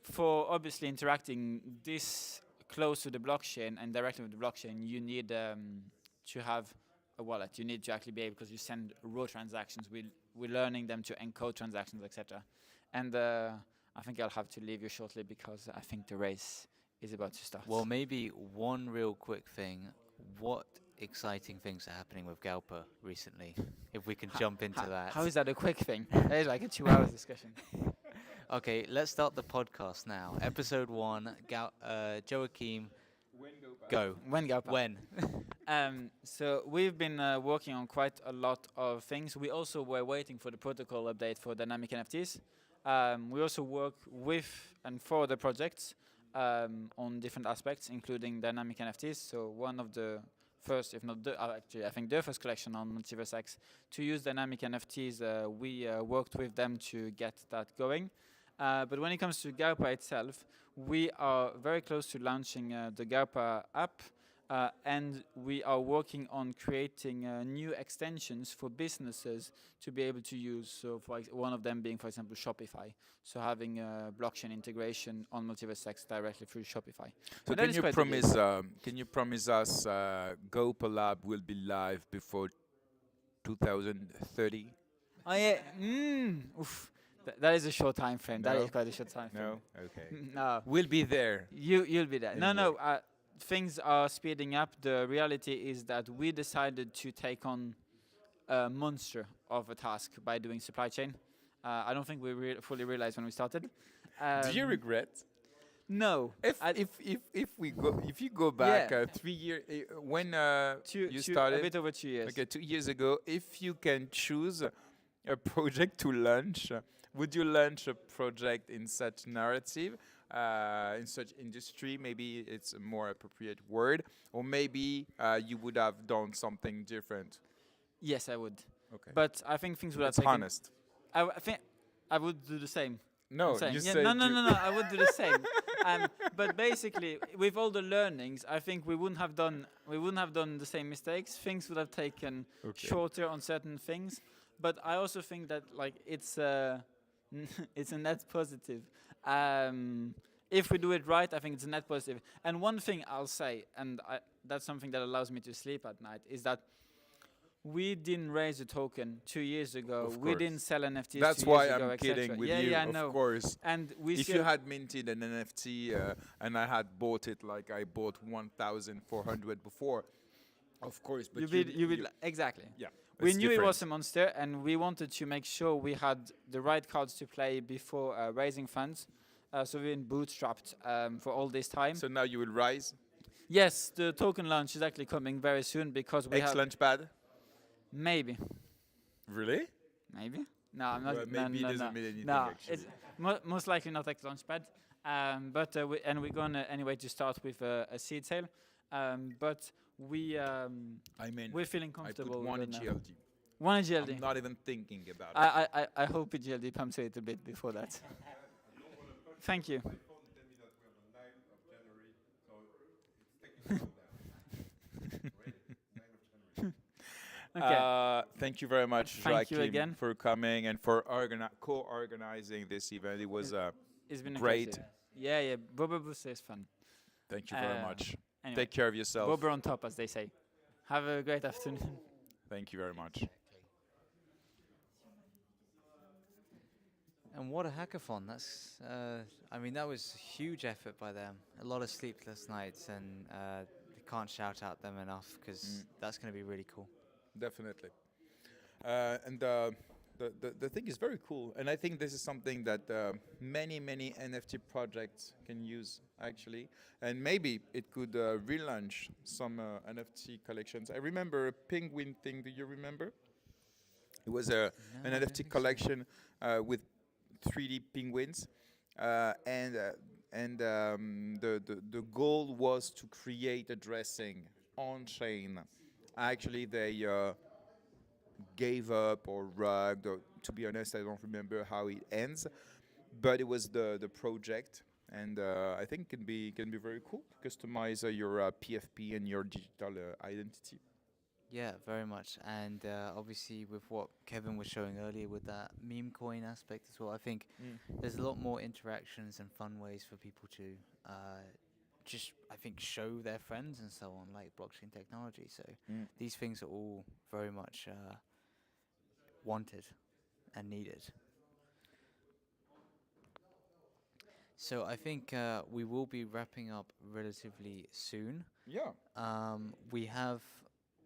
for obviously interacting this close to the blockchain and directly with the blockchain, you need to have a wallet. You need to actually be able, because you send raw transactions. We're learning them to encode transactions, etc. And I think I'll have to leave you shortly because I think the race is about to start. Well, maybe one real quick thing. What exciting things are happening with Gaupa recently? If we can jump into that. How is that a quick thing? That is like a 2 hours discussion. Okay, let's start the podcast now. Episode 1, Joaquim, go. When Gaupa? When? So we've been working on quite a lot of things. We also were waiting for the protocol update for dynamic NFTs. We also work with and for the projects on different aspects, including dynamic NFTs. So one of the first, if not the, actually I think the first collection on MultiversX to use dynamic NFTs, we worked with them to get that going. But when it comes to Gaupa itself, we are very close to launching the Gaupa app, and we are working on creating new extensions for businesses to be able to use. So for one of them being, for example, Shopify. So having blockchain integration on MultiversX directly through Shopify. So that is can you promise us Gaupa Lab will be live before 2030? Oh yeah, oof. That is a short time frame. That No. is quite a short time frame. No? Okay. No. We'll be there. You'll be there. No, Anyway. no. Things are speeding up. The reality is that we decided to take on a monster of a task by doing supply chain. I don't think we fully realized when we started. Do you regret? No. If you go back Yeah. 3 years when you A started, bit over 2 years. okay, 2 years ago, if you can choose a project to launch, would you launch a project in such narrative, in such industry? Maybe it's a more appropriate word, or maybe you would have done something different. Yes, I would. Okay, But I think things would have it's taken. honest. I think I would do the same. No, I'm saying. you Yeah, said no. I would do the same. But basically, with all the learnings, I think we wouldn't have done the same mistakes. Things would have taken Okay. shorter on certain things. But I also think that like it's it's a net positive. If we do it right, I think it's a net positive. And one thing I'll say, and that's something that allows me to sleep at night, is that we didn't raise a token 2 years ago. Of We course. didn't sell NFTs. That's 2 why years ago, I'm etc. kidding with yeah, you. Yeah, I know. Of course. And we If still you had minted an NFT and I had bought it like I bought 1,400 before, of course. But exactly. yeah. We it's knew it was different. a monster, and we wanted to make sure we had the right cards to play before raising funds. So we've been bootstrapped for all this time. So now you will rise. Yes, the token launch is actually coming very soon because we have Launchpad. maybe. Really? Maybe? No, I'm not. Well, no, maybe it no, doesn't no. mean anything, No, actually. it's most likely not X Launchpad. But we're gonna anyway to start with a seed sale. But we're feeling I comfortable. put one with in that now. GLD. One in GLD. I'm not even thinking about it. I hope GLD pumps a little bit before that. Thank you. Okay. Thank you very much, Thank you Joaquim, again. for coming and for co-organizing this event. It was It's been a great. pleasure. Yeah. Boba Booster is fun. Thank you very much. Anyway, Take care of yourself. Boba on top, as they say. Have a great afternoon. Thank you very much. And what a hackathon! That's, I mean, that was huge effort by them. A lot of sleepless nights, and the can't shout out them enough because that's going to be really cool. Definitely. And the thing is very cool, and I think this is something that many NFT projects can use actually, and maybe it could relaunch some NFT collections. I remember a penguin thing. Do you remember? It was an I don't NFT think so. collection with 3D penguins, and the goal was to create a dressing on chain. Actually, they gave up or rugged. Or, to be honest, I don't remember how it ends, but it was the project, and I think can be very cool. Customize your PFP and your digital identity. Yeah, very much. And obviously, with what Kevin was showing earlier with that meme coin aspect as well, I think there's a lot more interactions and fun ways for people to just, I think, show their friends and so on, like blockchain technology. So these things are all very much wanted and needed. So I think we will be wrapping up relatively soon. Yeah. We have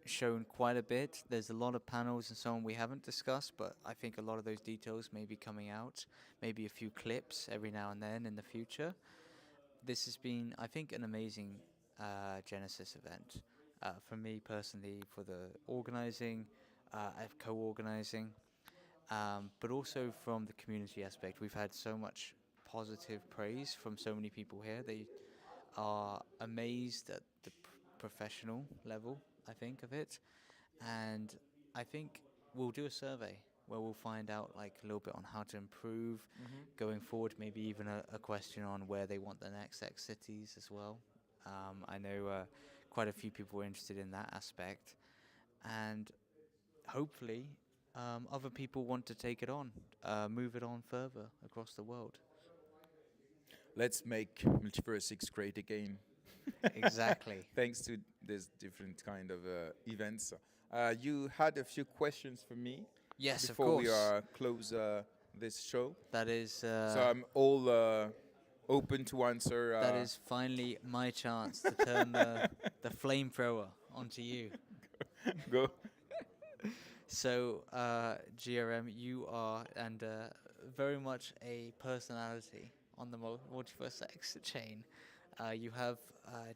shown quite a bit. There's a lot of panels and so on we haven't discussed, but I think a lot of those details may be coming out, maybe a few clips every now and then in the future. This has been, I think, an amazing Genesis event. For me personally, for the organizing, co-organizing, but also from the community aspect. We've had so much positive praise from so many people here. They are amazed at the professional level, I think, of it. And I think we'll do a survey where we'll find out like a little bit on how to improve going forward, maybe even a question on where they want the next xCities as well. I know quite a few people are interested in that aspect, and hopefully other people want to take it on, move it on further across the world. Let's make MultiversX great again. Exactly. Thanks to this different kind of events. You had a few questions for me. Yes, of before we course. close this show. That is. So I'm all open to answer. That is finally my chance to turn the flamethrower onto you. Go. So, GRM, you are and very much a personality on the MultiversX chain. You have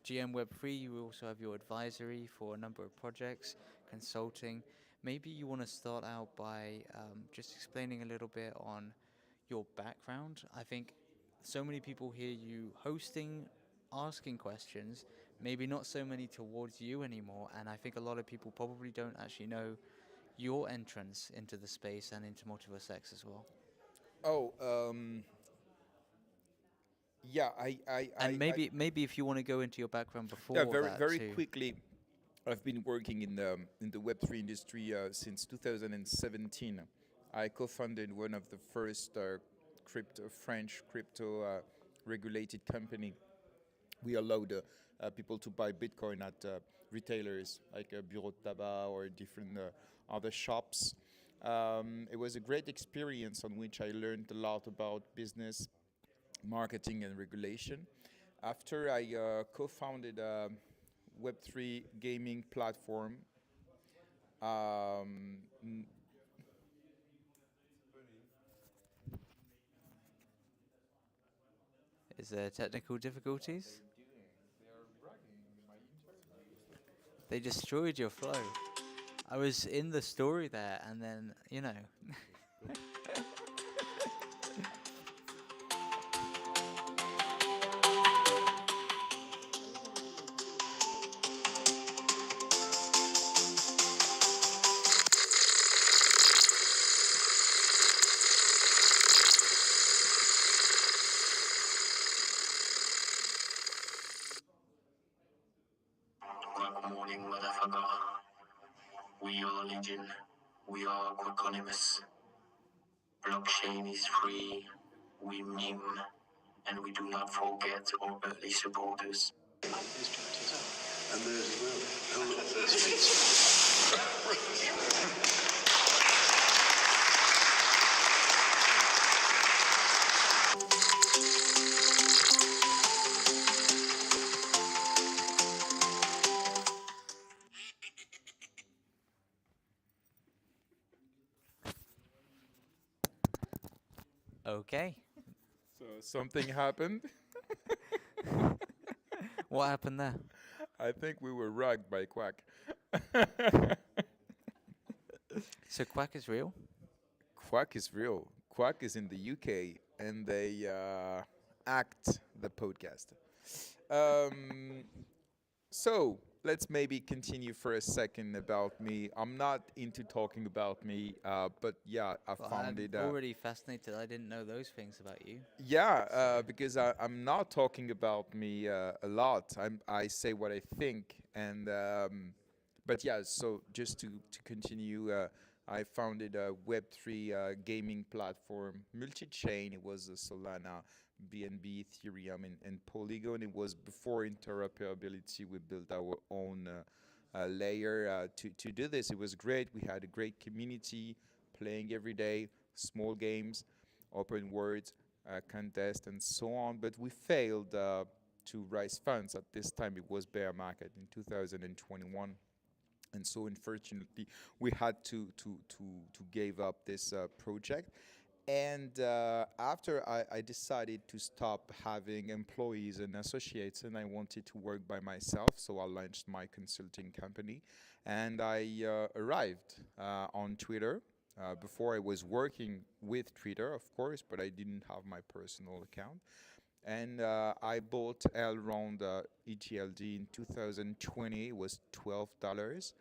GM Web3. You also have your advisory for a number of projects, consulting. Maybe you want to start out by just explaining a little bit on your background. I think so many people hear you hosting, asking questions, maybe not so many towards you anymore, and I think a lot of people probably don't actually know your entrance into the space and into MultiversX as well. Oh, yeah, and maybe if you want to go into your background before yeah, that very too. quickly. I've been working in the Web3 industry since 2017. I co-founded one of the first French crypto regulated company. We allowed people to buy Bitcoin at retailers like Bureau de Tabac or different other shops. It was a great experience on which I learned a lot about business, marketing, and regulation. After I co-founded Web3 gaming platform. Is there technical difficulties? They destroyed your flow. I was in the story there, and then, you know. Good morning, motherfucker. We are Legion. We are Quaconymous. Blockchain is free. We meme. And we do not forget our early supporters. And there's as well. Okay. So something happened. What happened there? I think we were rugged by Quack. So Quack is real? Quack is real. Quack is in the UK and they act the podcast. Um, so let's maybe continue for a second about me. I'm not into talking about me, but yeah, I Well, found I'm it. already fascinated. I didn't know those things about you. Yeah, because I'm not talking about me a lot. I say what I think, and but yeah. So just to continue, I founded a Web3 gaming platform, multi-chain. It was Solana, BNB, Ethereum, and Polygon. It was before interoperability. We built our own layer to do this. It was great. We had a great community playing every day, small games, open worlds, contest, and so on. But we failed to raise funds. At this time, it was bear market in 2021. And so, unfortunately, we had to give up this project. And after I decided to stop having employees and associates, and I wanted to work by myself, so I launched my consulting company. And I arrived on Twitter. Before I was working with Twitter, of course, but I didn't have my personal account. And I bought Elrond ETLD in 2020. It was $12.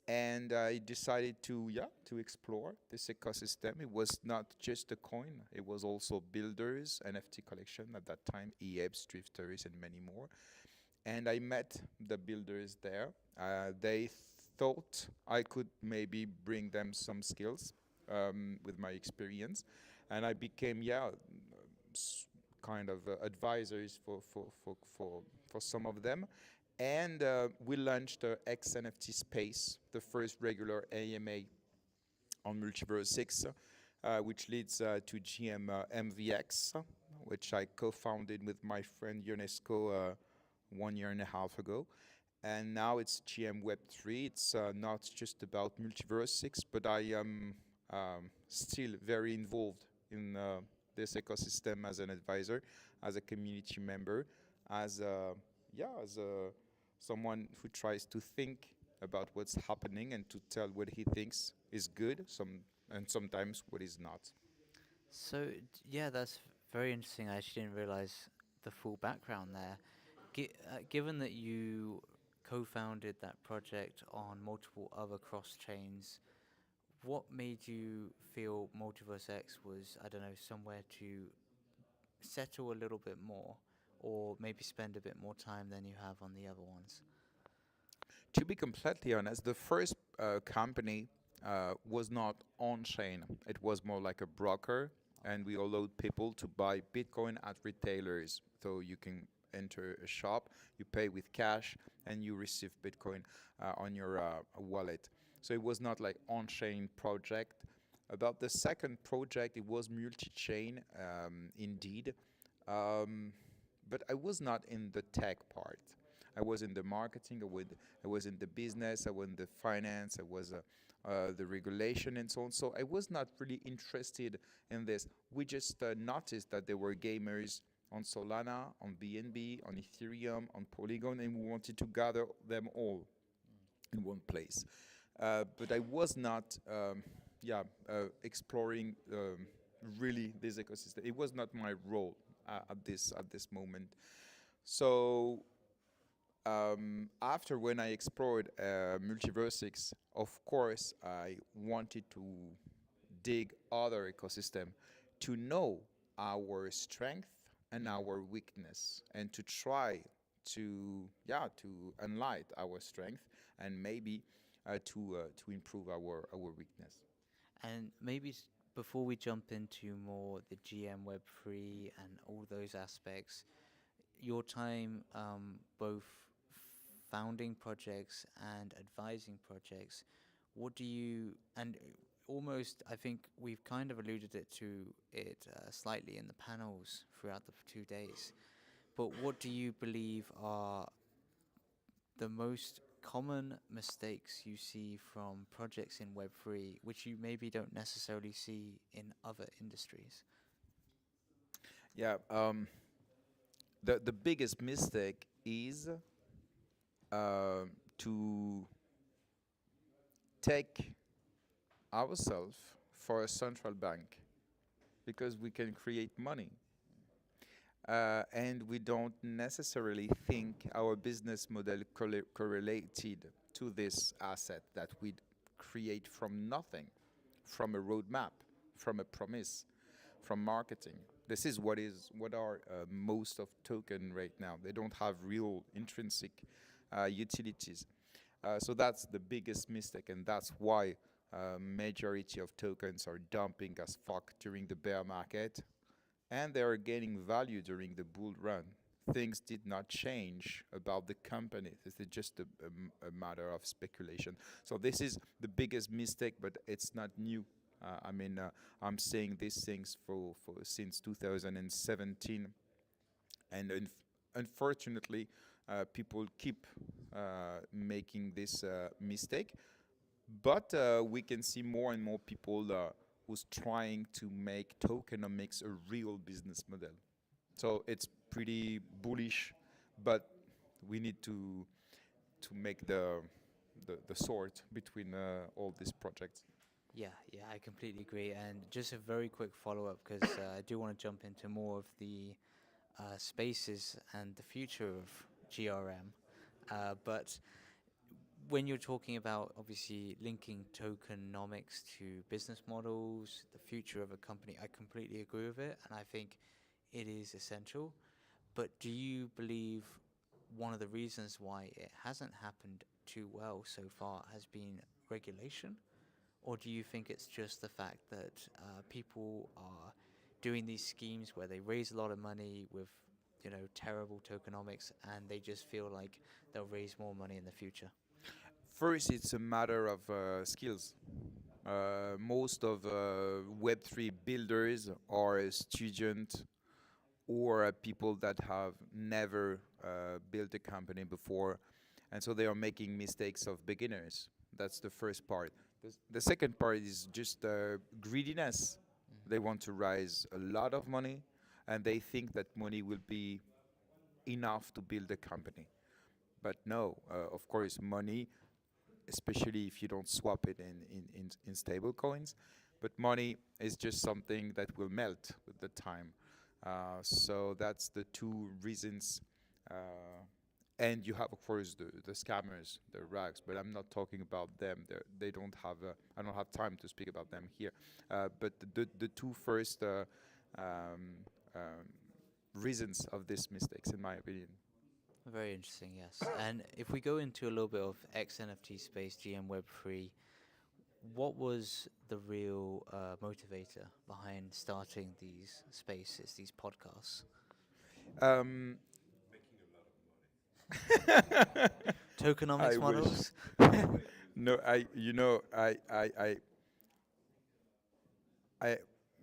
And I decided to explore this ecosystem. It was not just a coin; it was also builders, NFT collection at that time, EAPs, drifters, and many more. And I met the builders there. They thought I could maybe bring them some skills with my experience, and I became kind of advisors for some of them. And we launched XNFT Space, the first regular AMA on MultiversX, which leads to GM MVX, which I co-founded with my friend Ionesco 1 year and a half ago. And now it's GM Web3. It's not just about MultiversX, but I am still very involved in this ecosystem as an advisor, as a community member, as someone who tries to think about what's happening and to tell what he thinks is good, and sometimes what is not. So, yeah, that's very interesting. I actually didn't realize the full background there. Given that you co-founded that project on multiple other cross chains, what made you feel MultiversX was, I don't know, somewhere to settle a little bit more, or maybe spend a bit more time than you have on the other ones? To be completely honest, the first company was not on-chain. It was more like a broker, and we allowed people to buy Bitcoin at retailers. So you can enter a shop, you pay with cash, and you receive Bitcoin on your wallet. So it was not like on-chain project. About the second project, it was multi-chain, indeed. But I was not in the tech part. I was in the marketing, I was in the business, I was in the finance, I was the regulation and so on. So I was not really interested in this. We just noticed that there were gamers on Solana, on BNB, on Ethereum, on Polygon, and we wanted to gather them all in one place. But I was not exploring really this ecosystem. It was not my role at this moment. So after when I explored MultiversX, of course, I wanted to dig other ecosystem to know our strength and our weakness, and to try to enlight our strength and maybe to improve our weakness. And maybe before we jump into more the GM Web3 and all those aspects, your time both founding projects and advising projects, what do you, and almost, I think we've kind of alluded to it slightly in the panels throughout the 2 days, but what do you believe are the most common mistakes you see from projects in Web3, which you maybe don't necessarily see in other industries? Yeah. The biggest mistake is to take ourselves for a central bank because we can create money. And we don't necessarily think our business model correlated to this asset that we create from nothing, from a roadmap, from a promise, from marketing. This is what are most of token right now. They don't have real intrinsic utilities. So that's the biggest mistake, and that's why majority of tokens are dumping as fuck during the bear market, and they are gaining value during the bull run. Things did not change about the company. This is just a matter of speculation. So this is the biggest mistake, but it's not new. I'm saying these things for since 2017, and unfortunately, people keep making this mistake. But we can see more and more people who's trying to make tokenomics a real business model. So it's pretty bullish, but we need to make the sort between all these projects. Yeah, yeah, I completely agree. And just a very quick follow-up, because I do want to jump into more of the spaces and the future of GRM. But when you're talking about obviously linking tokenomics to business models, the future of a company, I completely agree with it, and I think it is essential. But do you believe one of the reasons why it hasn't happened too well so far has been regulation? Or do you think it's just the fact that people are doing these schemes where they raise a lot of money with, terrible tokenomics, and they just feel like they'll raise more money in the future? First, it's a matter of skills. Most of Web3 builders are students or people that have never built a company before, and so they are making mistakes of beginners. That's the first part. The second part is just greediness. They want to raise a lot of money, and they think that money will be enough to build a company. But no, of course, money, especially if you don't swap it in stable coins, but money is just something that will melt with the time. So that's the two reasons. And you have, of course, the scammers, the rags, but I'm not talking about them. They don't have. I don't have time to speak about them here. But the two first reasons of these mistakes, in my opinion. Very interesting, yes. And if we go into a little bit of XNFT space, GM Web3, what was the real motivator behind starting these spaces, these podcasts? Um, Tokenomics I models? No,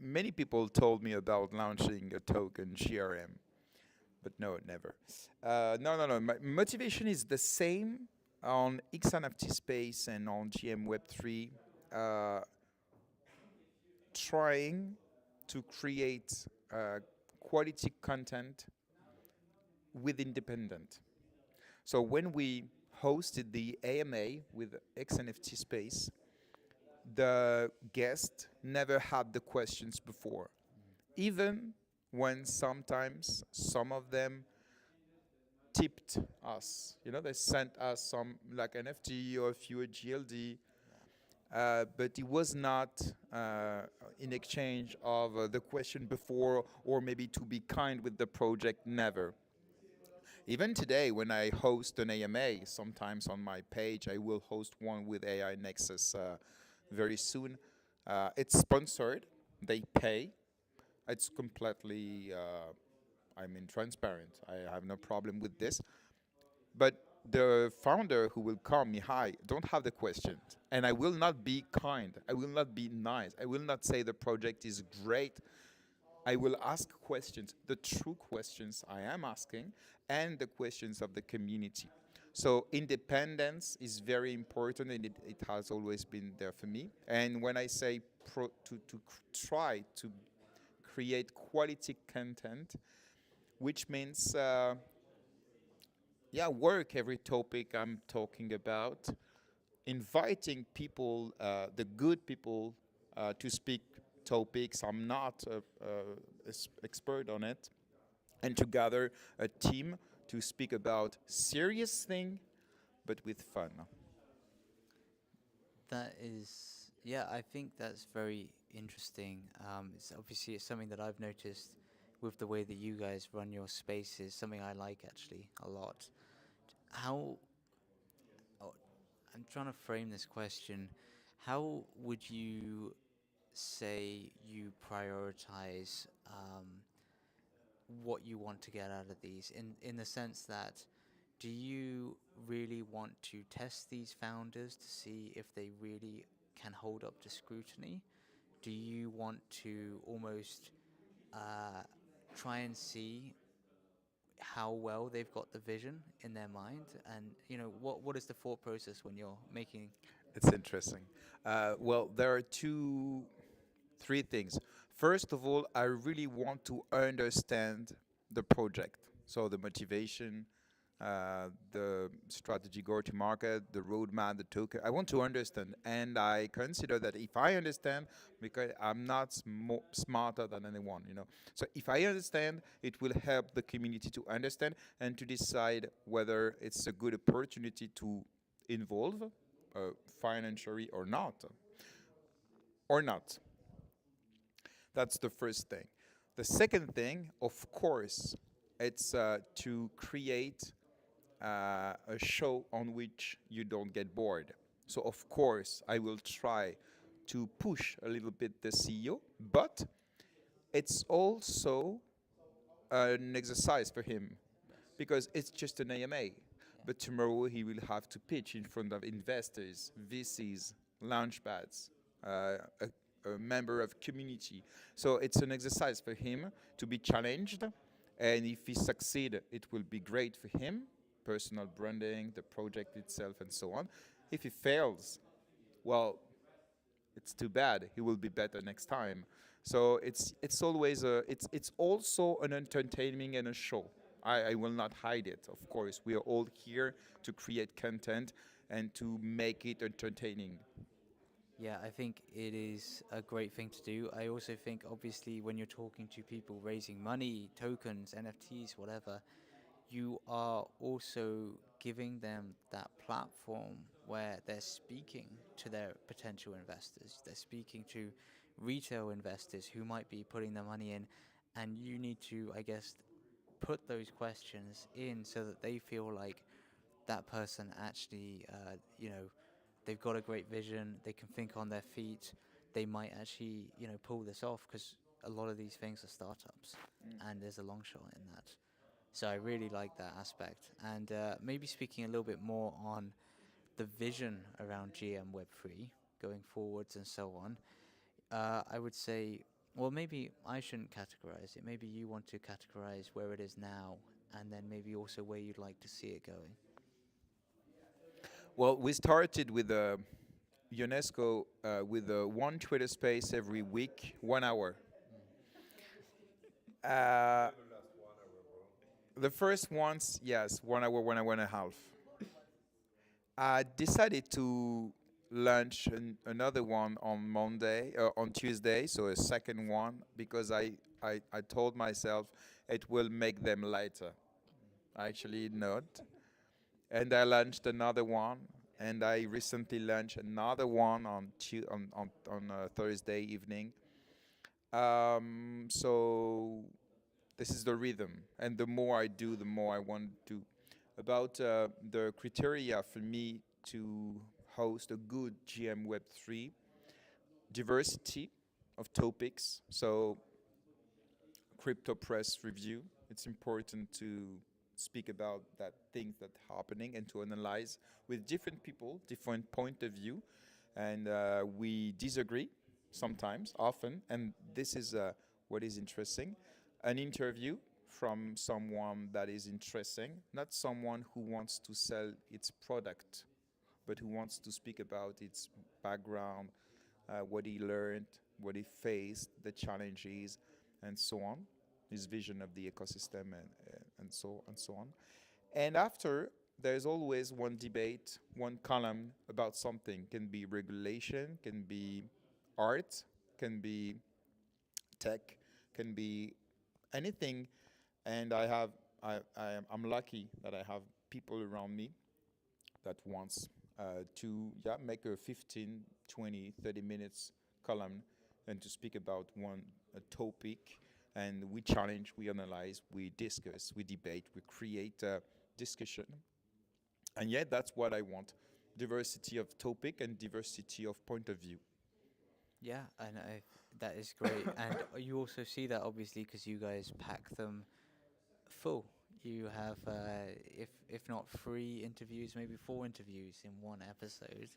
many people told me about launching a token GRM, but no, never. No. My motivation is the same on XNFT space and on GM Web3, trying to create quality content with independent. So when we hosted the AMA with XNFT Space, the guest never had the questions before. Even when sometimes some of them tipped us. They sent us some like NFT or a few GLD, but it was not in exchange of the question before or maybe to be kind with the project, never. Even today, when I host an AMA, sometimes on my page, I will host one with AI Nexus very soon. It's sponsored. They pay. It's completely, transparent. I have no problem with this. But the founder who will call me, hi, don't have the questions. And I will not be kind. I will not be nice. I will not say the project is great. I will ask questions, the true questions I am asking, and the questions of the community. So independence is very important, and it has always been there for me. And when I say try to create quality content, which means work every topic I'm talking about, inviting people, the good people, to speak topics. I'm not expert on it, and to gather a team to speak about serious thing, but with fun. That is, yeah, I think that's very interesting. It's obviously it's something that I've noticed with the way that you guys run your spaces, something I like actually a lot. How, oh, I'm trying to frame this question. How would you say you prioritize what you want to get out of these in the sense that do you really want to test these founders to see if they really can hold up to scrutiny? Do you want to almost try and see how well they've got the vision in their mind? And what is the thought process when you're making? It's interesting. Well, there are three things. First of all, I really want to understand the project. So the motivation, the strategy, go to market, the roadmap, the token. I want to understand, and I consider that if I understand, because I'm not smarter than anyone, So if I understand, it will help the community to understand and to decide whether it's a good opportunity to involve financially or not. That's the first thing. The second thing, of course, it's to create a show on which you don't get bored. So of course, I will try to push a little bit the CEO, but it's also an exercise for him because it's just an AMA. But tomorrow he will have to pitch in front of investors, VCs, launchpads, a member of community. So it's an exercise for him to be challenged. And if he succeeds, it will be great for him, personal branding, the project itself, and so on. If he fails, well, it's too bad. He will be better next time. So it's always it's also an entertainment and a show. I will not hide it. Of course, we are all here to create content and to make it entertaining. Yeah, I think it is a great thing to do. I also think, obviously, when you're talking to people raising money, tokens, NFTs, whatever, you are also giving them that platform where they're speaking to their potential investors. They're speaking to retail investors who might be putting their money in, and you need to, I guess, put those questions in so that they feel like that person actually, they've got a great vision, they can think on their feet, they might actually, pull this off, because a lot of these things are startups, and there's a long shot in that. So I really like that aspect. And maybe speaking a little bit more on the vision around GM Web3 going forwards and so on, I would say, well, maybe I shouldn't categorize it. Maybe you want to categorize where it is now, and then maybe also where you'd like to see it going. Well, we started with Ionesco with one Twitter space every week, 1 hour. The first ones, yes, 1 hour, 1 hour and a half. I decided to launch another one on Tuesday, so a second one, because I told myself it will make them lighter. Actually, not. And I launched another one, and I recently launched another one on Thursday evening. So this is the rhythm, and the more I do, the more I want to. About the criteria for me to host a good GM Web3, diversity of topics. So crypto press review. It's important to speak about that things that are happening and to analyze with different people, different point of view. And we disagree sometimes, often, and this is what is interesting. An interview from someone that is interesting, not someone who wants to sell its product, but who wants to speak about its background, what he learned, what he faced, the challenges, and so on, his vision of the ecosystem and so on. And after, there's always one debate, one column about something. Can be regulation, can be art, can be tech, can be anything. And I'm lucky that I have people around me that wants to make a 15, 20, 30 minutes column and to speak about a topic. And we challenge, we analyze, we discuss, we debate, we create a discussion. And yet that's what I want. Diversity of topic and diversity of point of view. Yeah, and that is great. And you also see that obviously because you guys pack them full. You have, if not 3 interviews, maybe 4 interviews in one episode,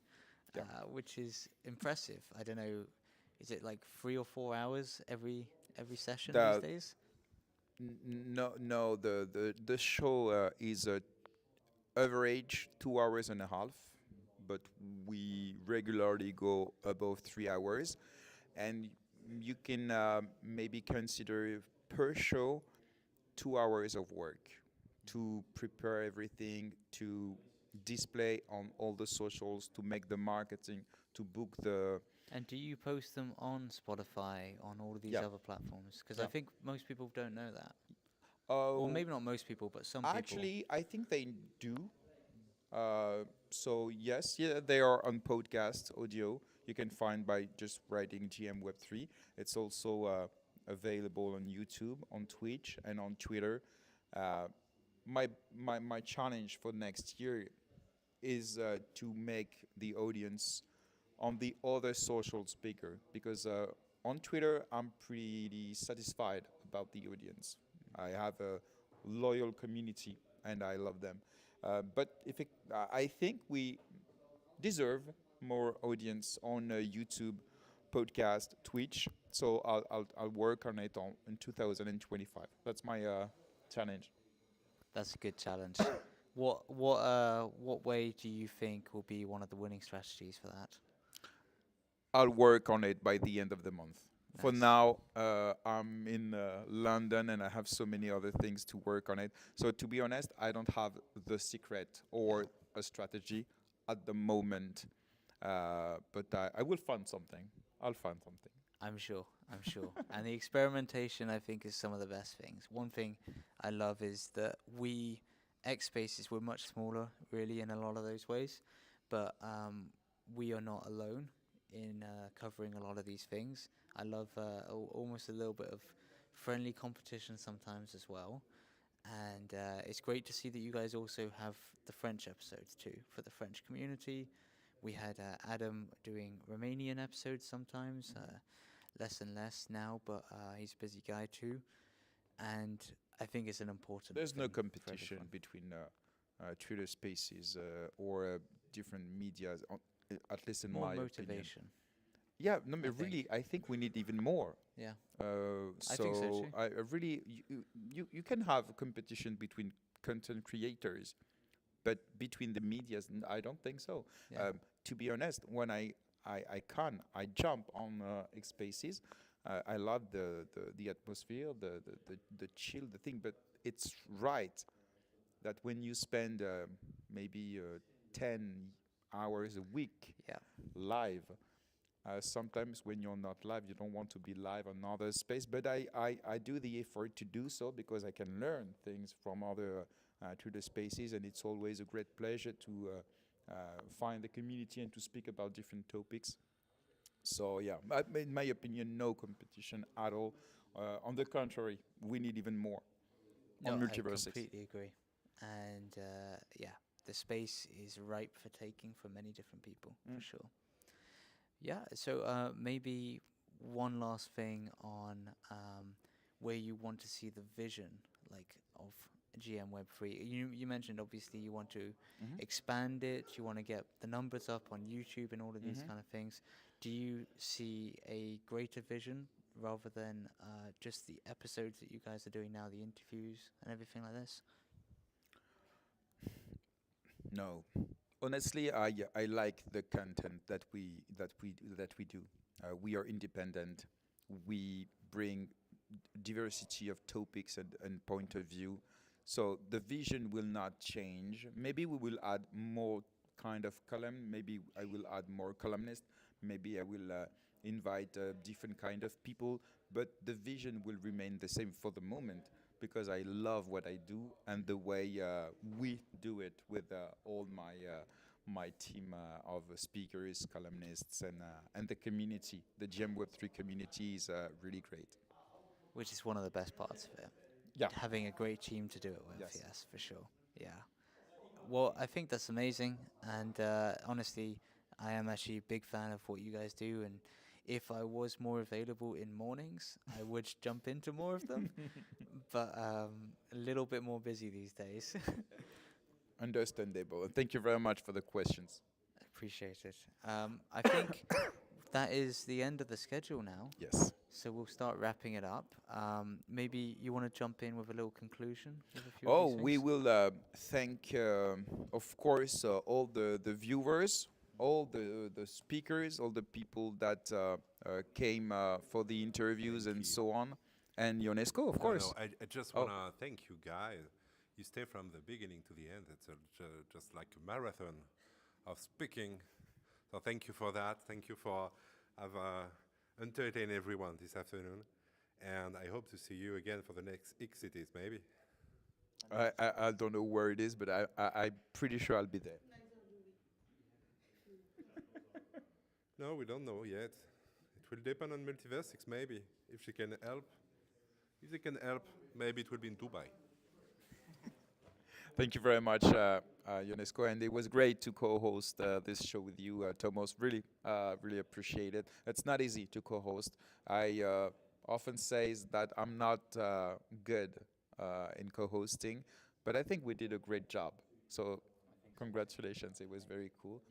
which is impressive. I don't know, is it like 3 or 4 hours every session these days? No. The show is average 2.5 hours, but we regularly go above 3 hours, and you can maybe consider per show 2 hours of work to prepare everything, to display on all the socials, to make the marketing, to book the... And do you post them on Spotify, on all of these other platforms? Because I think most people don't know that. Or maybe not most people, but some people. Actually, I think they do. So yes, they are on podcast audio. You can find by just writing GM Web3. It's also available on YouTube, on Twitch, and on Twitter. My challenge for next year is to make the audience on the other socials bigger, because on Twitter I'm pretty satisfied about the audience. I have a loyal community and I love them. But I think we deserve more audience on YouTube, podcast, Twitch. So I'll work on it in 2025. That's my challenge. That's a good challenge. What way do you think will be one of the winning strategies for that? I'll work on it by the end of the month. Nice. For now, I'm in London and I have so many other things to work on it. So to be honest, I don't have the secret or a strategy at the moment. But I will find something. I'll find something. I'm sure. And the experimentation, I think, is some of the best things. One thing I love is that xSpaces, we're much smaller, really, in a lot of those ways. But we are not alone in covering a lot of these things. I love almost a little bit of friendly competition sometimes as well. And it's great to see that you guys also have the French episodes too, for the French community. We had Adam doing Romanian episodes sometimes, less and less now, but he's a busy guy too. And I think it's an important There's no thing for competition everyone. between Twitter Spaces or different media, at least in More my motivation. opinion. Yeah, no, I but really, think. I think we need even more. Yeah. So I think so too. I really, you can have a competition between content creators, but between the medias, I don't think so. Yeah. To be honest, when I jump on xSpaces. I love the atmosphere, the chill, the thing. But it's right that when you spend maybe 10 hours a week live, sometimes when you're not live, you don't want to be live on other space. But I do the effort to do so because I can learn things from other Twitter Spaces, and it's always a great pleasure to find the community and to speak about different topics. So yeah, in my opinion, no competition at all. On the contrary, we need even more on No, I MultiversX. completely agree. And the space is ripe for taking for many different people, for sure. Yeah, so maybe one last thing on where you want to see the vision, like, of GM Web3. You mentioned obviously you want to expand it, you want to get the numbers up on YouTube and all of these kind of things. Do you see a greater vision rather than just the episodes that you guys are doing now, the interviews and everything like this? No, honestly, I like the content that we do. We are independent. We bring diversity of topics and point of view. So the vision will not change. Maybe we will add more kind of column. Maybe I will add more columnists. Maybe I will invite different kind of people. But the vision will remain the same for the moment because I love what I do and the way we do it with all my team of speakers, columnists, and the community. The GM Web3 community is really great. Which is one of the best parts of it. Yeah. Having a great team to do it with, Yes. yes, for sure. Yeah. Well, I think that's amazing. And honestly, I am actually a big fan of what you guys do. And if I was more available in mornings, I would jump into more of them. But a little bit more busy these days. Understandable. And thank you very much for the questions. Appreciate it. I think that is the end of the schedule now. Yes. So we'll start wrapping it up. Maybe you want to jump in with a little conclusion? With a few Oh, of these we things? will thank, of course, all the viewers, all the speakers, all the people that came for the interviews and so on, and Ionesco, of course. No, I just want to thank you guys. You stay from the beginning to the end. It's just like a marathon of speaking. So thank you for that. Thank you for have entertained everyone this afternoon. And I hope to see you again for the next xCities, maybe. I don't know where it is, but I'm pretty sure I'll be there. No, we don't know yet. It will depend on MultiversX, maybe, if she can help. If they can help, maybe it will be in Dubai. Thank you very much, Ionesco, and it was great to co-host this show with you, Tomos. Really, really appreciate it. It's not easy to co-host. I often say that I'm not good in co-hosting, but I think we did a great job. So, congratulations! It was very cool.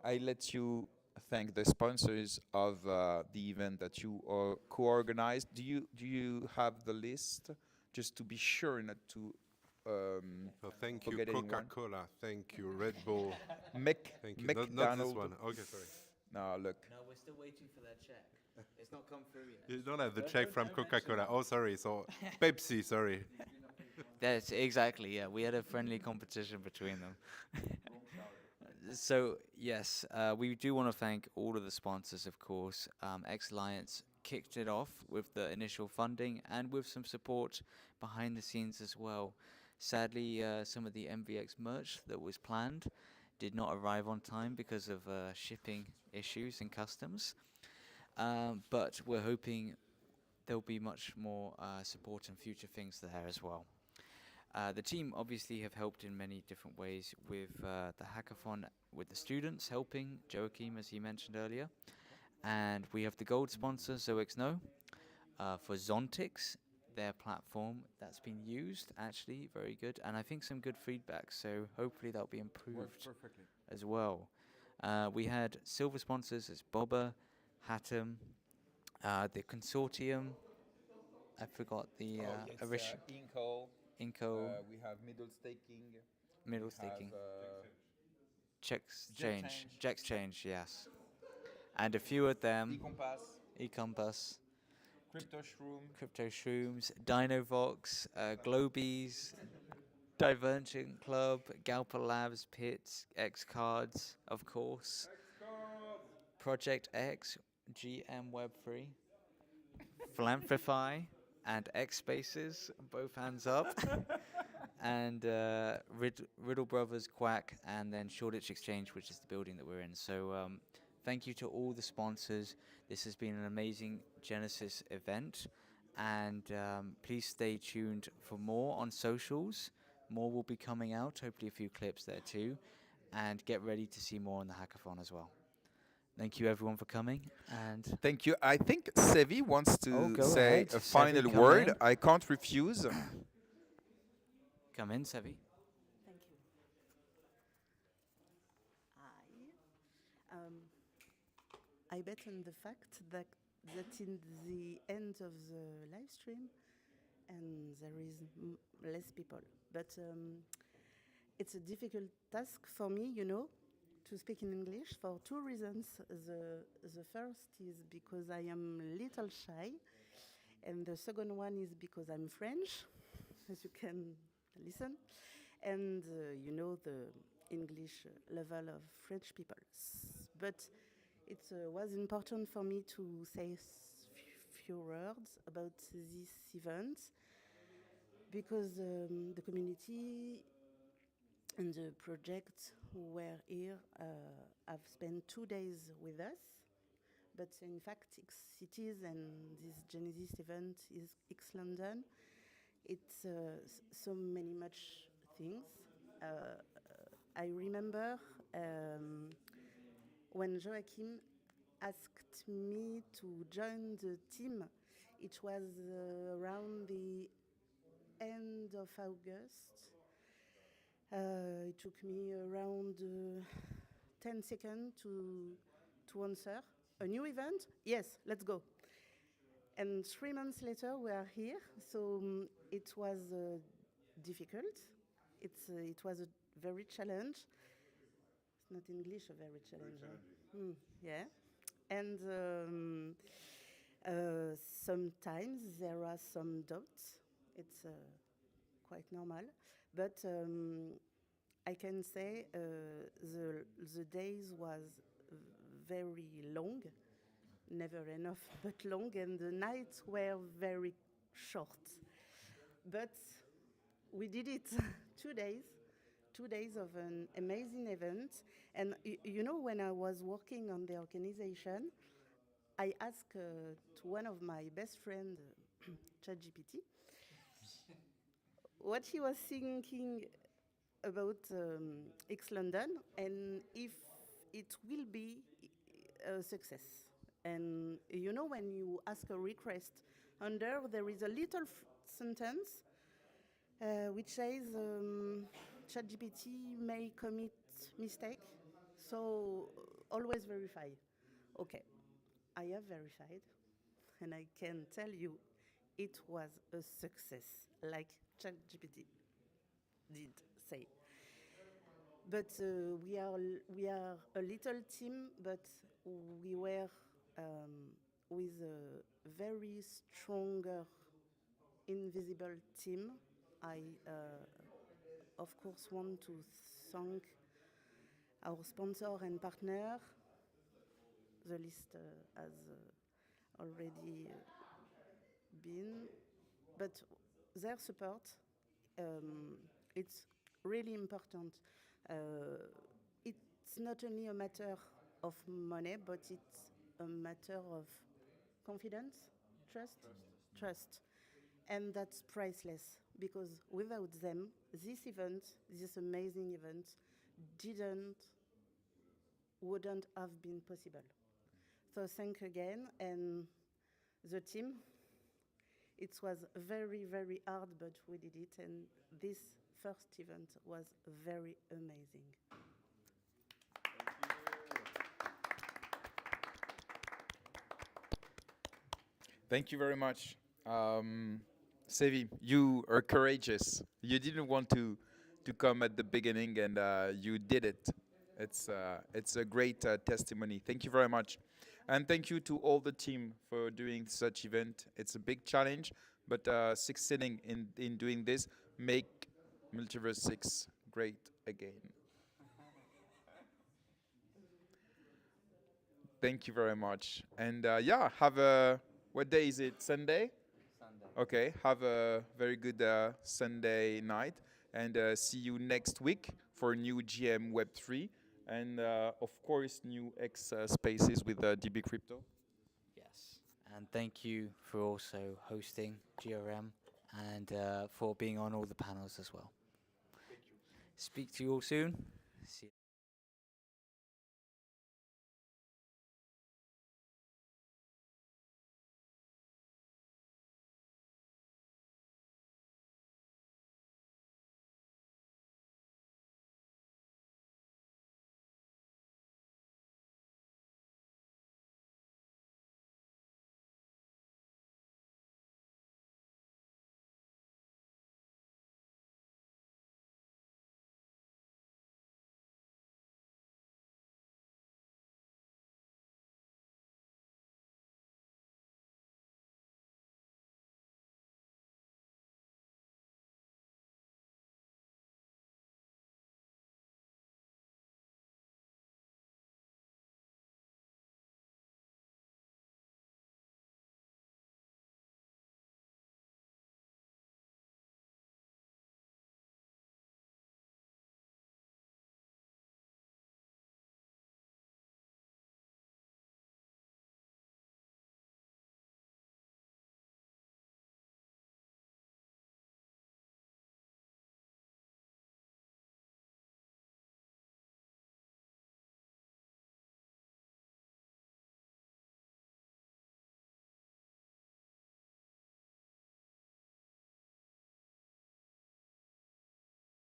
I let you thank the sponsors of the event that you co-organized. Do you have the list, just to be sure not to? So thank you, forget anyone. Coca-Cola. Thank you, Red Bull. Thank you. Not this one. Okay, sorry. No, look. No, we're still waiting for that check. It's not come through yet. You don't have the check from Coca-Cola. Oh, sorry. So Pepsi, sorry. That's exactly, yeah. We had a friendly competition between them. So, yes, we do want to thank all of the sponsors, of course. xAlliance kicked it off with the initial funding and with some support behind the scenes as well. Sadly, some of the MVX merch that was planned did not arrive on time because of shipping issues and customs. But we're hoping there'll be much more support and future things there as well. The team obviously have helped in many different ways with the hackathon, with the students helping, Joaquim, as he mentioned earlier. And we have the gold sponsor, ZoXno, for Zontix, their platform that's been used, actually, very good. And I think some good feedback, so hopefully that'll be improved as well. We had silver sponsors as Boba, Hakim, the consortium. I forgot the Inco. We have middle staking. xChange, yes. And a few of them. eCompass. Crypto Shrooms, Dinovox, Globies, Divergent Club, Gaupa Labs, Pits, xCards, of course. Project X, GM Web3, Philanthrify, and X Spaces, both hands up. And Riddle Brothers, Quack, and then Shoreditch Exchange, which is the building that we're in. So thank you to all the sponsors. This has been an amazing Genesis event. And please stay tuned for more on socials. More will be coming out, hopefully a few clips there too. And get ready to see more on the hackathon as well. Thank you everyone for coming. And thank you. I think Sevi wants to say ahead. a Sevi, final come word. in. I can't refuse. Come in, Sevi. Thank you. I bet on the fact that in the end of the live stream, and there is less people. But it's a difficult task for me, to speak in English for two reasons. The first is because I am a little shy, And the second one is because I'm French, as you can listen, and you know the English level of French people. But it was important for me to say few words about this event because the community and the project who were here have spent 2 days with us. But in fact, xCities and this Genesis event is X London. It's so many much things. I remember when Joaquim asked me to join the team, it was around the end of August. It took me around 10 seconds to answer. A new event? Yes, let's go. And 3 months later, we are here. So it was difficult. It was a very challenge. It's not English, a very challenging. Yeah. And sometimes there are some doubts. It's quite normal. But I can say the days was very long, never enough, but long, and the nights were very short. But we did it 2 days, 2 days of an amazing event. And you know, when I was working on the organization, I asked to one of my best friends, ChatGPT, what he was thinking about X London and if it will be a success. And you know, when you ask a request, under there is a little sentence which says ChatGPT may commit mistake, so always verify. Okay, I have verified, and I can tell you it was a success, like ChatGPT did say. But we are a little team, but we were with a very stronger, invisible team. I, of course, want to thank our sponsor and partner. The list has already been, but their support, it's really important. It's not only a matter of money, but it's a matter of confidence, trust. And that's priceless, because without them, this event, this amazing event, wouldn't have been possible. So thank again, and the team. It was very, very hard, but we did it, and this first event was very amazing. Thank you very much. Sevi, you are courageous. You didn't want to come at the beginning, and you did it. It's a great testimony. Thank you very much. And thank you to all the team for doing such event. It's a big challenge, but succeeding in doing this make MultiversX great again. Thank you very much. And yeah, what day is it? Sunday? Sunday. Okay, have a very good Sunday night, and see you next week for new GM Web3, and of course new X Spaces with DB Crypto. Yes. And thank you for also hosting GRM and for being on all the panels as well. Thank you. Speak to you all soon.